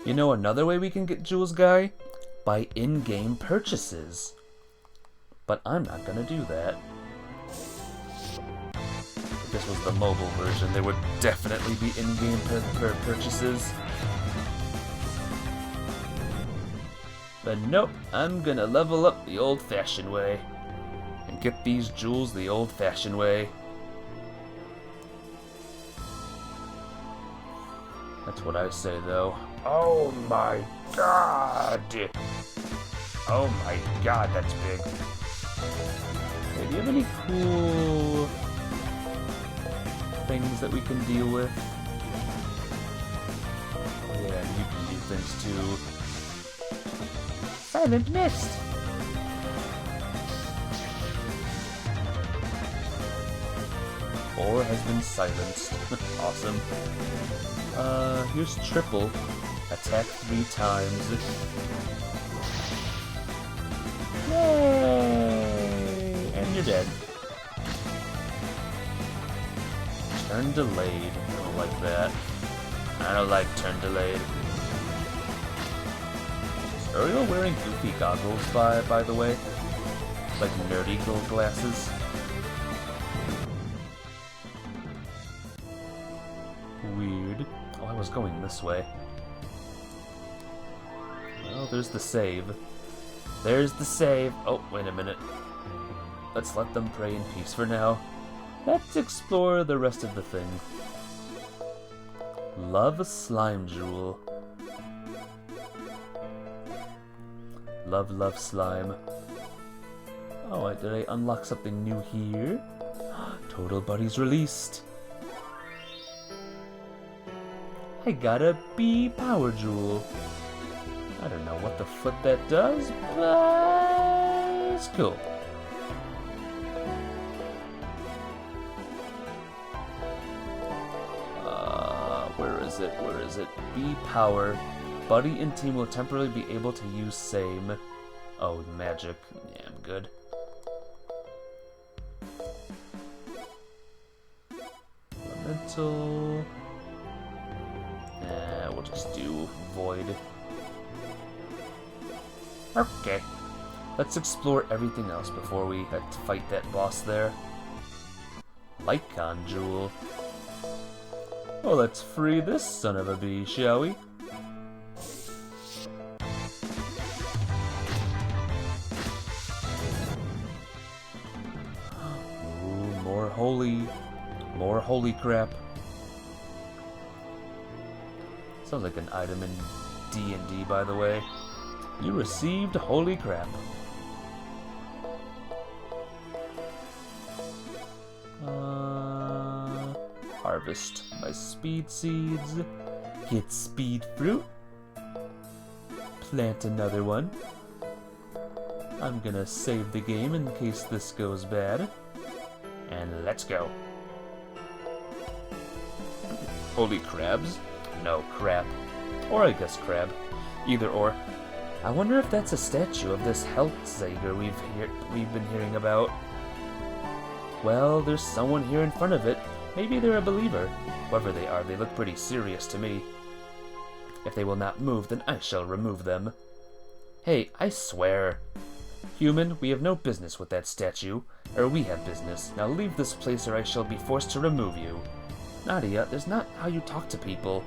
You know another way we can get Jewels, Guy? By in-game purchases. But I'm not gonna do that. If this was the mobile version, there would definitely be in-game purchases. But nope, I'm gonna level up the old-fashioned way. And get these jewels the old-fashioned way. That's what I say, though. Oh my god! Oh my god, that's big. Hey, do you have any cool things that we can deal with? Oh yeah, you can do things too. Silent Mist! Or has been silenced. Awesome. Here's Triple. Attack 3 times. Yay! And you're dead. Turn delayed. I don't like that. I don't like turn delayed. Is Ariel wearing goofy goggles by the way? Like nerdy gold glasses? Weird. Oh, I was going this way. Well, there's the save. There's the save. Oh, wait a minute. Let's let them pray in peace for now. Let's explore the rest of the thing. Love Slime Jewel. Love slime. Oh, did I unlock something new here? Total Buddies released. I got a bee power jewel. I don't know what the foot that does, but it's cool. Where is it? Bee power. Buddy and team will temporarily be able to use same. Oh, magic. Yeah, I'm good. Elemental. We'll just do void. Okay. Let's explore everything else before we head to fight that boss there. Lycon Jewel. Well, let's free this son of a bee, shall we? Ooh, more holy crap. Sounds like an item in D&D, by the way. You received holy crap. Harvest my speed seeds. Get speed fruit. Plant another one. I'm gonna save the game in case this goes bad. And let's go. Holy crabs? No, crab. Or I guess crab. Either or. I wonder if that's a statue of this Hellsager we've been hearing about. Well, there's someone here in front of it. Maybe they're a believer. Whoever they are, they look pretty serious to me. If they will not move, then I shall remove them. Hey, I swear. Human, we have no business with that statue. Or we have business. Now leave this place or I shall be forced to remove you. Nadia, that's not how you talk to people.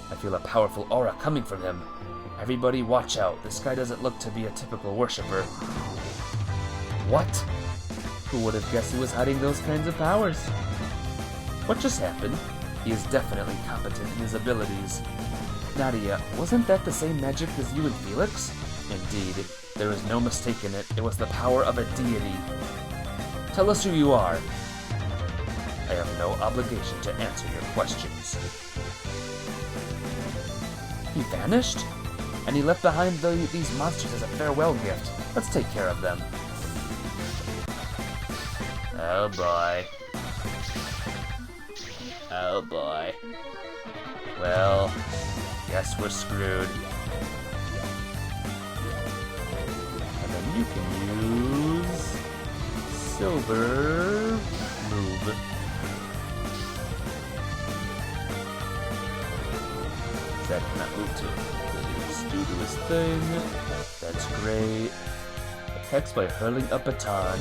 I feel a powerful aura coming from him. Everybody watch out. This guy doesn't look to be a typical worshipper. What? Who would have guessed he was hiding those kinds of powers? What just happened? He is definitely competent in his abilities. Nadia, wasn't that the same magic as you and Felix? Indeed. There is no mistaking it. It was the power of a deity. Tell us who you are. I have no obligation to answer your questions. He vanished? And he left behind these monsters as a farewell gift. Let's take care of them. Oh boy. Oh boy. Well, guess we're screwed. And then you can use silver move. That cannot move to. Let's do his thing. That's great. Attacks by hurling a baton.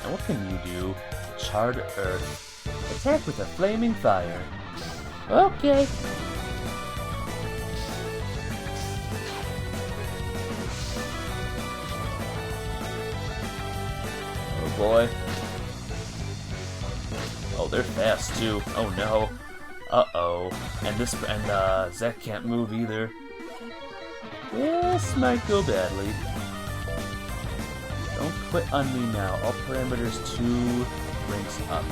And what can you do? Charred earth. Attack with a flaming fire. Okay. Oh boy. Oh, they're fast too. Oh no. Uh-oh. And Zach can't move either. This might go badly. Don't quit on me now. All parameters 2 ranks up.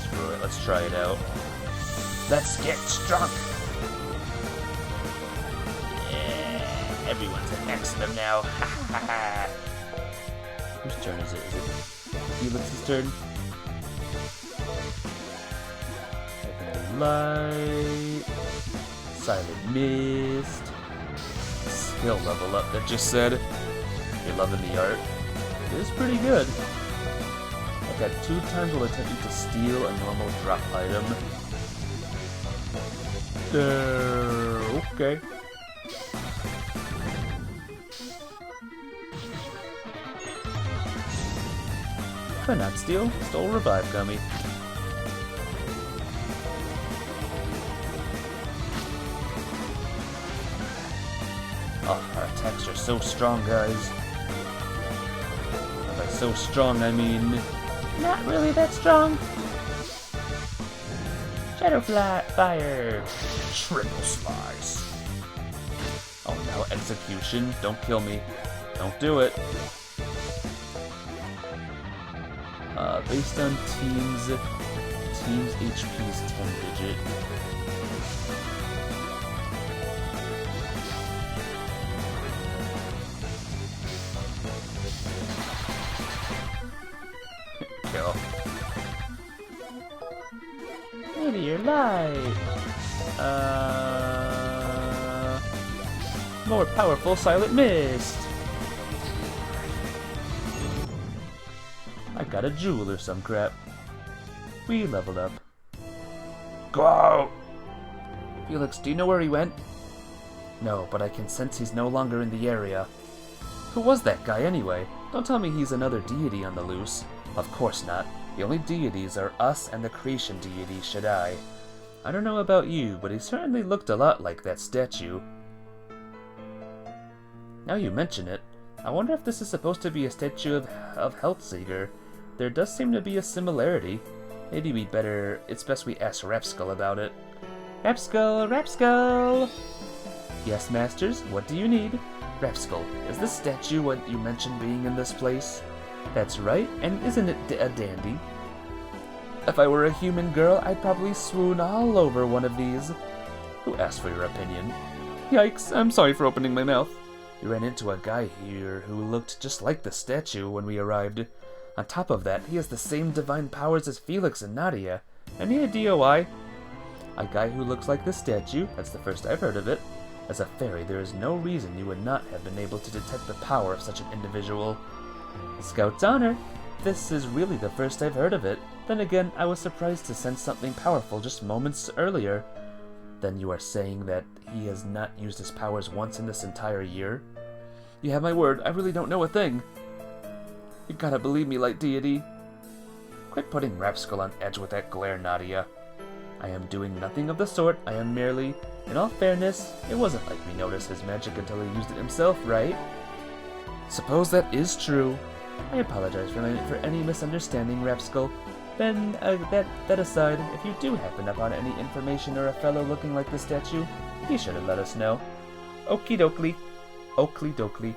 Screw it, let's try it out. Let's get drunk! Yeah, everyone's an X them now. Ha ha ha. Whose turn is it? Is it Felix's turn. Heavenly Light. Silent Mist. Skill level up, that just said. You're loving the art. It is pretty good. Attack 2 times while attempting to steal a normal drop item. Okay. Could not steal. Stole Revive Gummy. Oh, our attacks are so strong, guys. And by so strong, I mean... not really that strong. Shadow Fire! Triple Slice! Oh, now Execution. Don't kill me. Don't do it. Based on teams HP's 10-digit. Kill. Meteor Light! More powerful Silent Mist! I got a jewel or some crap. We leveled up. Go out! Felix, do you know where he went? No, but I can sense he's no longer in the area. Who was that guy anyway? Don't tell me he's another deity on the loose. Of course not. The only deities are us and the creation deity, Shaddai. I don't know about you, but he certainly looked a lot like that statue. Now you mention it, I wonder if this is supposed to be a statue of Healthseeker. There does seem to be a similarity. Maybe it's best we ask Rapskull about it. Rapskull! Rapskull! Yes, Masters, what do you need? Rapskull, is this statue what you mentioned being in this place? That's right, and isn't it a dandy? If I were a human girl, I'd probably swoon all over one of these. Who asked for your opinion? Yikes, I'm sorry for opening my mouth. We ran into a guy here who looked just like the statue when we arrived. On top of that, he has the same divine powers as Felix and Nadia. Any idea why? A guy who looks like the statue, that's the first I've heard of it. As a fairy, there is no reason you would not have been able to detect the power of such an individual. Scout's honor. This is really the first I've heard of it. Then again, I was surprised to sense something powerful just moments earlier. Then you are saying that he has not used his powers once in this entire year? You have my word, I really don't know a thing. You gotta believe me, Light Deity. Quit putting Rapskull on edge with that glare, Nadia. I am doing nothing of the sort. I am merely... In all fairness, it wasn't like we noticed his magic until he used it himself, right? Suppose that is true. I apologize for any misunderstanding, Rapskull. Then, that aside, if you do happen upon any information or a fellow looking like the statue, be sure to let us know. Okie dokie. Oakley dokley.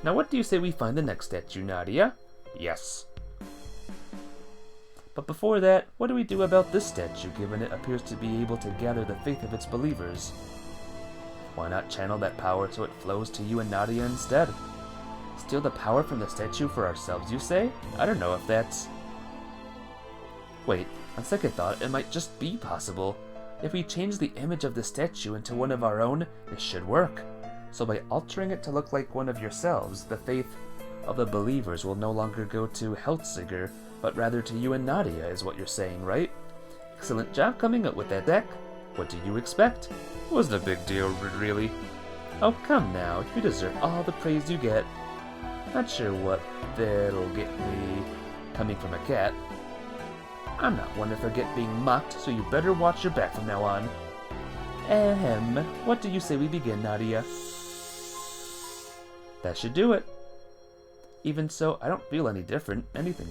Now what do you say we find the next statue, Nadia? Yes. But before that, what do we do about this statue, given it appears to be able to gather the faith of its believers? Why not channel that power so it flows to you and Nadia instead? Steal the power from the statue for ourselves, you say? I don't know if that's... Wait, on second thought, it might just be possible. If we change the image of the statue into one of our own, it should work. So by altering it to look like one of yourselves, the faith of the believers will no longer go to Healthseeker, but rather to you and Nadia, is what you're saying, right? Excellent job coming up with that deck. What do you expect? It wasn't a big deal, really. Oh, come now, you deserve all the praise you get. Not sure what that'll get me coming from a cat. I'm not one to forget being mocked, so you better watch your back from now on. Ahem, what do you say we begin, Nadia? That should do it. Even so, I don't feel anything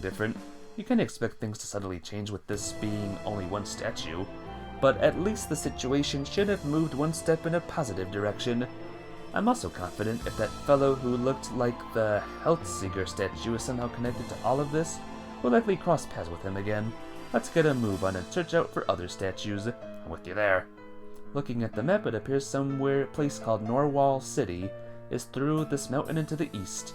different. You can expect things to suddenly change with this being only one statue, but at least the situation should have moved one step in a positive direction. I'm also confident if that fellow who looked like the Healthseeker statue is somehow connected to all of this, we'll likely cross paths with him again. Let's get a move on and search out for other statues. I'm with you there. Looking at the map, it appears somewhere a place called Norwal City is through this mountain into the east.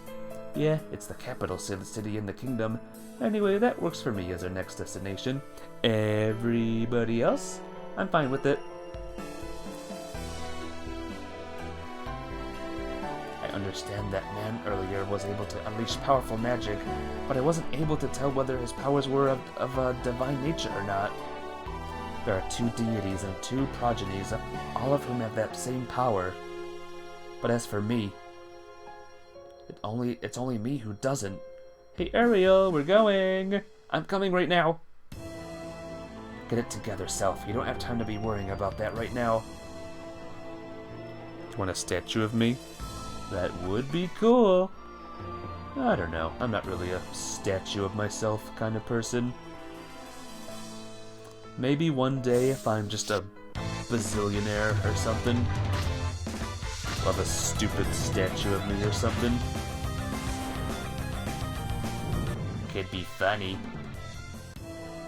Yeah, it's the capital city in the kingdom. Anyway, that works for me as our next destination. Everybody else? I'm fine with it. I understand that man earlier was able to unleash powerful magic, but I wasn't able to tell whether his powers were of a divine nature or not. There are 2 deities and 2 progenies, all of whom have that same power. But as for me, it's only me who doesn't. Hey Ariel, we're going! I'm coming right now! Get it together, Self. You don't have time to be worrying about that right now. Do you want a statue of me? That would be cool. I don't know. I'm not really a statue of myself kind of person. Maybe one day if I'm just a bazillionaire or something. I'll have a stupid statue of me or something. Could be funny.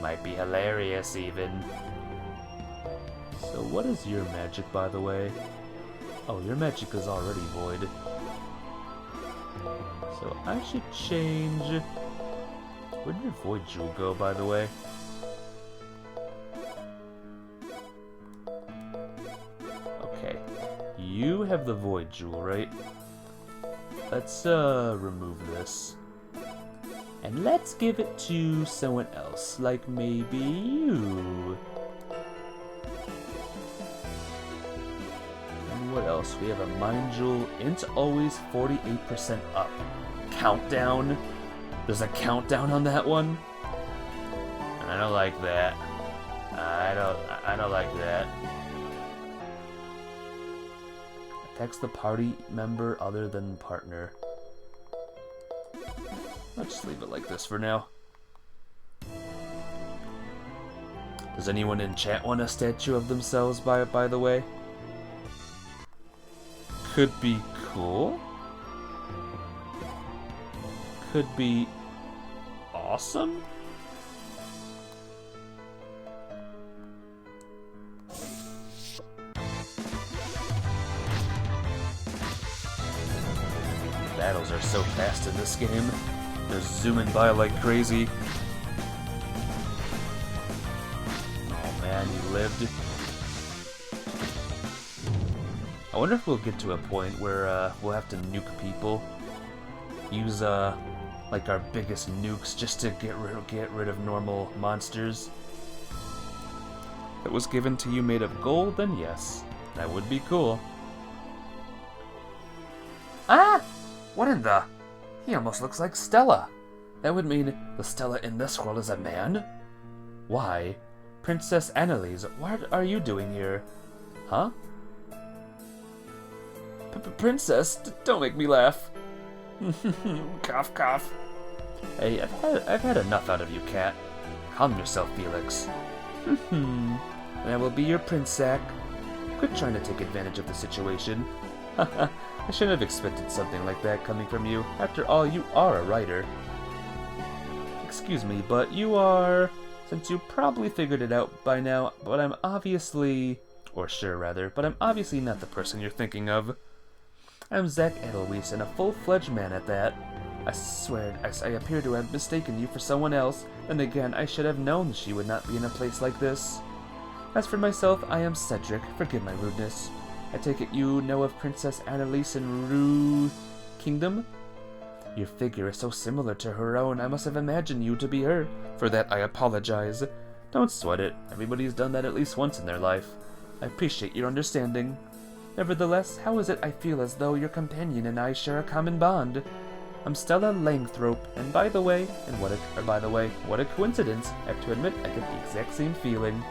Might be hilarious even. So what is your magic, by the way? Oh, your magic is already void. So I should change... Where'd your void jewel go, by the way? Okay. You have the void jewel, right? Let's, remove this. And let's give it to someone else, like maybe you. And what else? We have a mind jewel. Int always 48% up. Countdown. There's a countdown on that one. I don't like that. I don't like that. Text the party member other than partner. I'll just leave it like this for now. Does anyone in chat want a statue of themselves by the way? Could be cool. Could be awesome. Battles are so fast in this game. They're zooming by like crazy. Oh man, you lived. I wonder if we'll get to a point where we'll have to nuke people. Use like our biggest nukes just to get rid of normal monsters. If it was given to you made of gold, then yes, that would be cool. Ah! What in the... He almost looks like Stella. That would mean the Stella in this world is a man? Why? Princess Annalise, what are you doing here? Huh? Princess, don't make me laugh. Cough, cough. Hey, I've had enough out of you, cat. Calm yourself, Felix. And I will be your prince sack. Quit trying to take advantage of the situation. I shouldn't have expected something like that coming from you. After all, you are a writer. Excuse me, but you are... Since you probably figured it out by now, but I'm obviously... Or sure, rather, but I'm obviously not the person you're thinking of. I'm Zach Edelweiss, and a full-fledged man at that. I swear, I appear to have mistaken you for someone else. Then again, I should have known she would not be in a place like this. As for myself, I am Cedric. Forgive my rudeness. I take it you know of Princess Annalise in Rue Kingdom? Your figure is so similar to her own, I must have imagined you to be her. For that, I apologize. Don't sweat it. Everybody's done that at least once in their life. I appreciate your understanding. Nevertheless, how is it I feel as though your companion and I share a common bond? I'm Stella Langthrope, and by the way, what a coincidence. I have to admit, I get the exact same feeling.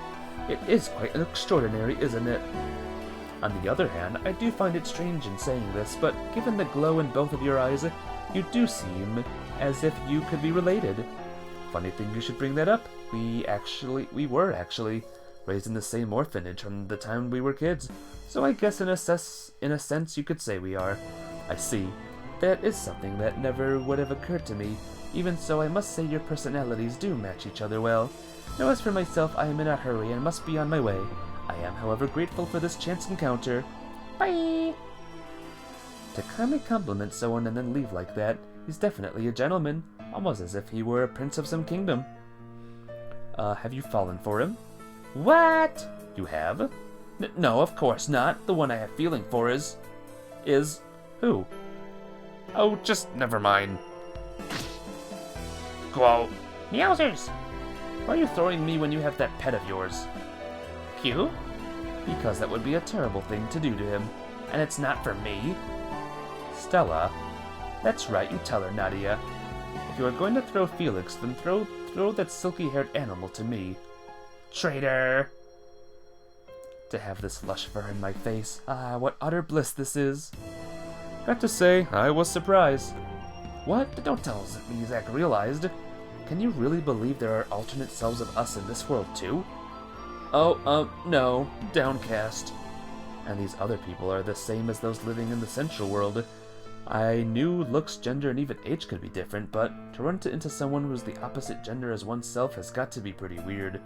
It is quite extraordinary, isn't it? On the other hand, I do find it strange in saying this, but given the glow in both of your eyes, you do seem as if you could be related. Funny thing you should bring that up. We were actually raised in the same orphanage from the time we were kids, so I guess in a sense you could say we are. I see. That is something that never would have occurred to me. Even so, I must say your personalities do match each other well. Now as for myself, I am in a hurry and must be on my way. I am, however, grateful for this chance encounter. Bye! To kindly compliment someone and then leave like that, He's definitely a gentleman, almost as if he were a prince of some kingdom. Have you fallen for him? What? You have? No, of course not. The one I have feeling for is... who? Oh, just never mind. Quo. Meowsers! Why are you throwing me when you have that pet of yours? Q? Because that would be a terrible thing to do to him. And it's not for me. Stella? That's right, you tell her, Nadia. If you are going to throw Felix, then throw that silky-haired animal to me. Traitor! To have this lush fur in my face. Ah, what utter bliss this is. Got to say, I was surprised. What? Don't tell me Zach realized. Can you really believe there are alternate selves of us in this world too? Oh, no. Downcast. And these other people are the same as those living in the central world. I knew looks, gender, and even age could be different, but to run into someone who's the opposite gender as oneself has got to be pretty weird.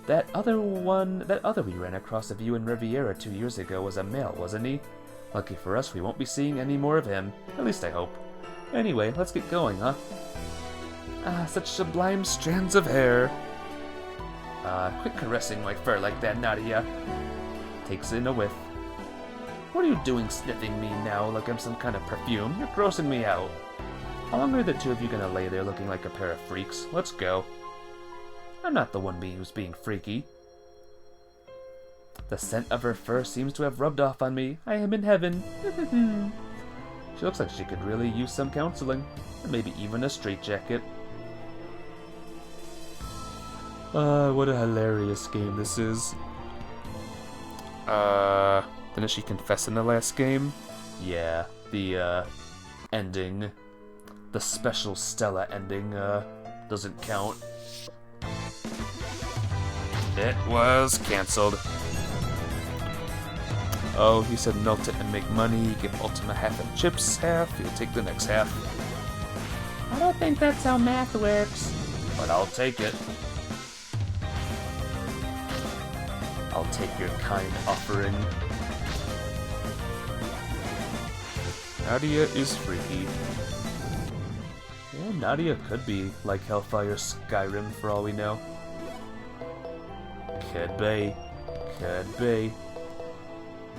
That other we ran across of you in Riviera 2 years ago was a male, wasn't he? Lucky for us, we won't be seeing any more of him. At least I hope. Anyway, let's get going, huh? Ah, such sublime strands of hair. Quit caressing my fur like that, Nadia. Takes in a whiff. What are you doing sniffing me now like I'm some kind of perfume? You're grossing me out. How long are the two of you gonna lay there looking like a pair of freaks? Let's go. I'm not the one who's being freaky. The scent of her fur seems to have rubbed off on me. I am in heaven. She looks like she could really use some counseling. Or maybe even a straitjacket. What a hilarious game this is. Didn't she confess in the last game? Yeah, the, ending. The special Stella ending, doesn't count. It was cancelled. Oh, he said melt it and make money, give Ultima half and Chips half, he'll take the next half. I don't think that's how math works. But I'll take it. I'll take your kind offering. Nadia is freaky. Yeah, Nadia could be like Hellfire Skyrim for all we know. Could be. Could be.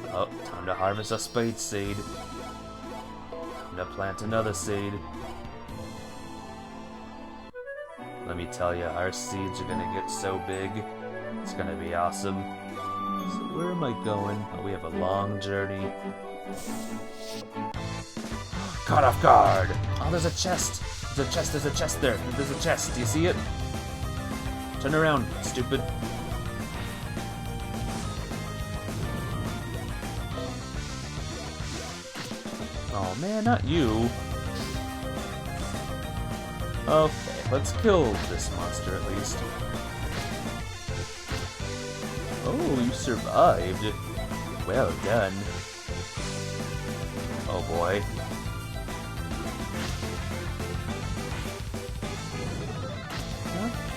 Oh, time to harvest a spade seed. Time to plant another seed. Let me tell you, our seeds are gonna get so big. It's gonna be awesome. So where am I going? Oh, we have a long journey. Caught off guard! Oh, there's a chest! There's a chest, there's a chest there! There's a chest, do you see it? Turn around, stupid. Oh man, not you. Okay, let's kill this monster at least. Oh, you survived. Well done. Oh boy.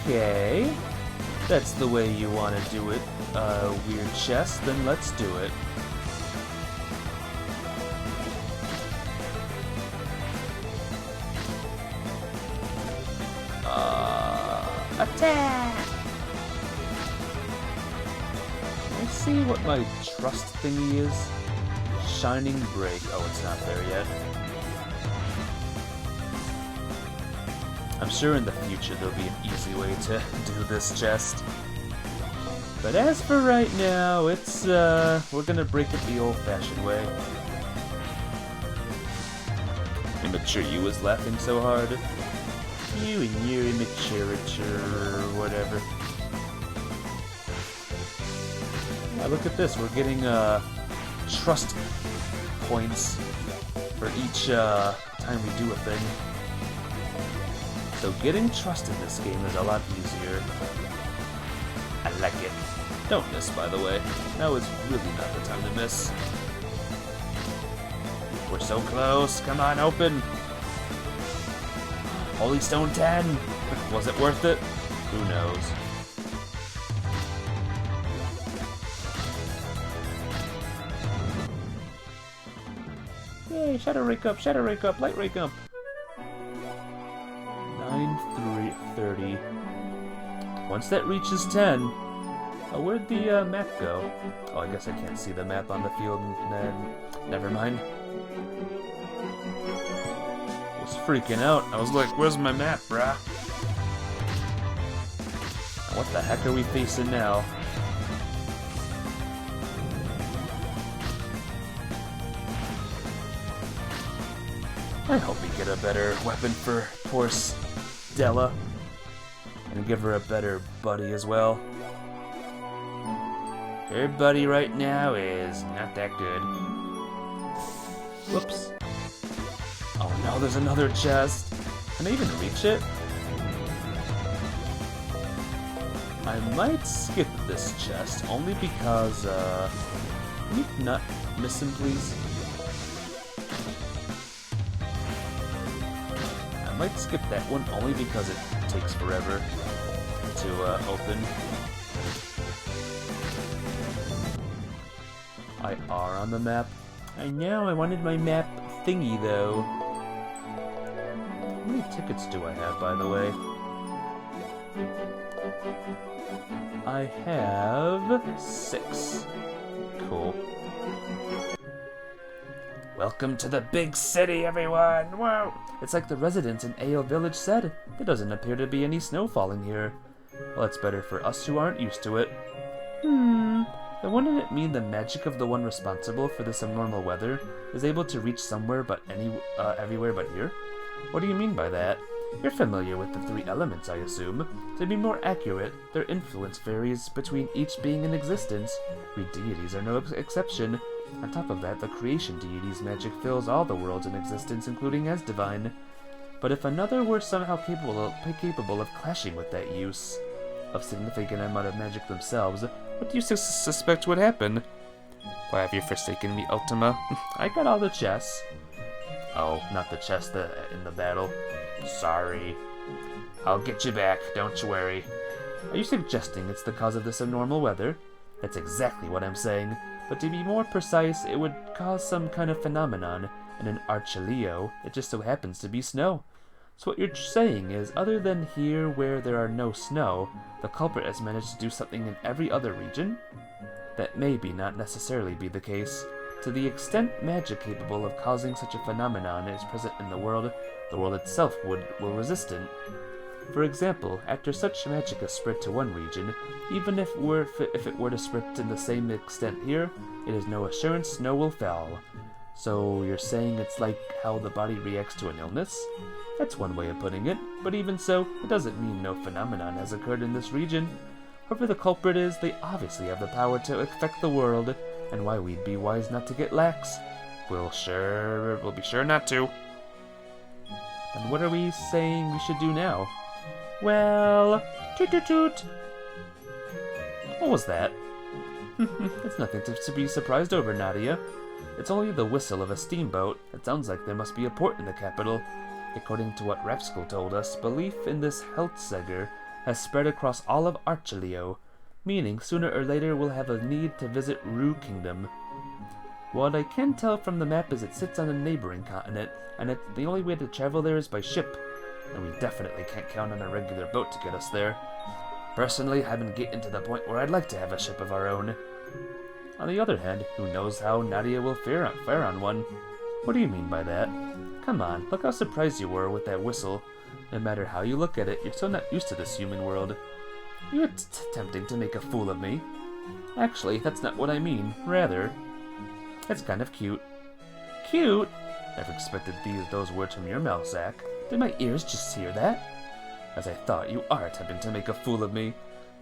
Okay. That's the way you want to do it, weird chest, then let's do it. Attack! Let's see what my trust thingy is. Shining Break. Oh, it's not there yet. I'm sure in the future there'll be an easy way to do this chest. But as for right now, it's, we're gonna break it the old-fashioned way. Immature you was laughing so hard. You and your immaturity or whatever. Yeah, look at this. We're getting, trust points for each, time we do a thing. So getting trust in this game is a lot easier. I like it. Don't miss, by the way. Now is really not the time to miss. We're so close. Come on, open. Holy Stone 10. Was it worth it? Who knows? Yay, Shadow Rake up, Light Rake up. Once that reaches 10... Oh, where'd the map go? Oh, I guess I can't see the map on the field. Never mind. I was freaking out. I was like, where's my map, brah? What the heck are we facing now? I hope we get a better weapon for poor Stella. And give her a better buddy as well. Her buddy right now is not that good. Whoops. Oh no, there's another chest. Can I even reach it? I might skip this chest, only because, can you not miss him, please? I might skip that one, only because it takes forever to, open. I are on the map. I know, I wanted my map thingy, though. How many tickets do I have, by the way? I have 6. Cool. Welcome to the big city, everyone! Whoa! It's like the residents in AO Village said. There doesn't appear to be any snow falling here. Well, it's better for us who aren't used to it. Then wouldn't it mean the magic of the one responsible for this abnormal weather is able to reach somewhere but everywhere but here? What do you mean by that? You're familiar with the 3 elements, I assume. To be more accurate, their influence varies between each being in existence. We deities are no exception. On top of that, the creation deity's magic fills all the worlds in existence, including Asdivine. But if another were somehow capable of clashing with that use of significant amount of magic themselves, what do you suspect would happen? Why have you forsaken me, Ultima? I got all the chests. Oh, not the chest in the battle. Sorry. I'll get you back, don't you worry. Are you suggesting it's the cause of this abnormal weather? That's exactly what I'm saying. But to be more precise, it would cause some kind of phenomenon. In an Archileo, it just so happens to be snow. So what you're saying is, other than here where there are no snow, the culprit has managed to do something in every other region? That may not necessarily be the case. To the extent magic capable of causing such a phenomenon is present in the world itself will resist it. For example, after such magic is spread to one region, even if it were to spread to the same extent here, it is no assurance snow will fall. So you're saying it's like how the body reacts to an illness? That's one way of putting it, but even so, it doesn't mean no phenomenon has occurred in this region. Whoever the culprit is, they obviously have the power to affect the world, and why we'd be wise not to get lax. We'll be sure not to. And what are we saying we should do now? Well, toot toot toot. What was that? It's nothing to be surprised over, Nadia. It's only the whistle of a steamboat. It sounds like there must be a port in the capital. According to what Rapskull told us, belief in this Healthseger has spread across all of Archileo, meaning sooner or later we'll have a need to visit Rue Kingdom. What I can tell from the map is it sits on a neighboring continent, and the only way to travel there is by ship, and we definitely can't count on a regular boat to get us there. Personally, I've been getting to the point where I'd like to have a ship of our own. On the other hand, who knows how Nadia will fare on one? What do you mean by that? Come on, look how surprised you were with that whistle. No matter how you look at it, you're still not used to this human world. You're attempting to make a fool of me. Actually, that's not what I mean. Rather, it's kind of cute. Cute? Never expected those words from your mouth, Zach. Did my ears just hear that? As I thought, you are attempting to make a fool of me.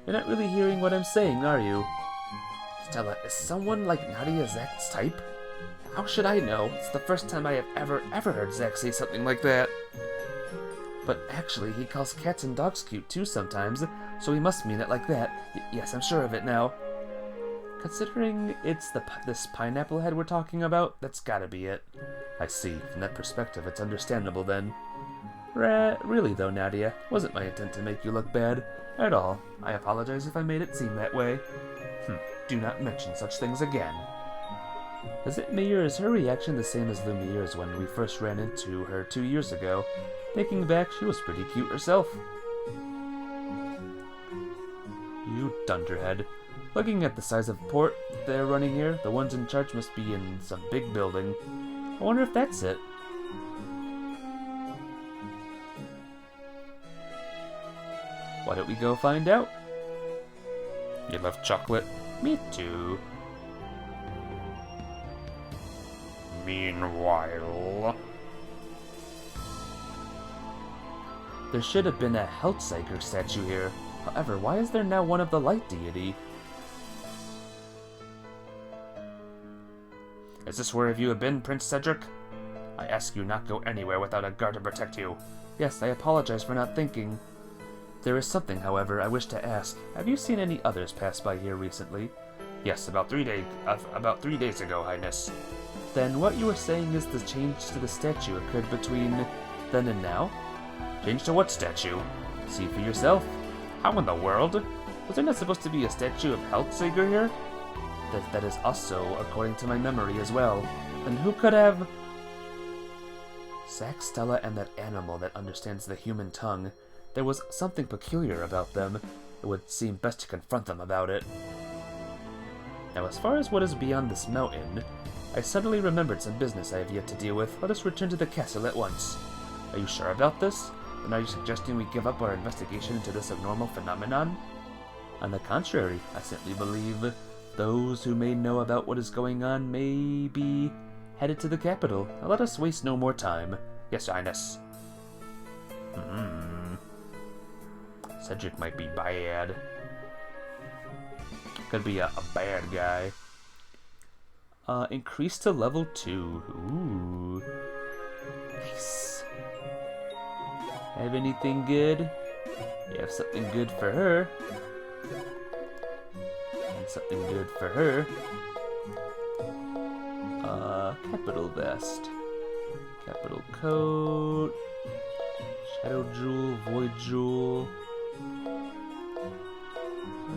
You're not really hearing what I'm saying, are you? Stella, is someone like Nadia Zach's type? How should I know? It's the first time I have ever heard Zach say something like that. But actually, he calls cats and dogs cute too sometimes, so he must mean it like that. Yes, I'm sure of it now. Considering it's this pineapple head we're talking about, that's gotta be it. I see. From that perspective, it's understandable then. Really though, Nadia, wasn't my intent to make you look bad. At all. I apologize if I made it seem that way. Do not mention such things again. Is her reaction the same as Lumiere's when we first ran into her 2 years ago? Thinking back, she was pretty cute herself. Dunderhead. Looking at the size of port they're running here, the ones in charge must be in some big building. I wonder if that's it. Why don't we go find out? You love chocolate? Me too. Meanwhile... There should have been a Heltziger statue here. However, why is there now one of the light deity? Is this where you have been, Prince Cedric? I ask you not go anywhere without a guard to protect you. Yes, I apologize for not thinking. There is something, however, I wish to ask. Have you seen any others pass by here recently? Yes, about 3 days ago, Highness. Then what you were saying is the change to the statue occurred between then and now? Change to what statue? See for yourself. How in the world? Was there not supposed to be a statue of Heltziger here? That is also according to my memory as well. Then who could have... Zack, Stella, and that animal that understands the human tongue. There was something peculiar about them. It would seem best to confront them about it. Now, as far as what is beyond this mountain, I suddenly remembered some business I have yet to deal with. Let us return to the castle at once. Are you sure about this? Then are you suggesting we give up our investigation into this abnormal phenomenon? On the contrary, I simply believe those who may know about what is going on may be headed to the capital. Now let us waste no more time. Yes, Highness. Cedric might be bad. Could be a bad guy. Increase to level 2. Ooh. Nice. Have anything good? You have something good for her. And something good for her. Capital vest. Capital coat. Shadow jewel, void jewel.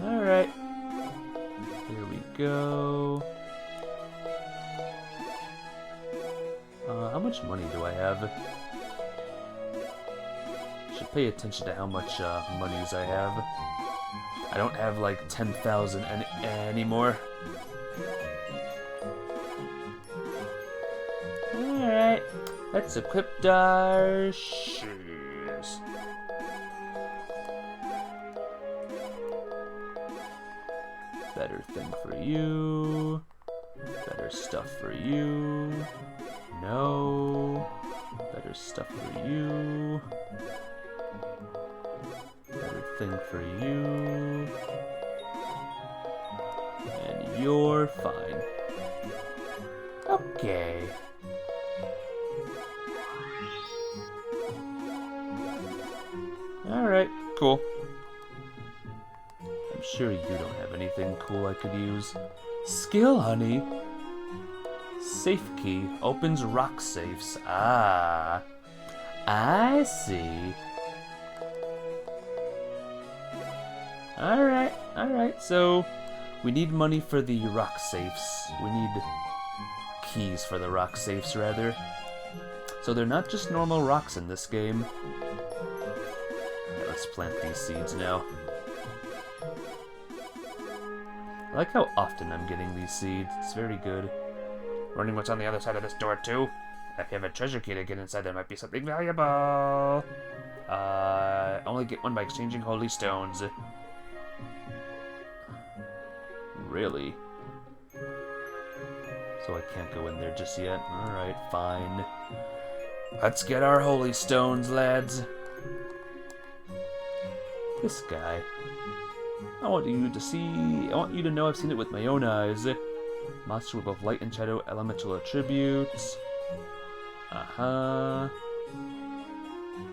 Alright. Here we go. How much money do I have? Should pay attention to how much monies I have. I don't have like 10,000 anymore. Alright, let's equip our shoes. Better thing for you. Better stuff for you. No. Better stuff for you. Better thing for you. And you're fine. Okay. Alright, cool. I'm sure you don't have anything cool I could use. Skill, honey. Safe key opens rock safes. Ah, I see. Alright, so we need money for the rock safes. We need keys for the rock safes, rather. So they're not just normal rocks in this game. Let's plant these seeds now. I like how often I'm getting these seeds. It's very good. Wondering what's on the other side of this door, too? If you have a treasure key to get inside, there might be something valuable. Only get one by exchanging holy stones. Really? So I can't go in there just yet? Alright, fine. Let's get our holy stones, lads. This guy. I want you to know I've seen it with my own eyes. Monster with both light and shadow elemental attributes.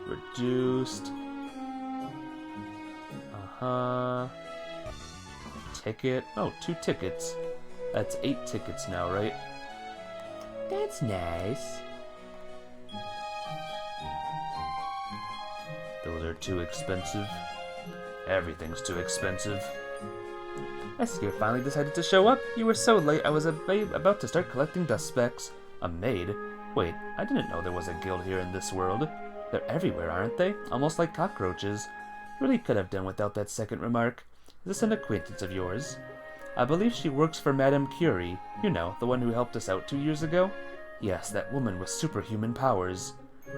Reduced. Ticket. Oh, 2 tickets. That's 8 tickets now, right? That's nice. Those are too expensive. Everything's too expensive. Eskier finally decided to show up. You were so late, I was about to start collecting dust specks. A maid? Wait, I didn't know there was a guild here in this world. They're everywhere, aren't they? Almost like cockroaches. Really could have done without that second remark. this an acquaintance of yours? I believe she works for Madame Curie. You know, the one who helped us out 2 years ago? Yes, that woman with superhuman powers.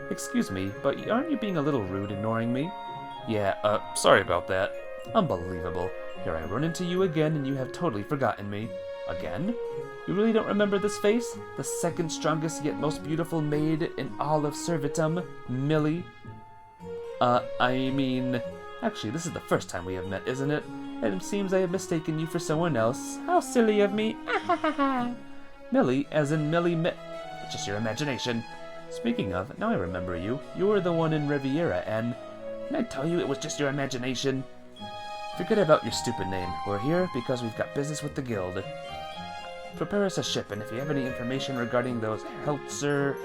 Excuse me, but aren't you being a little rude ignoring me? Yeah, sorry about that. Unbelievable. Here I run into you again and you have totally forgotten me. Again? You really don't remember this face? The second strongest yet most beautiful maid in all of Servitum, Millie? Actually, this is the first time we have met, isn't it? And it seems I have mistaken you for someone else. How silly of me. Millie, as in It's just your imagination. Speaking of, now I remember you. You were the one in Riviera, and... Didn't I tell you it was just your imagination? Forget about your stupid name. We're here because we've got business with the guild. Prepare us a ship, and if you have any information regarding those Heltzager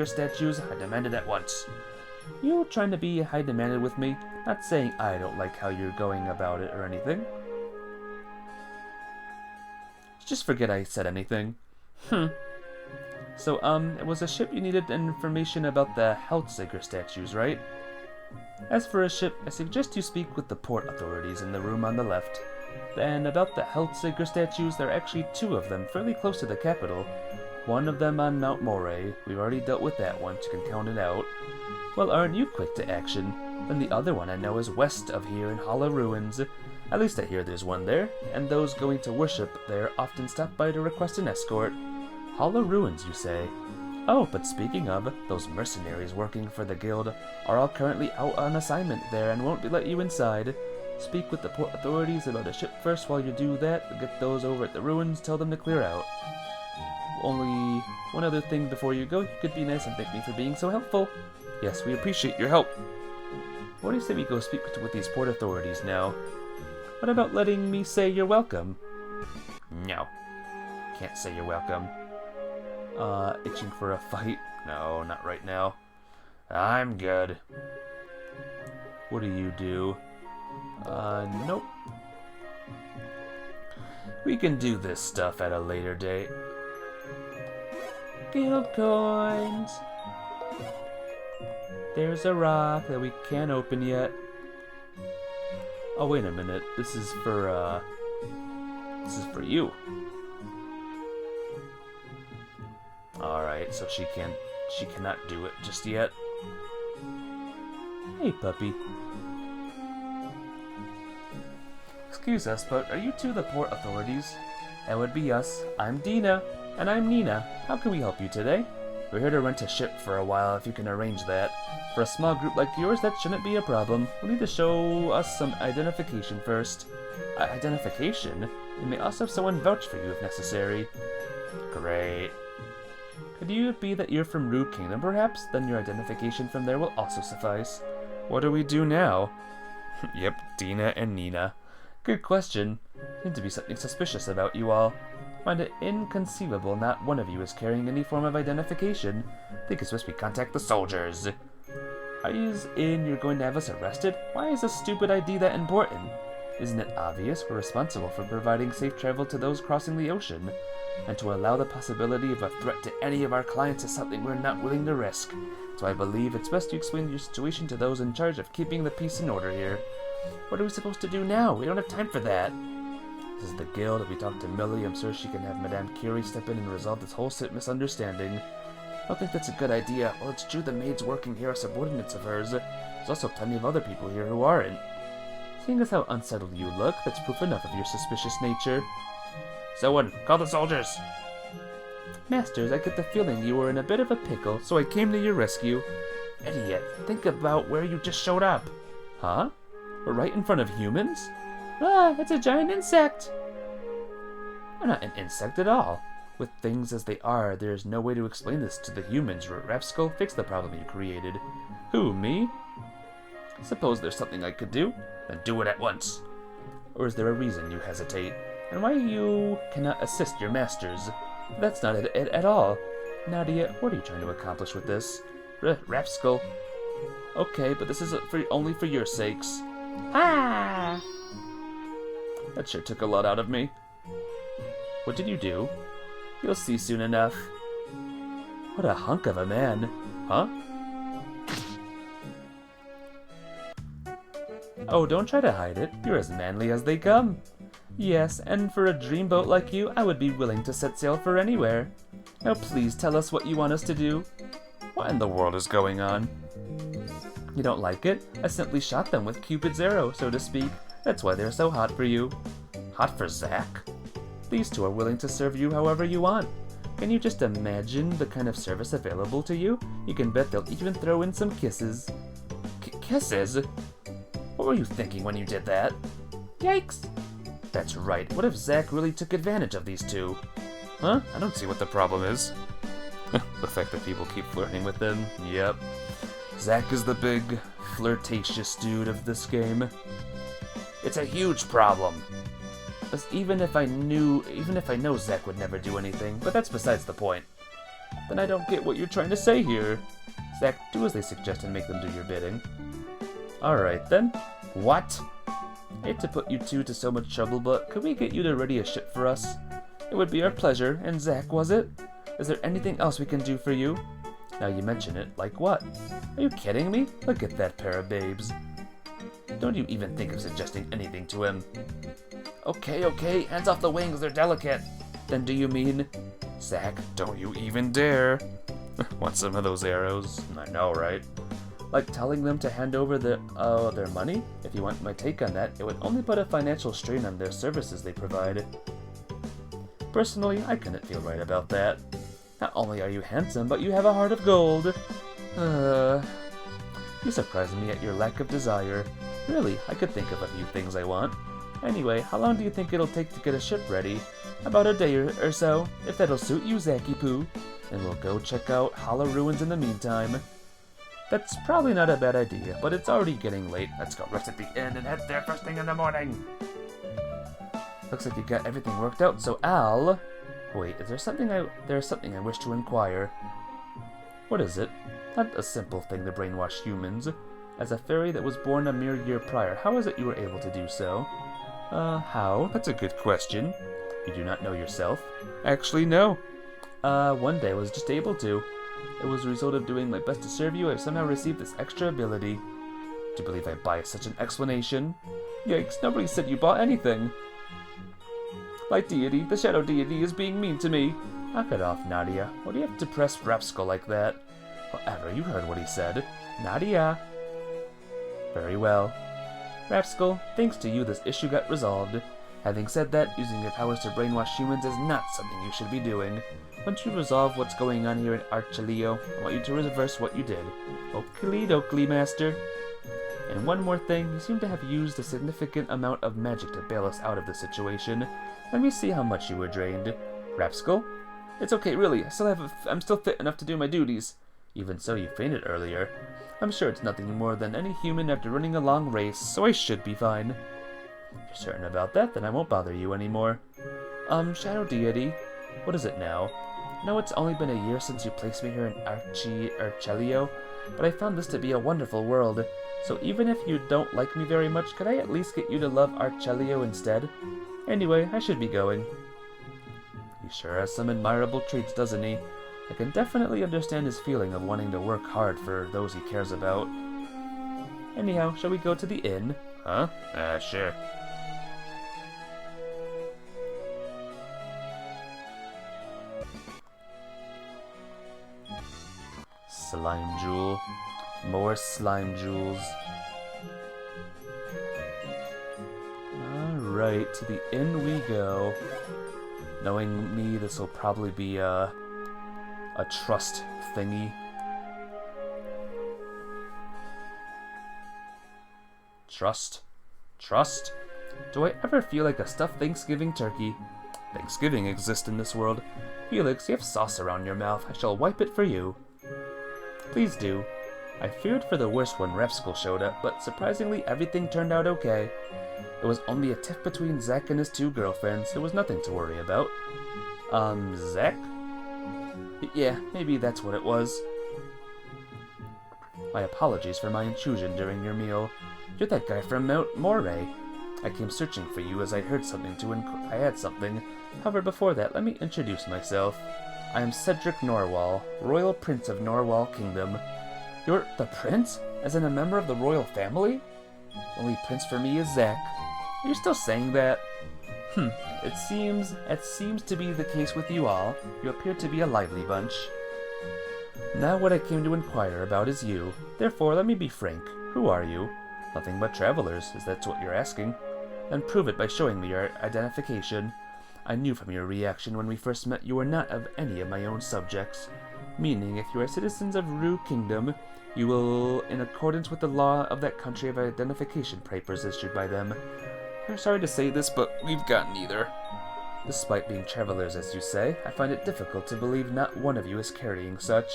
statues, I demand it at once. You trying to be high-demanded with me? Not saying I don't like how you're going about it or anything. Just forget I said anything. So, it was a ship you needed information about the Heltzager statues, right? As for a ship, I suggest you speak with the port authorities in the room on the left. And about the Heltzager statues, there are actually 2 of them fairly close to the capital. One of them on Mount Moray. We've already dealt with that one, so you can count it out. Well, aren't you quick to action? Then the other one I know is west of here in Hollow Ruins. At least I hear there's one there, and those going to worship there often stop by to request an escort. Hollow Ruins, you say? Oh, but speaking of, those mercenaries working for the guild are all currently out on assignment there and won't let you inside. Speak with the port authorities about a ship first while you do that. Get those over at the ruins, tell them to clear out. Only one other thing before you go, you could be nice and thank me for being so helpful. Yes, we appreciate your help. What do you say we go speak with these port authorities now? What about letting me say you're welcome? No. Can't say you're welcome. Itching for a fight? No, not right now. I'm good. What do you do? Nope. We can do this stuff at a later date. Guild coins! There's a rock that we can't open yet. Oh, wait a minute. This is for you. Alright, so she cannot do it just yet. Hey, puppy. Excuse us, but are you two the port authorities? That would be us. I'm Dina. And I'm Nina. How can we help you today? We're here to rent a ship for a while if you can arrange that. For a small group like yours, that shouldn't be a problem. We'll need to show us some identification first. Identification? You may also have someone vouch for you if necessary. Great. Could you be that you're from Rue Kingdom, perhaps? Then your identification from there will also suffice. What do we do now? Yep, Dina and Nina. Good question. Seems to be something suspicious about you all. Find it inconceivable not one of you is carrying any form of identification. Think it's best we contact the soldiers. Are you you're going to have us arrested? Why is a stupid ID that important? Isn't it obvious we're responsible for providing safe travel to those crossing the ocean? And to allow the possibility of a threat to any of our clients is something we're not willing to risk. So I believe it's best you explain your situation to those in charge of keeping the peace and order here. What are we supposed to do now? We don't have time for that. This is the guild. If we talk to Millie, I'm sure she can have Madame Curie step in and resolve this whole misunderstanding. I don't think that's a good idea. Well, it's true the maids working here are subordinates of hers. There's also plenty of other people here who aren't. Seeing as how unsettled you look, that's proof enough of your suspicious nature. Someone, call the soldiers! Masters, I get the feeling you were in a bit of a pickle, so I came to your rescue. Idiot, think about where you just showed up. Huh? We're right in front of humans? Ah, it's a giant insect! I'm not an insect at all. With things as they are, there's no way to explain this to the humans. Rapskull, fix the problem you created. Who, me? Suppose there's something I could do? Then do it at once. Or is there a reason you hesitate? And why you cannot assist your masters? That's not it at all. Nadia, what are you trying to accomplish with this? Rapskull. Okay, but this is only for your sakes. Ah! That sure took a lot out of me. What did you do? You'll see soon enough. What a hunk of a man. Huh? Oh, don't try to hide it. You're as manly as they come. Yes, and for a dreamboat like you, I would be willing to set sail for anywhere. Now please tell us what you want us to do. What in the world is going on? You don't like it? I simply shot them with Cupid's arrow, so to speak. That's why they're so hot for you. Hot for Zack? These two are willing to serve you however you want. Can you just imagine the kind of service available to you? You can bet they'll even throw in some kisses. Kisses? What were you thinking when you did that? Yikes! That's right. What if Zack really took advantage of these two? Huh? I don't see what the problem is. The fact that people keep flirting with him. Yep. Zack is the big, flirtatious dude of this game. It's a huge problem. Even if I know Zack would never do anything, but that's besides the point. Then I don't get what you're trying to say here. Zack, do as they suggest and make them do your bidding. Alright then. What? I hate to put you two to so much trouble, but could we get you to ready a ship for us? It would be our pleasure, and Zack, was it? Is there anything else we can do for you? Now you mention it, like what? Are you kidding me? Look at that pair of babes. Don't you even think of suggesting anything to him. Okay, hands off the wings, they're delicate. Then do you mean... Zack, don't you even dare. Want some of those arrows? I know, right? Like telling them to hand over their money? If you want my take on that, it would only put a financial strain on their services they provide. Personally, I couldn't feel right about that. Not only are you handsome, but you have a heart of gold. You surprise me at your lack of desire. Really, I could think of a few things I want. Anyway, how long do you think it'll take to get a ship ready? About a day or so, if that'll suit you, Zacky Poo. And we'll go check out Hollow Ruins in the meantime. That's probably not a bad idea, but it's already getting late. Let's go rest at the inn and head there first thing in the morning. Looks like you got everything worked out, so Al... Wait, there's something I wish to inquire. What is it? Not a simple thing to brainwash humans. As a fairy that was born a mere year prior, how is it you were able to do so? How? That's a good question. You do not know yourself? Actually, no. One day I was just able to. It was a result of doing my best to serve you. I've somehow received this extra ability. Do you believe I buy such an explanation? Yikes, nobody said you bought anything. Light deity, the shadow deity is being mean to me. Knock it off, Nadia. What do you have to press Rapskull like that? Whatever, you heard what he said. Nadia. Very well. Rapskull, thanks to you this issue got resolved. Having said that, using your powers to brainwash humans is not something you should be doing. Once you resolve what's going on here in Archelio, I want you to reverse what you did. Oakley dokley, Master. And one more thing, you seem to have used a significant amount of magic to bail us out of the situation. Let me see how much you were drained. Rapskull? It's okay, really. I'm still fit enough to do my duties. Even so, you fainted earlier. I'm sure it's nothing more than any human after running a long race, so I should be fine. If you're certain about that, then I won't bother you anymore. Shadow Deity, what is it now? I know it's only been a year since you placed me here in Archelio, but I found this to be a wonderful world. So even if you don't like me very much, could I at least get you to love Archelio instead? Anyway, I should be going. He sure has some admirable traits, doesn't he? I can definitely understand his feeling of wanting to work hard for those he cares about. Anyhow, shall we go to the inn? Huh? Sure. Slime Jewel. More slime jewels. Alright, to the inn we go. Knowing me, this will probably be a trust thingy. Trust? Trust? Do I ever feel like a stuffed Thanksgiving turkey? Thanksgiving exists in this world. Felix, you have sauce around your mouth. I shall wipe it for you. Please do. I feared for the worst when Rapskull showed up, but surprisingly everything turned out okay. It was only a tiff between Zack and his two girlfriends. There was nothing to worry about. Zack? Yeah, maybe that's what it was. My apologies for my intrusion during your meal. You're that guy from Mount Moray. I came searching for you as I heard something I had something. However, before that, let me introduce myself. I am Cedric Norwal, Royal Prince of Norwal Kingdom. You're the prince? As in a member of the royal family? The only prince for me is Zack. Are you still saying that? It seems to be the case with you all. You appear to be a lively bunch. Now what I came to inquire about is you. Therefore, let me be frank. Who are you? Nothing but travelers, is that what you're asking? Then prove it by showing me your identification. I knew from your reaction when we first met you were not of any of my own subjects. Meaning, if you are citizens of Rue Kingdom, you will, in accordance with the law of that country, have identification papers issued by them. I'm sorry to say this, but we've got neither. Despite being travelers, as you say, I find it difficult to believe not one of you is carrying such.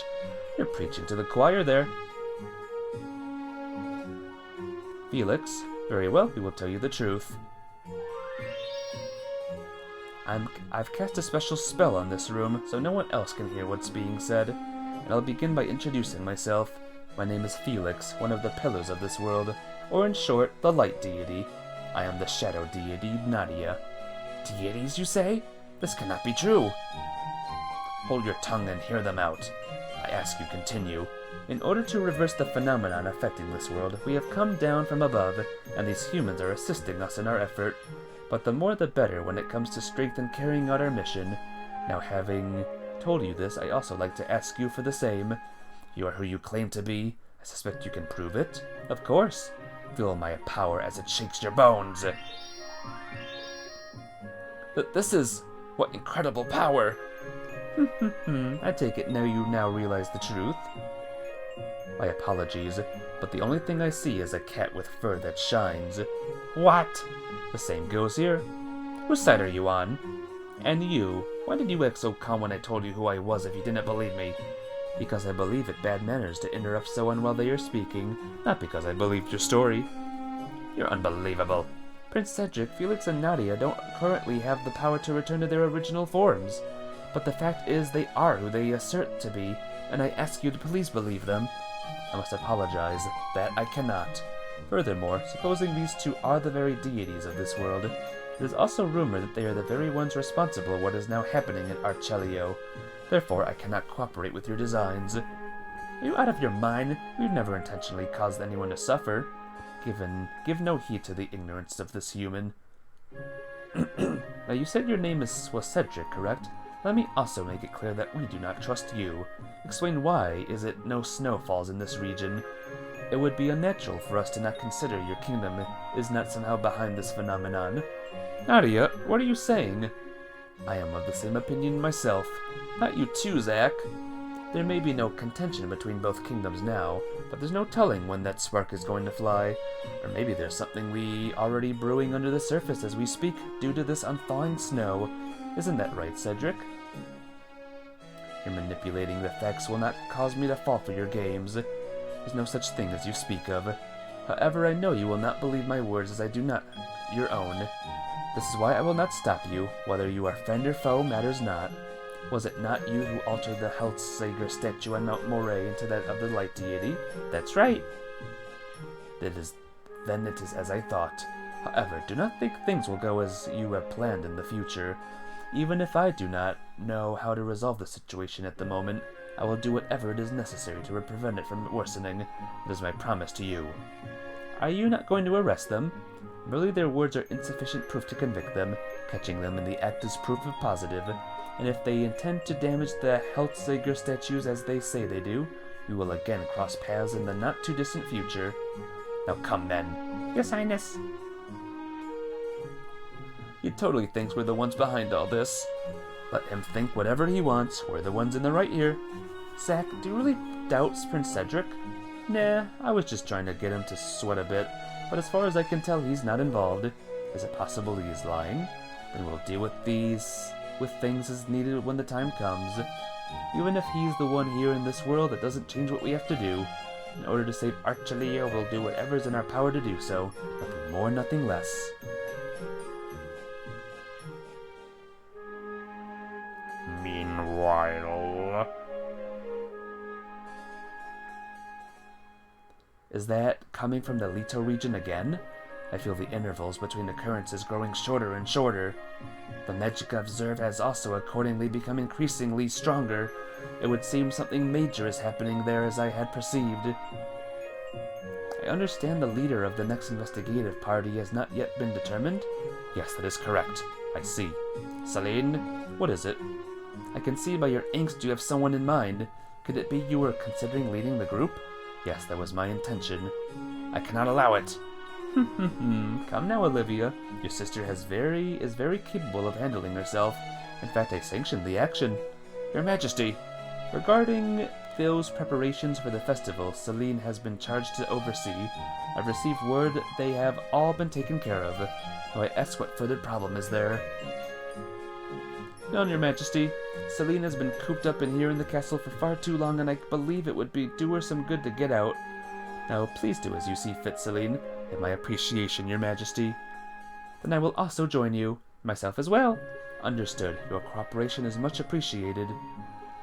You're preaching to the choir there. Felix, very well, we will tell you the truth. I've cast a special spell on this room, so no one else can hear what's being said, and I'll begin by introducing myself. My name is Felix, one of the pillars of this world, or in short, the light deity. I am the shadow deity, Nadia. Deities, you say? This cannot be true. Hold your tongue and hear them out. I ask you continue. In order to reverse the phenomenon affecting this world, we have come down from above, and these humans are assisting us in our effort. But the more the better when it comes to strength in carrying out our mission. Now, having told you this, I also like to ask you for the same. You are who you claim to be. I suspect you can prove it. Of course. Feel my power as it shakes your bones. This is... what incredible power! I take it you now realize the truth. My apologies, but the only thing I see is a cat with fur that shines. What? The same goes here. Whose side are you on? And you, why did you act so calm when I told you who I was if you didn't believe me? Because I believe it bad manners to interrupt someone while they are speaking, not because I believed your story. You're unbelievable. Prince Cedric, Felix, and Nadia don't currently have the power to return to their original forms. But the fact is they are who they assert to be, and I ask you to please believe them. I must apologize. That I cannot. Furthermore, supposing these two are the very deities of this world, it is also rumored that they are the very ones responsible for what is now happening in Archelio. Therefore, I cannot cooperate with your designs. Are you out of your mind? We've never intentionally caused anyone to suffer. Give no heed to the ignorance of this human. Now, you said your name was Cedric, correct? Let me also make it clear that we do not trust you. Explain why is it no snow falls in this region. It would be unnatural for us to not consider your kingdom is not somehow behind this phenomenon. Nadia, what are you saying? I am of the same opinion myself. Not you too, Zack. There may be no contention between both kingdoms now, but there's no telling when that spark is going to fly. Or maybe there's something already brewing under the surface as we speak due to this unthawing snow. Isn't that right, Cedric? Your manipulating the facts will not cause me to fall for your games. There's no such thing as you speak of. However, I know you will not believe my words as I do not your own. This is why I will not stop you. Whether you are friend or foe matters not. Was it not you who altered the Healthsager statue on Mount Moray into that of the light deity? That's right. Then it is as I thought. However, do not think things will go as you have planned in the future. Even if I do not know how to resolve the situation at the moment, I will do whatever it is necessary to prevent it from worsening. It is my promise to you. Are you not going to arrest them? Merely their words are insufficient proof to convict them. Catching them in the act is proof of positive. And if they intend to damage the Healthsager statues as they say they do, we will again cross paths in the not-too-distant future. Now come, then. Yes, Highness. He totally thinks we're the ones behind all this. Let him think whatever he wants. We're the ones in the right here. Zack, do you really doubt Prince Cedric? Nah, I was just trying to get him to sweat a bit. But as far as I can tell, he's not involved. Is it possible he's lying? Then we'll deal with things as needed when the time comes. Even if he's the one here in this world, it doesn't change what we have to do. In order to save Archelio, we'll do whatever's in our power to do so. Nothing more, nothing less. Meanwhile... Is that coming from the Leto region again? I feel the intervals between occurrences growing shorter and shorter. The magic I observe has also accordingly become increasingly stronger. It would seem something major is happening there as I had perceived. I understand the leader of the next investigative party has not yet been determined? Yes, that is correct. I see. Celine, what is it? I can see by your angst you have someone in mind. Could it be you were considering leading the group? Yes, that was my intention. I cannot allow it. Come now, Olivia. Your sister is very capable of handling herself. In fact, I sanctioned the action. Your Majesty, regarding those preparations for the festival Celine has been charged to oversee, I've received word they have all been taken care of. Now I ask what further problem is there? None, Your Majesty. Celine has been cooped up in here in the castle for far too long, and I believe it would do her some good to get out. Now, please do as you see fit, Celine. In my appreciation, Your Majesty. Then I will also join you. Myself as well. Understood. Your cooperation is much appreciated.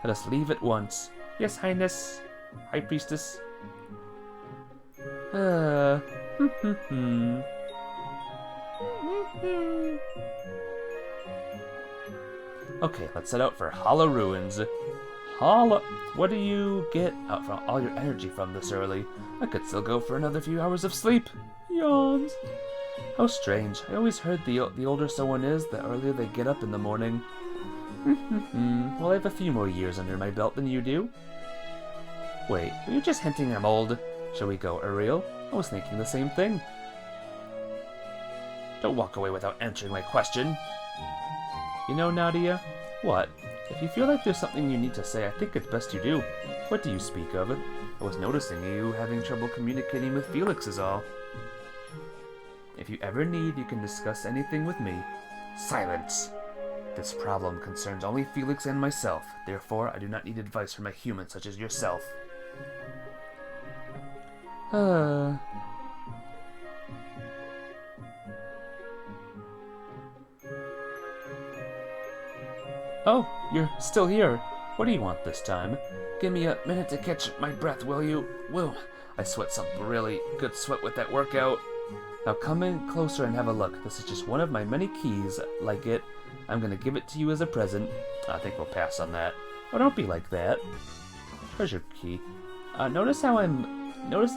Let us leave at once. Yes, Highness. High Priestess. Okay, let's set out for Hollow Ruins. What do you get out from all your energy from this early? I could still go for another few hours of sleep. Yawns. How strange. I always heard the older someone is, the earlier they get up in the morning. Well, I have a few more years under my belt than you do. Wait, are you just hinting I'm old? Shall we go, Ariel? I was thinking the same thing. Don't walk away without answering my question. You know, Nadia? What? If you feel like there's something you need to say, I think it's best you do. What do you speak of? I was noticing you having trouble communicating with Felix is all. If you ever need, you can discuss anything with me. Silence! This problem concerns only Felix and myself. Therefore, I do not need advice from a human such as yourself. Oh, you're still here. What do you want this time? Give me a minute to catch my breath, will you? Whoa, I sweat some really good sweat with that workout. Now come in closer and have a look. This is just one of my many keys. Like it, I'm gonna give it to you as a present. I think we'll pass on that. Oh, don't be like that. Where's your key? Noticing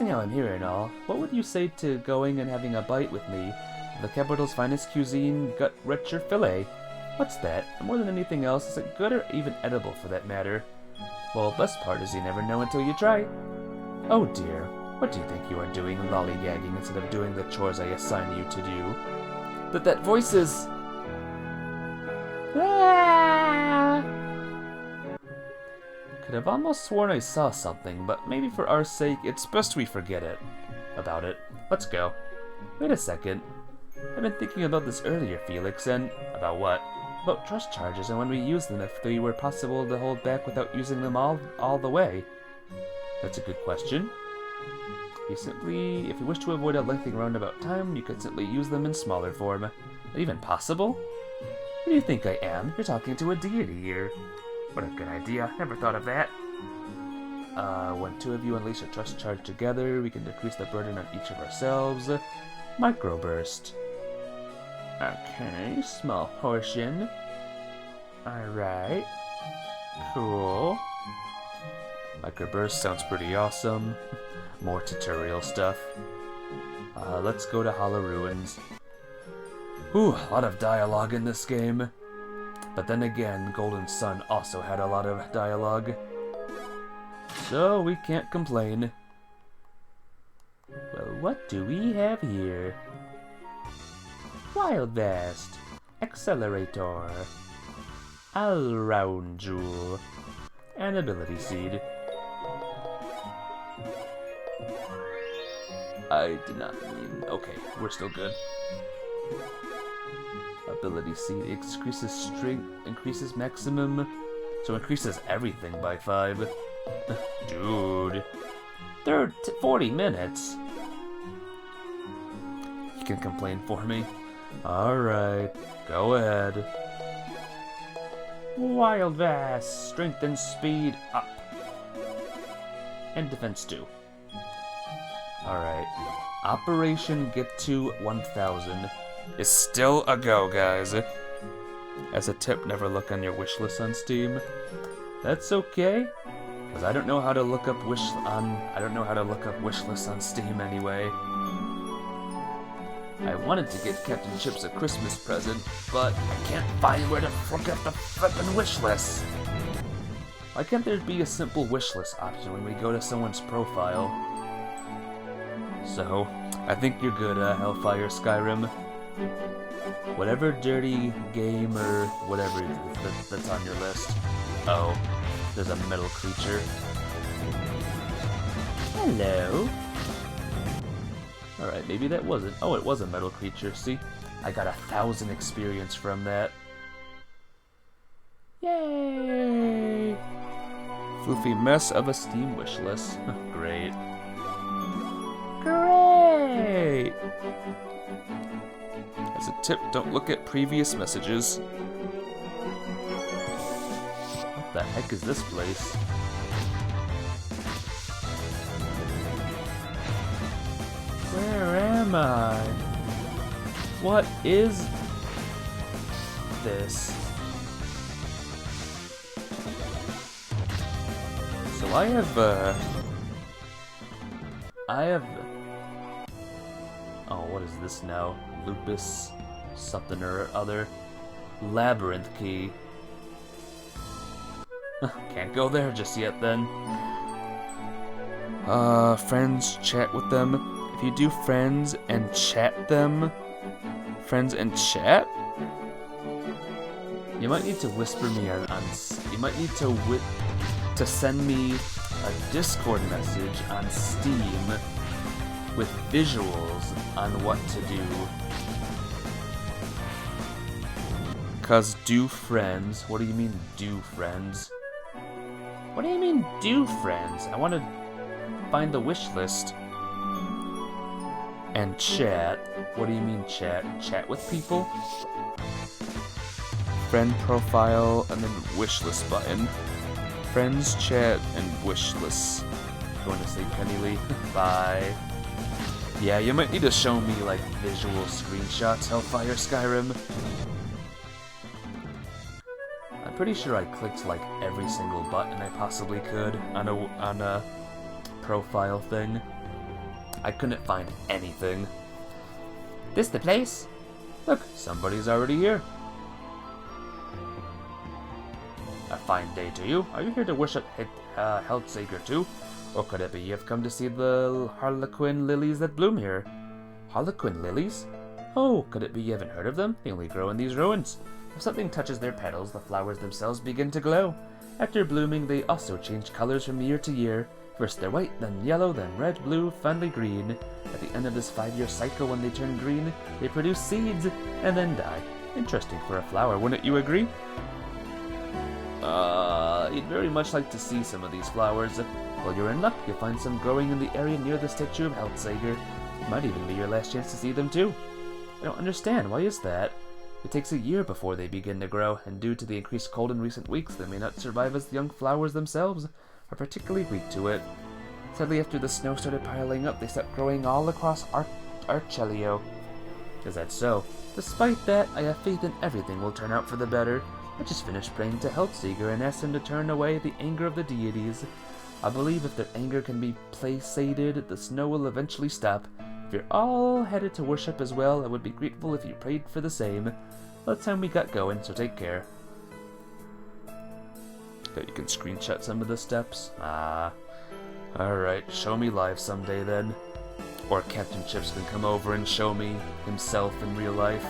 how I'm here and all. What would you say to going and having a bite with me? The capital's finest cuisine, gut-rich or fillet. What's that? And more than anything else, is it good or even edible for that matter? Well, best part is you never know until you try. Oh dear, what do you think you are doing lollygagging instead of doing the chores I assign you to do? That voice is... Ah! Could have almost sworn I saw something, but maybe for our sake, it's best we forget about it. Let's go. Wait a second. I've been thinking about this earlier, Felix, and... About what? About trust charges and when we use them, if they were possible to hold back without using them all the way. That's a good question. If you wish to avoid a lengthy roundabout time, you could simply use them in smaller form. Is that even possible? What do you think I am? You're talking to a deity here. What a good idea. Never thought of that. When two of you unleash a trust charge together, we can decrease the burden on each of ourselves. Microburst. Okay, small portion. Alright. Cool. Microburst sounds pretty awesome. More tutorial stuff. Let's go to Hollow Ruins. Whew, a lot of dialogue in this game. But then again, Golden Sun also had a lot of dialogue. So we can't complain. Well, what do we have here? Wild Vest, Accelerator, All-Round Jewel, and Ability Seed. I did not mean... Okay, we're still good. Ability Seed increases strength, increases maximum, so increases everything by 5. Dude. 40 minutes? You can complain for me. Alright, go ahead. Wild Vest, strength and speed up. And defense 2. Alright, Operation Get to 1000 is still a go, guys. As a tip, never look on your wish list on Steam. That's okay, Because I don't know how to look up wish lists on Steam anyway. I wanted to get Captain Chips a Christmas present, but I can't find where to look up the flippin' wish list. Why can't there be a simple wish list option when we go to someone's profile? So, I think you're good, Hellfire Skyrim. Whatever dirty game or whatever that's on your list. Oh, there's a metal creature. Hello. Alright, maybe that wasn't. Oh, it was a metal creature. See? I got 1,000 experience from that. Yay! Floofy mess of a Steam wish list. Great. Great! As a tip, don't look at previous messages. What the heck is this place? Where am I? What is this? So I have, oh, what is this now? Lupus, something or other. Labyrinth key. Can't go there just yet then. Friends, chat with them. If you do friends and chat them, friends and chat, you might need to whisper me you might need to send me a Discord message on Steam with visuals on what to do. Cause do friends, what do you mean do friends? What do you mean do friends? I want to find the wish list. And chat. What do you mean chat? Chat with people? Friend profile and then wishlist button. Friends, chat, and wishlist. Going to say Penny Lee. Bye. Yeah, you might need to show me like visual screenshots, Hellfire Skyrim. I'm pretty sure I clicked like every single button I possibly could on a profile thing. I couldn't find anything. This the place? Look, somebody's already here. A fine day to you. Are you here to worship Heldsager too? Or could it be you've come to see the Harlequin lilies that bloom here? Harlequin lilies? Oh, could it be you haven't heard of them? They only grow in these ruins. If something touches their petals, the flowers themselves begin to glow. After blooming, they also change colors from year to year. First they're white, then yellow, then red, blue, finally green. At the end of this 5-year cycle, when they turn green, they produce seeds, and then die. Interesting for a flower, wouldn't you agree? You'd very much like to see some of these flowers. Well, you're in luck. You'll find some growing in the area near the statue of Heldsager. It might even be your last chance to see them too. I don't understand. Why is that? It takes a year before they begin to grow, and due to the increased cold in recent weeks, they may not survive as the young flowers themselves are particularly weak to it. Sadly, after the snow started piling up, they stopped growing all across Archelio. Is that so? Despite that, I have faith in everything will turn out for the better. I just finished praying to Heldsager and asked him to turn away the anger of the deities. I believe if their anger can be placated, the snow will eventually stop. If you're all headed to worship as well, I would be grateful if you prayed for the same. Well, it's time we got going, so take care. Bet you can screenshot some of the steps. Alright, show me live someday then. Or Captain Chips can come over and show me himself in real life.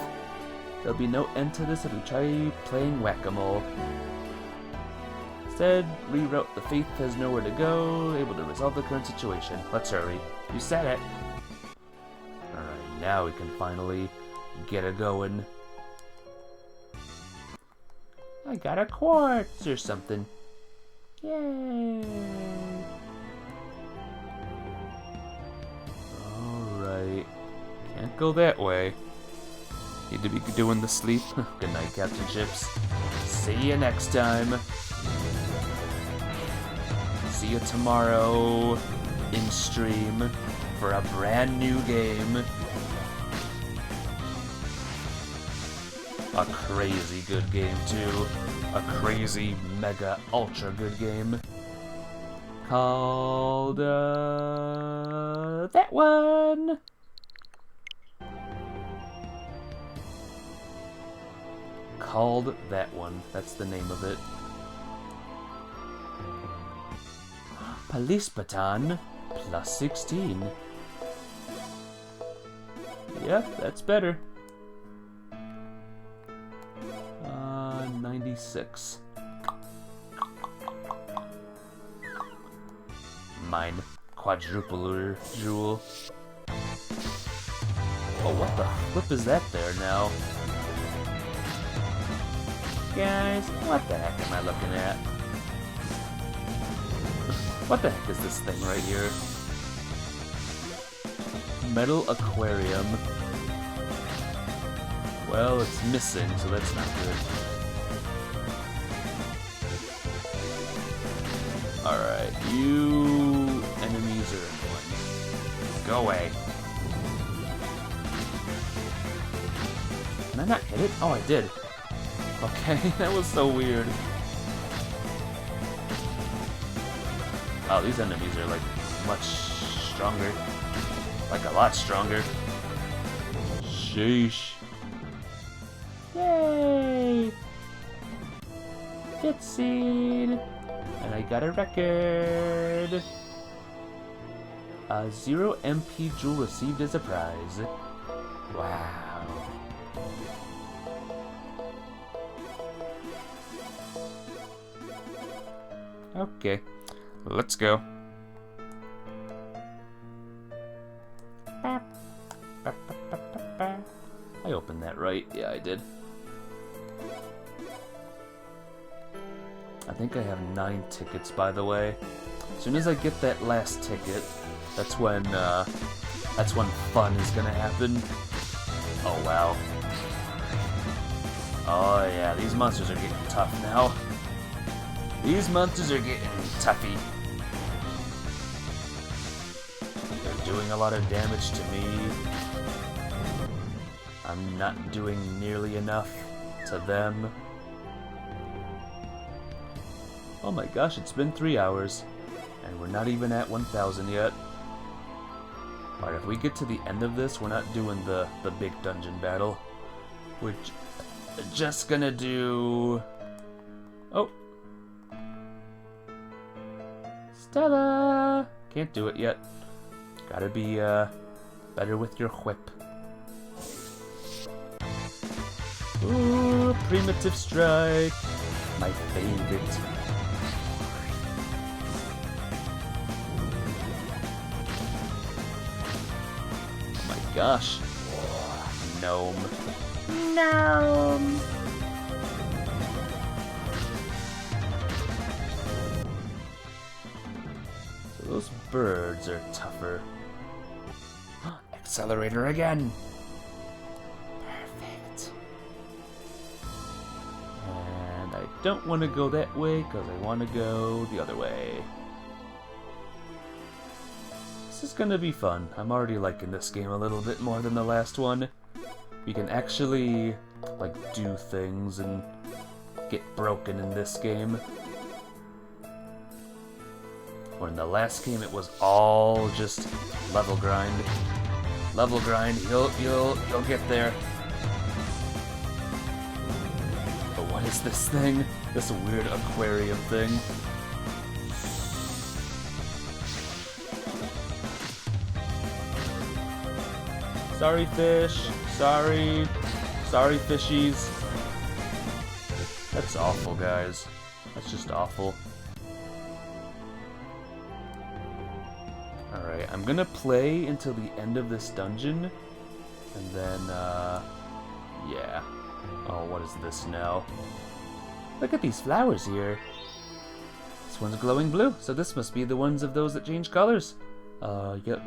There'll be no end to this if we try playing whack-a-mole. Instead, rewrote the faith has nowhere to go, able to resolve the current situation. Let's hurry. You said it. Alright, now we can finally get it going. I got a quartz or something. Yay! Alright. Can't go that way. Need to be doing the sleep. Good night, Captain Chips. See you next time. See you tomorrow in stream for a brand new game. A crazy good game too. A crazy mega ultra good game. Called, that one! Called that one. That's the name of it. Police baton, plus 16. Yep, that's better. 96. Mine. Quadruple jewel. Oh, what the flip is that there now? Guys, what the heck am I looking at? What the heck is this thing right here? Metal aquarium. Well, it's missing, so that's not good. Alright, you enemies are annoying. Go away. Can I not hit it? Oh, I did. Okay, that was so weird. Oh, these enemies are like much stronger. Like a lot stronger. Sheesh. Yay! Get seed! And I got a record! 0 MP jewel received as a prize. Wow. Okay, let's go. I opened that right. Yeah, I did. I think I have 9 tickets, by the way. As soon as I get that last ticket, that's when fun is gonna happen. Oh wow. Oh yeah, these monsters are getting tough now. These monsters are getting toughy. They're doing a lot of damage to me. I'm not doing nearly enough to them. Oh my gosh, it's been 3 hours, and we're not even at 1,000 yet. Alright, if we get to the end of this, we're not doing the big dungeon battle. We're just gonna do... Oh! Stella! Can't do it yet. Gotta be, better with your whip. Ooh, primitive strike! My favorite. Gosh. Gnome. Gnome! So those birds are tougher. Accelerator again! Perfect. And I don't want to go that way because I want to go the other way. This is gonna be fun. I'm already liking this game a little bit more than the last one. We can actually, like, do things and get broken in this game. Or in the last game, it was all just level grind. Level grind, you'll get there. But what is this thing? This weird aquarium thing. Sorry, fish. Sorry. Sorry, fishies. That's awful, guys. That's just awful. Alright, I'm gonna play until the end of this dungeon. And then, yeah. Oh, what is this now? Look at these flowers here. This one's glowing blue, so this must be the ones of those that change colors.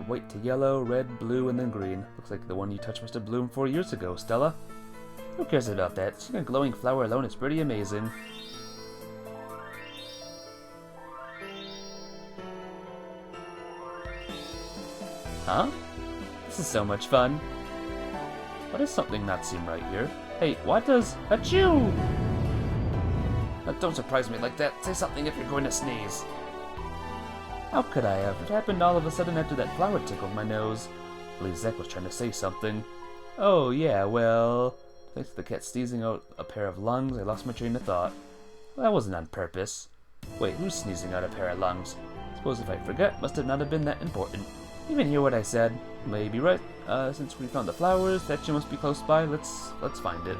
White to yellow, red, blue, and then green. Looks like the one you touched must have bloomed 4 years ago, Stella. Who cares about that? Seeing a glowing flower alone is pretty amazing. Huh? This is so much fun. Why does something not seem right here? Hey, what does... Achoo! Don't surprise me like that. Say something if you're going to sneeze. How could I have? It happened all of a sudden after that flower tickled my nose. I believe Zek was trying to say something. Oh, yeah, well... Thanks to the cat sneezing out a pair of lungs, I lost my train of thought. Well, that wasn't on purpose. Wait, who's sneezing out a pair of lungs? Suppose if I forget, must have not have been that important. You even hear what I said? Maybe right. Since we found the flowers, that you must be close by. Let's find it.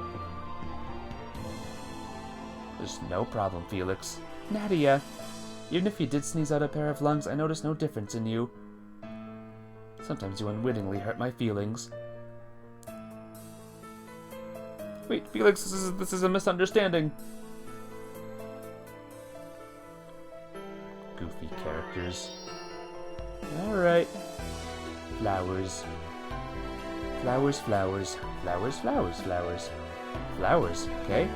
There's no problem, Felix. Nadia, even if you did sneeze out a pair of lungs, I noticed no difference in you. Sometimes you unwittingly hurt my feelings. Wait, Felix, this is a misunderstanding. Goofy characters. Alright. Flowers. Flowers, flowers. Flowers, flowers, flowers. Flowers, okay?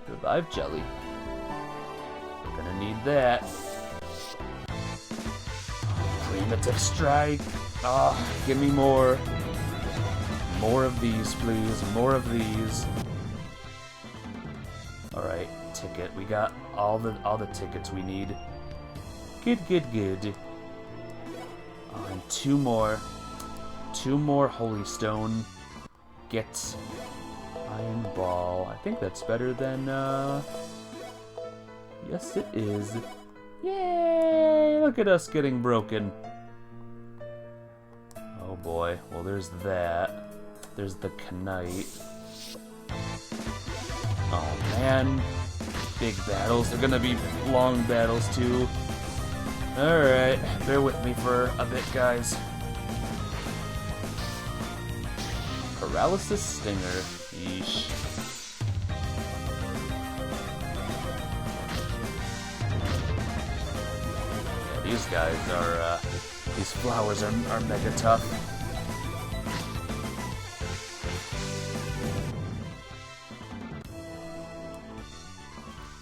Revive jelly. We're gonna need that. Primitive strike. Ah, oh, give me more. More of these, please. More of these. Alright, ticket. We got all the tickets we need. Good, good, good. Oh, and two more. Two more Holy Stone. Get Iron Ball. I think that's better than, Yes, it is. Yay! Look at us getting broken. Oh boy. Well, there's that. There's the Knight. Oh man. Big battles. They're gonna be long battles too. Alright. Bear with me for a bit, guys. Paralysis Stinger. Yeesh. Yeah, these guys are, these flowers are mega tough.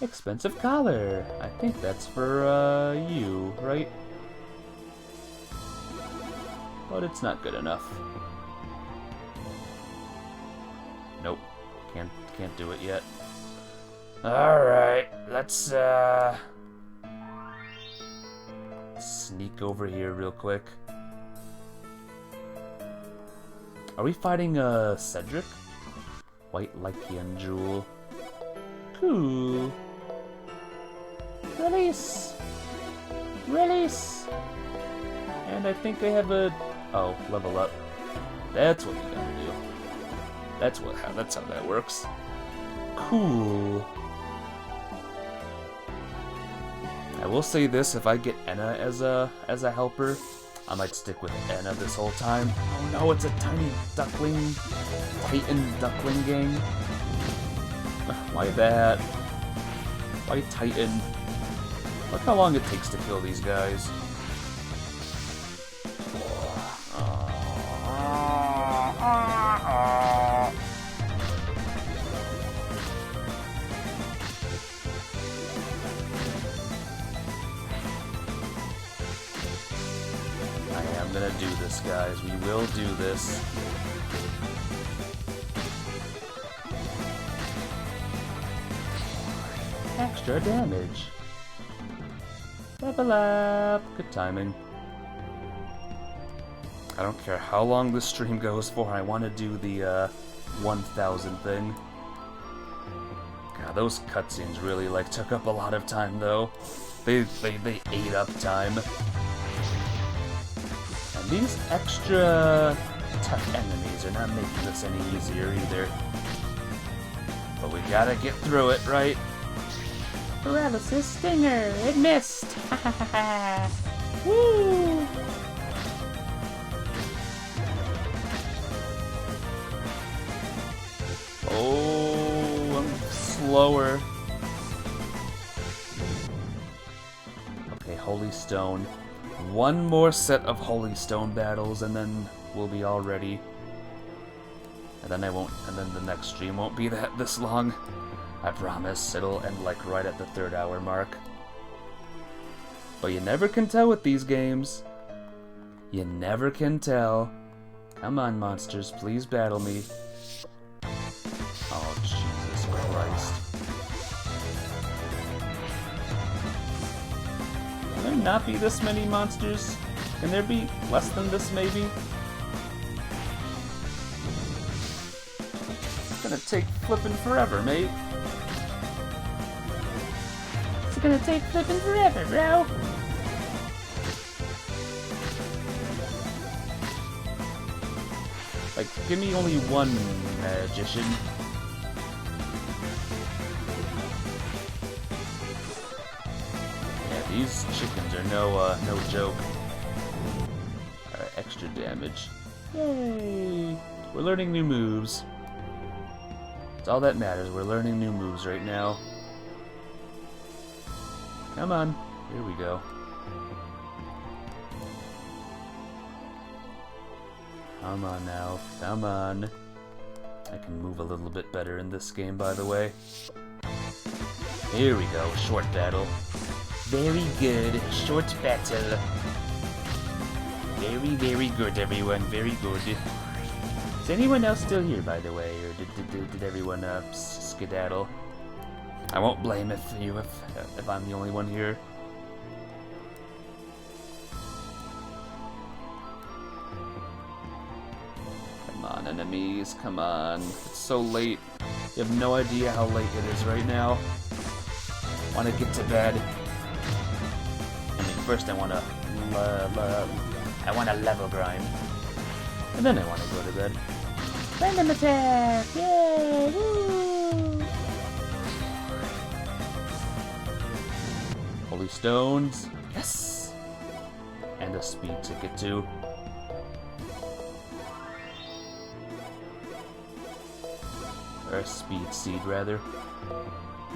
Expensive collar. I think that's for, you, right? But it's not good enough. Nope. Can't do it yet. Alright, let's sneak over here real quick. Are we fighting Cedric? White Lycian Jewel. Cool. Release! Release! And I think I have a... Oh, level up. That's what we gotta do. That's how that works. Cool. I will say this, if I get Enna as a helper, I might stick with Enna this whole time. Oh no, it's a tiny duckling, Titan duckling gang. Why that? Why Titan? Look how long it takes to kill these guys. I am gonna do this, guys. We will do this. Extra damage. Level up. Good timing. I don't care how long this stream goes for. I want to do the 1000 thing. God, those cutscenes really took up a lot of time though. They ate up time. And these extra tough enemies are not making this any easier either. But we gotta get through it, right? Paralysis Stinger! It missed! Ha ha ha ha! Woo! Oh, I'm slower. Okay, Holy Stone. One more set of Holy Stone battles and then we'll be all ready. And then the next stream won't be this long. I promise, it'll end right at the 3rd hour mark. But you never can tell with these games. You never can tell. Come on, monsters, please battle me. Oh, Jesus Christ. there not be this many monsters? Can there be less than this, maybe? It's gonna take flippin' forever, mate. It's gonna take flippin' forever, bro. Like, give me only one magician. Yeah, these chickens are no joke. Alright, extra damage. Yay! We're learning new moves. It's all that matters. We're learning new moves right now. Come on. Here we go. Come on now. Come on. I can move a little bit better in this game, by the way. Here we go. Short battle. Very good. Short battle. Very, very good, everyone. Very good. Is anyone else still here, by the way, or did everyone skedaddle? I won't blame if I'm the only one here. Come on, enemies, come on. It's so late. You have no idea how late it is right now. I want to get to bed. I mean, first I want to level grind. And then I want to go to bed. Random attack! Yay! Woo! Holy stones. Yes! And a speed ticket too. Or a speed seed, rather.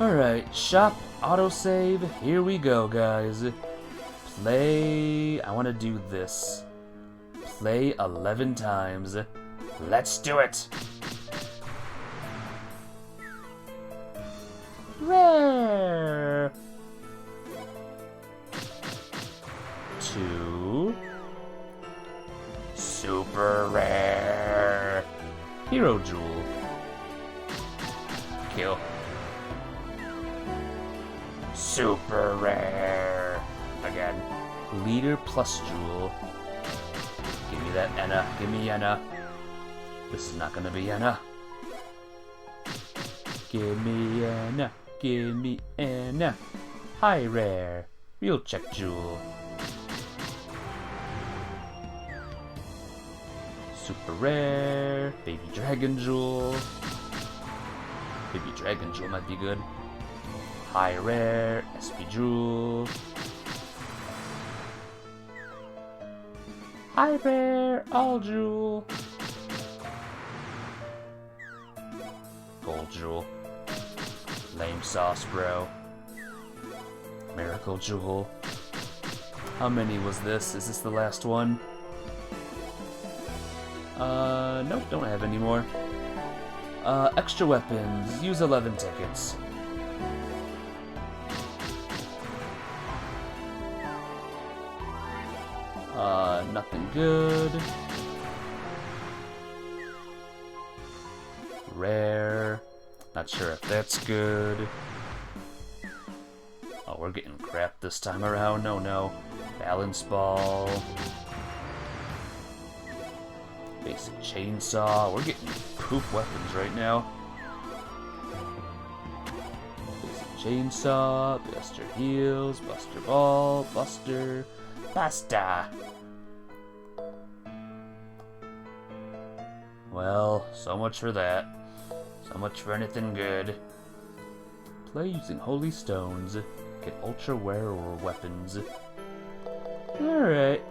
Alright, shop, autosave, here we go, guys. Play... I want to do this. Play 11 times. Let's do it! Rare! 2. Super rare. Hero Jewel. Kill. Super rare. Again. Leader plus Jewel. Give me that Enna. Give me Enna. This is not gonna be Enna. Give me Enna. Give me Enna. High rare. Real check Jewel. Super rare. Baby Dragon Jewel. Baby Dragon Jewel might be good. High rare. SP Jewel. High rare. All Jewel. Gold Jewel. Lame sauce, bro. Miracle Jewel. How many was this? Is this the last one? Nope, don't have any more. Extra weapons. Use 11 tickets. Nothing good. Rare. Not sure if that's good. Oh, we're getting crap this time around. No, no. Balance ball. Basic chainsaw. We're getting poop weapons right now. Basic chainsaw. Buster heals. Buster ball. Buster. Basta. Well, so much for that. So much for anything good. Play using holy stones. Get ultra rare weapons. Alright.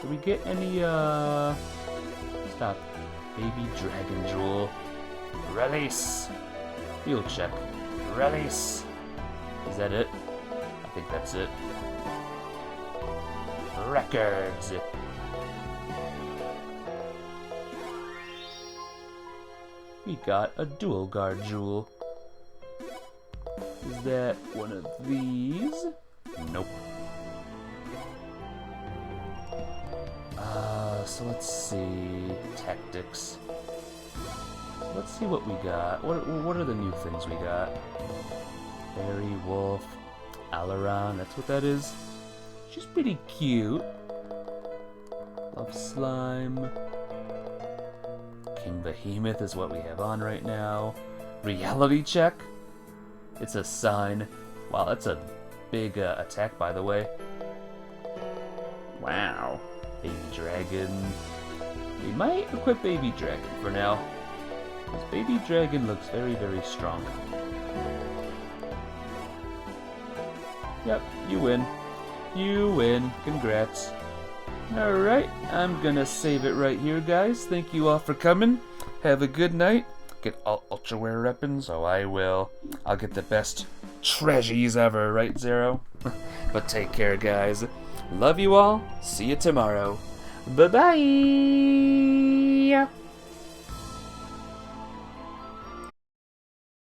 Do we get any, Stop. Baby Dragon Jewel. Release! Field check. Release! Is that it? I think that's it. Records! We got a dual guard jewel. Is that one of these? Nope. So let's see. Tactics. Let's see what we got. What are the new things we got? Fairy, Wolf, Alaron, that's what that is. She's pretty cute. Love slime. King Behemoth is what we have on right now. Reality check. It's a sign. Wow, that's a big attack, by the way. Wow. Baby dragon. We might equip Baby Dragon for now. This Baby Dragon looks very, very strong. Yep, you win. You win. Congrats. Alright, I'm gonna save it right here, guys. Thank you all for coming. Have a good night. Get all ultra rare weapons. Oh, I will. I'll get the best treasures ever, right, Zero? But take care, guys. Love you all. See you tomorrow. Bye-bye.